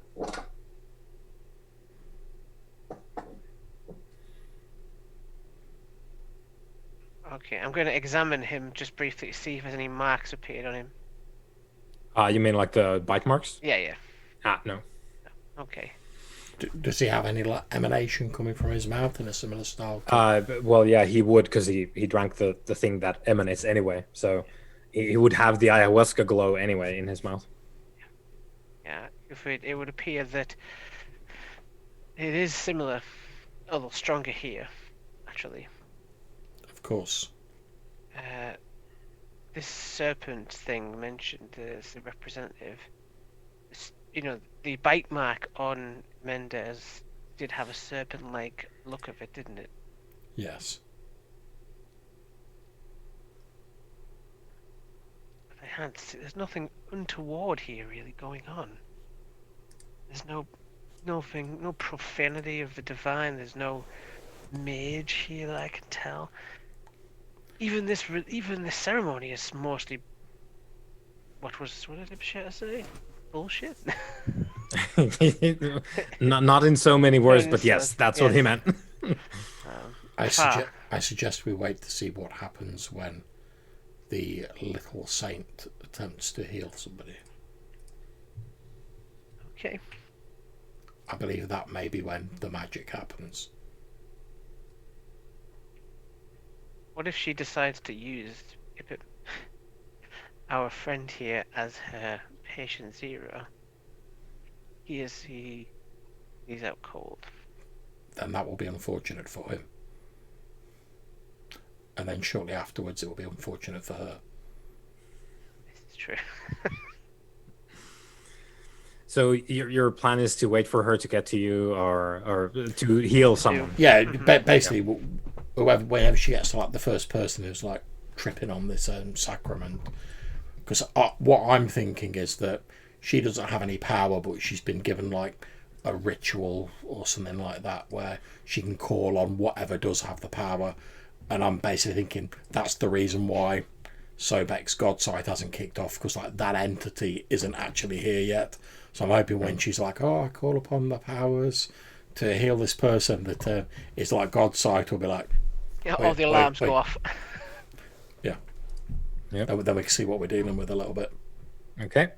Okay, I'm going to examine him just briefly to see if there's any marks appeared on him. you mean like the bite marks? Yeah. No. Okay. Does he have any emanation coming from his mouth in a similar style? Well, yeah, he would, because he drank the thing that emanates anyway. So he would have the ayahuasca glow anyway in his mouth. Yeah, if it would appear that it is similar, a little stronger here, actually. Of course. This serpent thing mentioned as the representative, the bite mark on Mendez did have a serpent-like look of it, didn't it? Yes. But there's nothing untoward here really going on. There's no profanity of the divine. There's no mage here that I can tell. Even this ceremony is mostly what did Ibsheta say? Bullshit. not in so many words, but yes, that's what he meant. I suggest we wait to see what happens when the little saint attempts to heal somebody. Okay. I believe that may be when the magic happens. What if she decides to use our friend here as her patient zero? He's out cold. Then that will be unfortunate for him. And then shortly afterwards it will be unfortunate for her. This is true. So your plan is to wait for her to get to you, or to heal someone? Yeah, basically, whenever she gets to like the first person who's like tripping on this sacrament, because what I'm thinking is that she doesn't have any power, but she's been given like a ritual or something like that where she can call on whatever does have the power, and I'm basically thinking that's the reason why Sobek's godsight hasn't kicked off, because like that entity isn't actually here yet. So I'm hoping when she's like, I call upon the powers to heal this person, that it's like godsight will be like, yeah, all the alarms go off. Yeah. Yep. Then we can see what we're dealing with a little bit. Okay.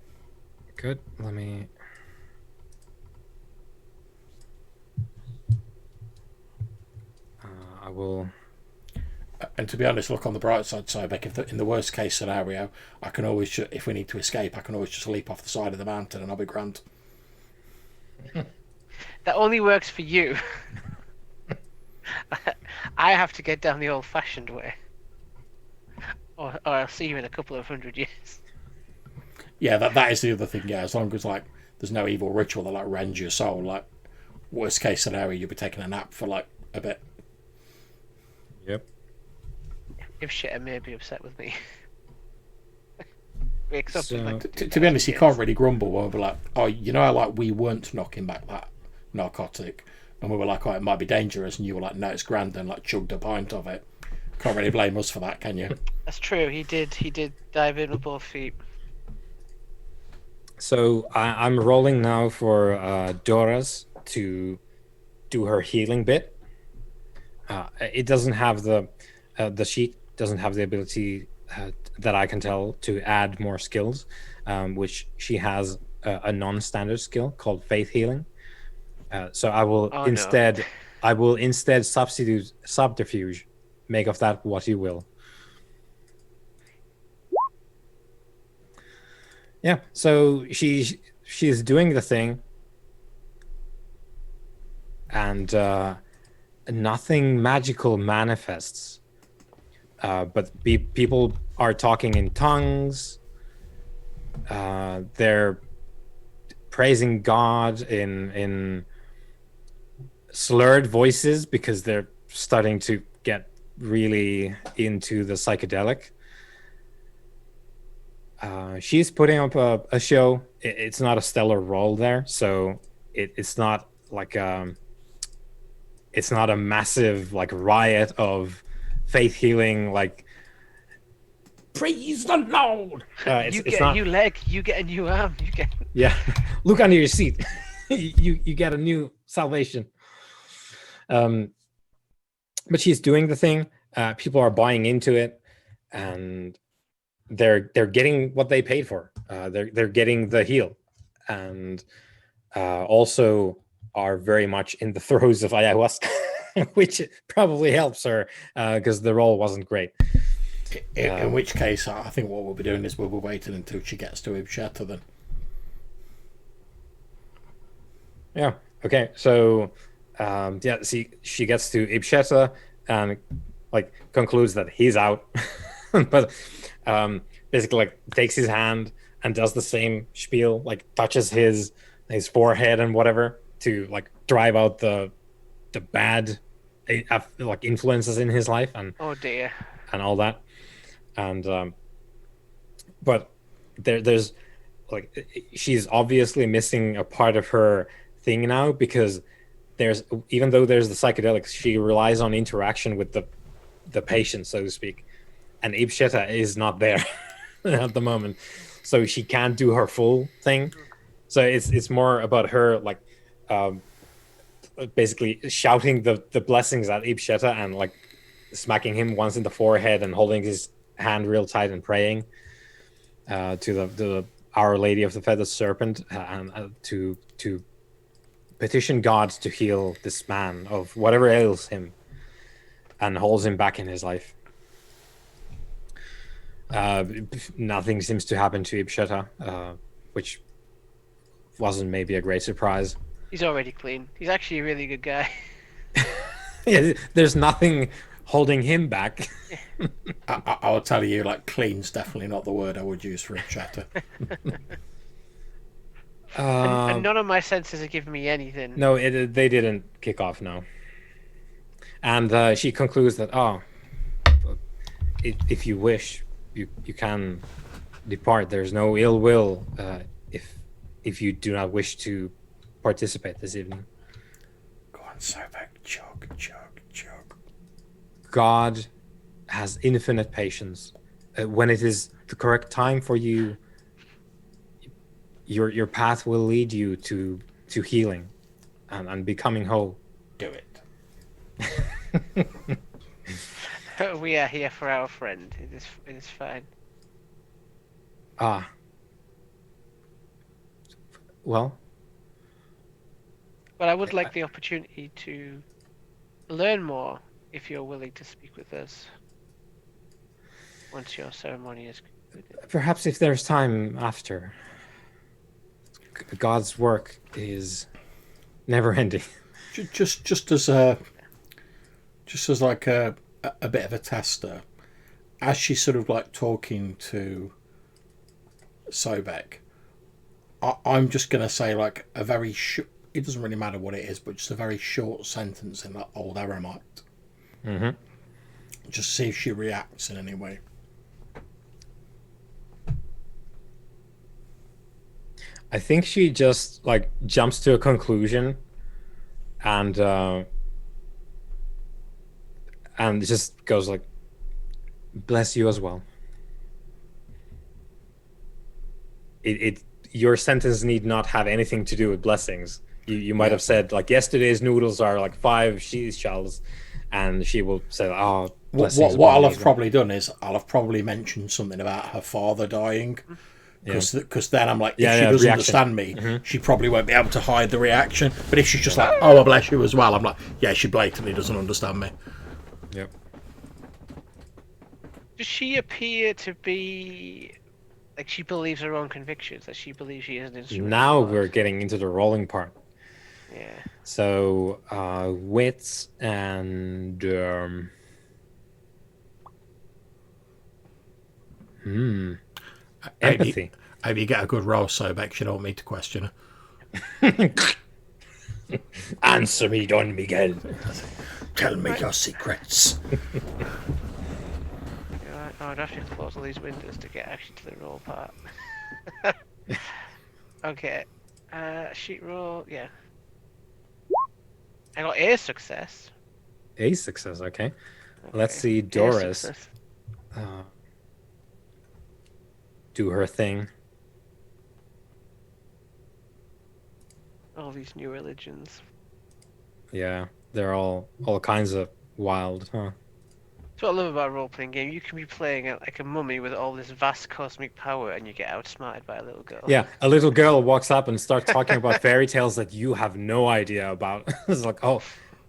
Good. Let me. I will. And to be honest, look on the bright side, Sobek. In the worst case scenario, I can always, if we need to escape, I can always just leap off the side of the mountain and I'll be grand. That only works for you. I have to get down the old-fashioned way, or I'll see you in a couple of 100 years. Yeah, that is the other thing. Yeah, as long as like there's no evil ritual that like rends your soul. Like worst case scenario, you'll be taking a nap for like a bit. Yep. If Shitter may be upset with me. Wakes up So- with like To be honest, he can't really grumble. We'll be like, oh, you know, like we weren't knocking back that narcotic, and we were like, oh, it might be dangerous, and you were like, no, it's grand, and like chugged a pint of it. Can't really blame us for that, can you? That's true. He did dive in with both feet. So I'm rolling now for Dora's to do her healing bit. It doesn't have the sheet doesn't have the ability that I can tell to add more skills, which she has a non-standard skill called faith healing. So I will Oh, no. instead substitute subterfuge. Make of that what you will. Yeah, so she's doing the thing, and nothing magical manifests. But people are talking in tongues. They're praising God in slurred voices because they're starting to get really into the psychedelic. She's putting up a show. It's not a stellar role there, so it's not like it's not a massive like riot of faith healing, like praise the Lord. You It's get not. a new leg. You get a new arm. You get. Yeah, look under your seat. you get a new salvation. But she's doing the thing. People are buying into it, and they're getting what they paid for. They're getting the heal, and also are very much in the throes of ayahuasca, which probably helps her because the role wasn't great. In which case, I think what we'll be doing is we'll be waiting until she gets to Ibsheta then. Yeah. Okay. So, yeah. See, she gets to Ibsheta and like concludes that he's out, but basically like takes his hand and does the same spiel, like touches his forehead and whatever to like drive out the bad like influences in his life and Oh dear. and all that. And but there's like she's obviously missing a part of her thing now because there's even though there's the psychedelics, she relies on interaction with the patient, so to speak, and Ibsheta is not there at the moment, so she can't do her full thing. So it's more about her like basically shouting the blessings at Ibsheta and like smacking him once in the forehead and holding his hand real tight and praying to the Our Lady of the Feathered Serpent and to petition God to heal this man of whatever ails him and holds him back in his life. Nothing seems to happen to Ibsheta, which wasn't maybe a great surprise. He's already clean. He's actually a really good guy. Yeah, there's nothing holding him back. I'll tell you, like, clean's definitely not the word I would use for Ibsheta. And none of my senses are giving me anything. No, they didn't kick off, no. And she concludes that, if you wish, you can depart. There's no ill will if you do not wish to participate this evening. Go on, Sobek, chug, chug, chug. God has infinite patience. When it is the correct time for you, your path will lead you to healing and becoming whole. Do it. We are here for our friend. It is fine. Well, But I would like the opportunity to learn more if you're willing to speak with us once your ceremony is concluded. perhaps if there's time after. God's work is never ending. Just as like a bit of a tester, as she's sort of like talking to Sobek, I'm just gonna say like a very it doesn't really matter what it is, but just a very short sentence in that old Aramite. Mm-hmm. Just see if she reacts in any way. I think she just like jumps to a conclusion and just goes like, "Bless you as well." Your sentence need not have anything to do with blessings. You might have said like, "Yesterday's noodles are like 5 shells," and she will say, "Oh, blessings." What I'll have probably done is I'll have probably mentioned something about her father dying. Because then I'm like, if she doesn't understand me, she probably won't be able to hide the reaction. But if she's just like, "Oh, I bless you as well," I'm like, yeah, she blatantly doesn't understand me. Yep. Does she appear to be like she believes her own convictions? That she believes she is an instrument? Now we're getting into the rolling part. Yeah. So wits and empathy. Maybe you get a good roll, so Bex, you don't want me to question her. Answer me, Don Miguel. Tell me your secrets. I'd have to close all these windows to get actually to the roll part. Okay. Sheet roll, yeah. I got a success. A success, okay. Okay. Let's see Doris do her thing. All these new religions. Yeah, they're all kinds of wild, huh? That's what I love about a role-playing game. You can be playing like a mummy with all this vast cosmic power, and you get outsmarted by a little girl. Yeah, a little girl walks up and starts talking about fairy tales that you have no idea about. It's like, oh,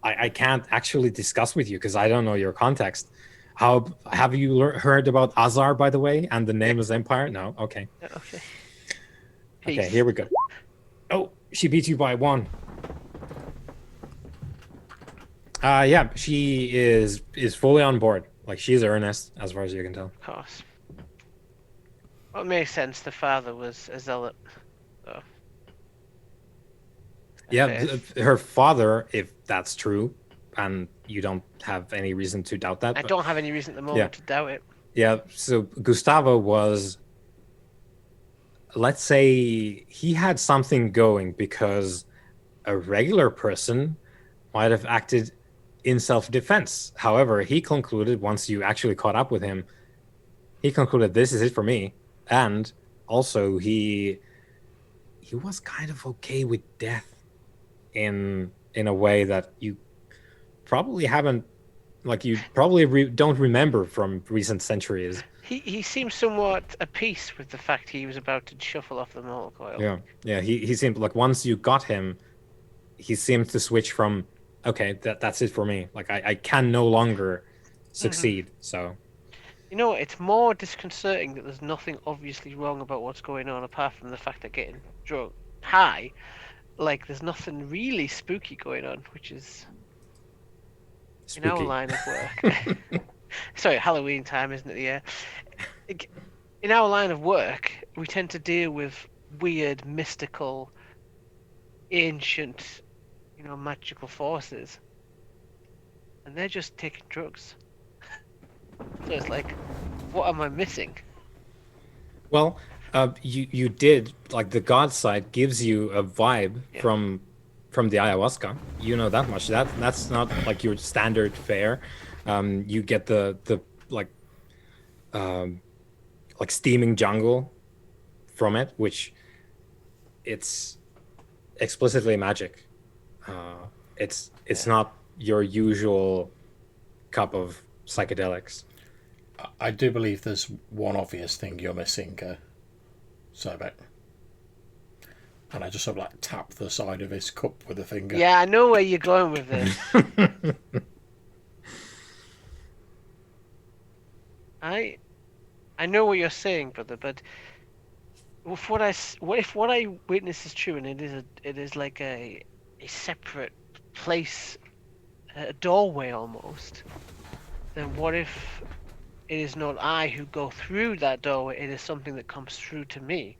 I can't actually discuss with you because I don't know your context. How have you heard about Azar, by the way, and the Nameless Empire? No, okay. Okay. Okay, here we go. Oh, she beat you by 1. Yeah, she is fully on board. Like, she's earnest as far as you can tell. Of course. Well, it makes sense. The father was a zealot. So. Yeah, her father, if that's true, and you don't have any reason to doubt that. I don't have any reason at the moment to doubt it. Yeah, so Gustavo was, let's say, he had something going because a regular person might have acted in self-defense. However, he concluded, once you actually caught up with him, he concluded this is it for me. And also he was kind of okay with death in a way that you probably haven't, like, you probably don't remember from recent centuries. He seemed somewhat at peace with the fact he was about to shuffle off the mortal coil. Yeah. He seemed like once you got him, he seemed to switch from, okay, that's it for me. Like I can no longer succeed. So, you know, it's more disconcerting that there's nothing obviously wrong about what's going on apart from the fact that getting drunk high. Like there's nothing really spooky going on, which is spooky. In our line of work. Sorry, Halloween time, isn't it? Yeah. In our line of work, we tend to deal with weird, mystical, ancient, magical forces, and they're just taking drugs. So it's like, what am I missing? Well, you did, like, the god side gives you a vibe from the ayahuasca. You know that much. That's not like your standard fare. You get the like steaming jungle from it, which it's explicitly magic. It's not your usual cup of psychedelics. I do believe there's one obvious thing you're missing, Sobek. And I just sort of like tap the side of his cup with a finger. Yeah, I know where you're going with this. I know what you're saying, brother, but if what I witness is true, and it is like a separate place, a doorway almost, then what if it is not I who go through that doorway? It is something that comes through to me.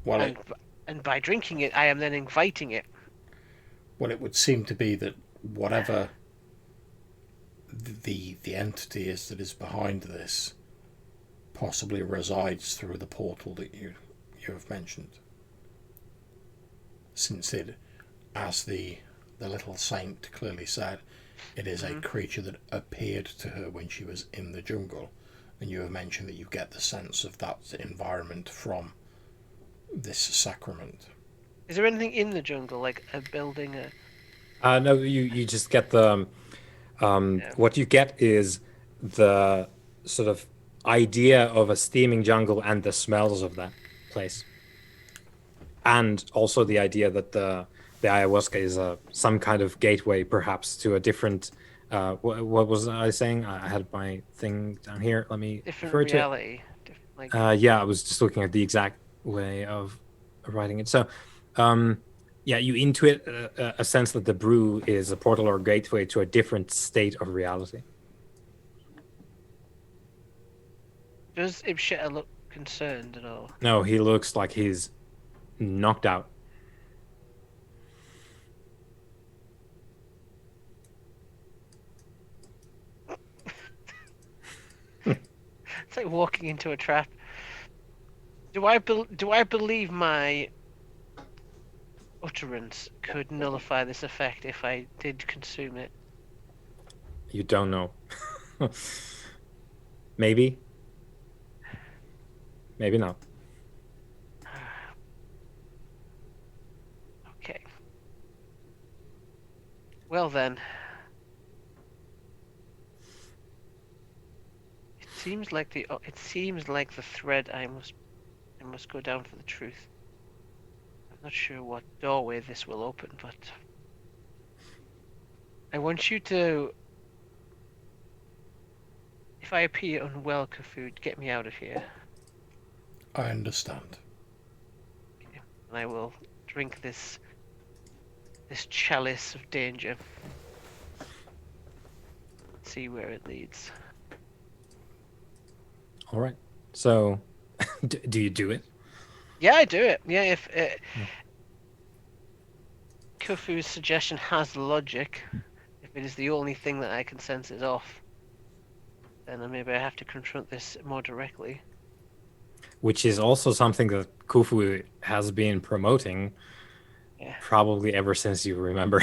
Well, And by drinking it, I am then inviting it. Well, it would seem to be that whatever the entity is that is behind this possibly resides through the portal that you have mentioned. Since it, as the little saint clearly said, it is a creature that appeared to her when she was in the jungle, and you have mentioned that you get the sense of that environment from this sacrament. Is there anything in the jungle, like a building? No, you just get the what you get is the sort of idea of a steaming jungle and the smells of that place, and also the idea that the ayahuasca is some kind of gateway, perhaps, to a different. What was I saying? I had my thing down here. Let me Different refer to it. reality. Like, Yeah, I was just looking at the exact way of writing it. So, yeah, you intuit a sense that the brew is a portal or gateway to a different state of reality. does Ibsheta look concerned at all? No, he looks like he's knocked out. It's like walking into a trap. Do I believe my utterance could nullify this effect if I did consume it? You don't know. Maybe. Maybe not. Okay. Well then. It seems like the thread I must go down for the truth. I'm not sure what doorway this will open, but I want you to, if I appear unwell, Kafud, get me out of here. I understand. Okay. And I will drink this chalice of danger. See where it leads. All right. So, do you do it? Yeah, I do it. Yeah, if Kufu's suggestion has logic, if it is the only thing that I can sense is off, then maybe I have to confront this more directly. Which is also something that Khufu has been promoting, probably ever since you remember.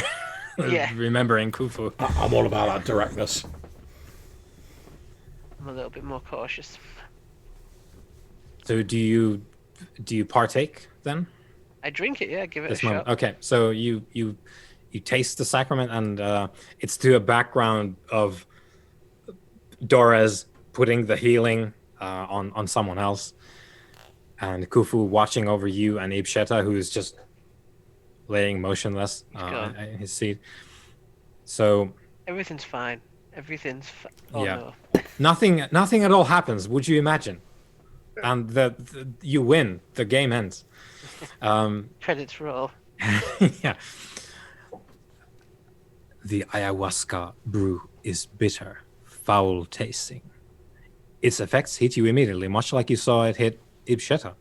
Yeah. Remembering Khufu. I'm all about that directness. I'm a little bit more cautious. So do you partake then? I drink it, yeah, give it This a moment. shot. Okay, so you taste the sacrament, and it's to a background of Dorez putting the healing on someone else, and Khufu watching over you and Ibsheta, who is just laying motionless in his seat. So everything's fine. Everything's fine. Oh yeah, no. nothing at all happens. Would you imagine? And you win. The game ends. Credits roll. Yeah. The ayahuasca brew is bitter, foul tasting. Its effects hit you immediately, much like you saw it hit Ibsheta.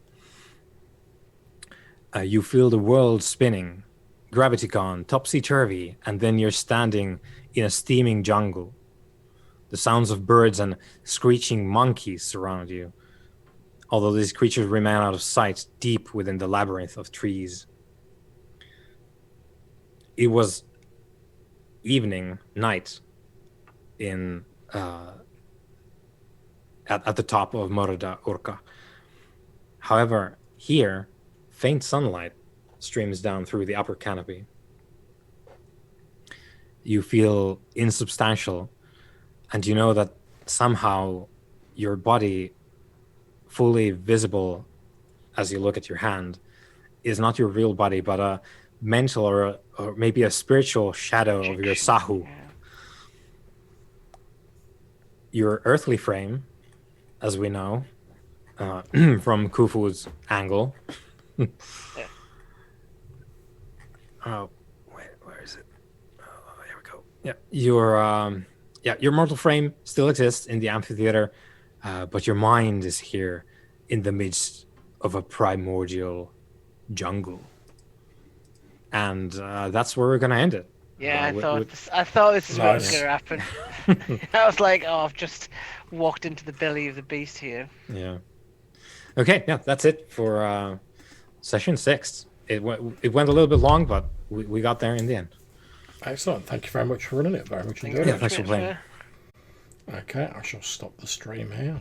You feel the world spinning, gravity gone, topsy-turvy, and then you're standing in a steaming jungle. The sounds of birds and screeching monkeys surround you, although these creatures remain out of sight deep within the labyrinth of trees. It was night, in at the top of Morada Urca. However, here, faint sunlight streams down through the upper canopy. You feel insubstantial, and you know that somehow your body, fully visible as you look at your hand, is not your real body, but a mental or maybe a spiritual shadow of your Sahu. Yeah. Your earthly frame, as we know, from Khufu's angle. Yeah. Oh, wait, where is it? Oh, here we go. Yeah, your mortal frame still exists in the amphitheater, but your mind is here in the midst of a primordial jungle. And that's where we're going to end it. Yeah, I with- thought this is what was Nice. going to happen. I was like, oh, I've just walked into the belly of the beast here. Yeah. Okay, yeah, that's it for session 6. It went a little bit long, but we got there in the end. Excellent. Thank you very much for running it. Very much Thank you enjoyed very it. thanks for much, playing. Okay, I shall stop the stream here.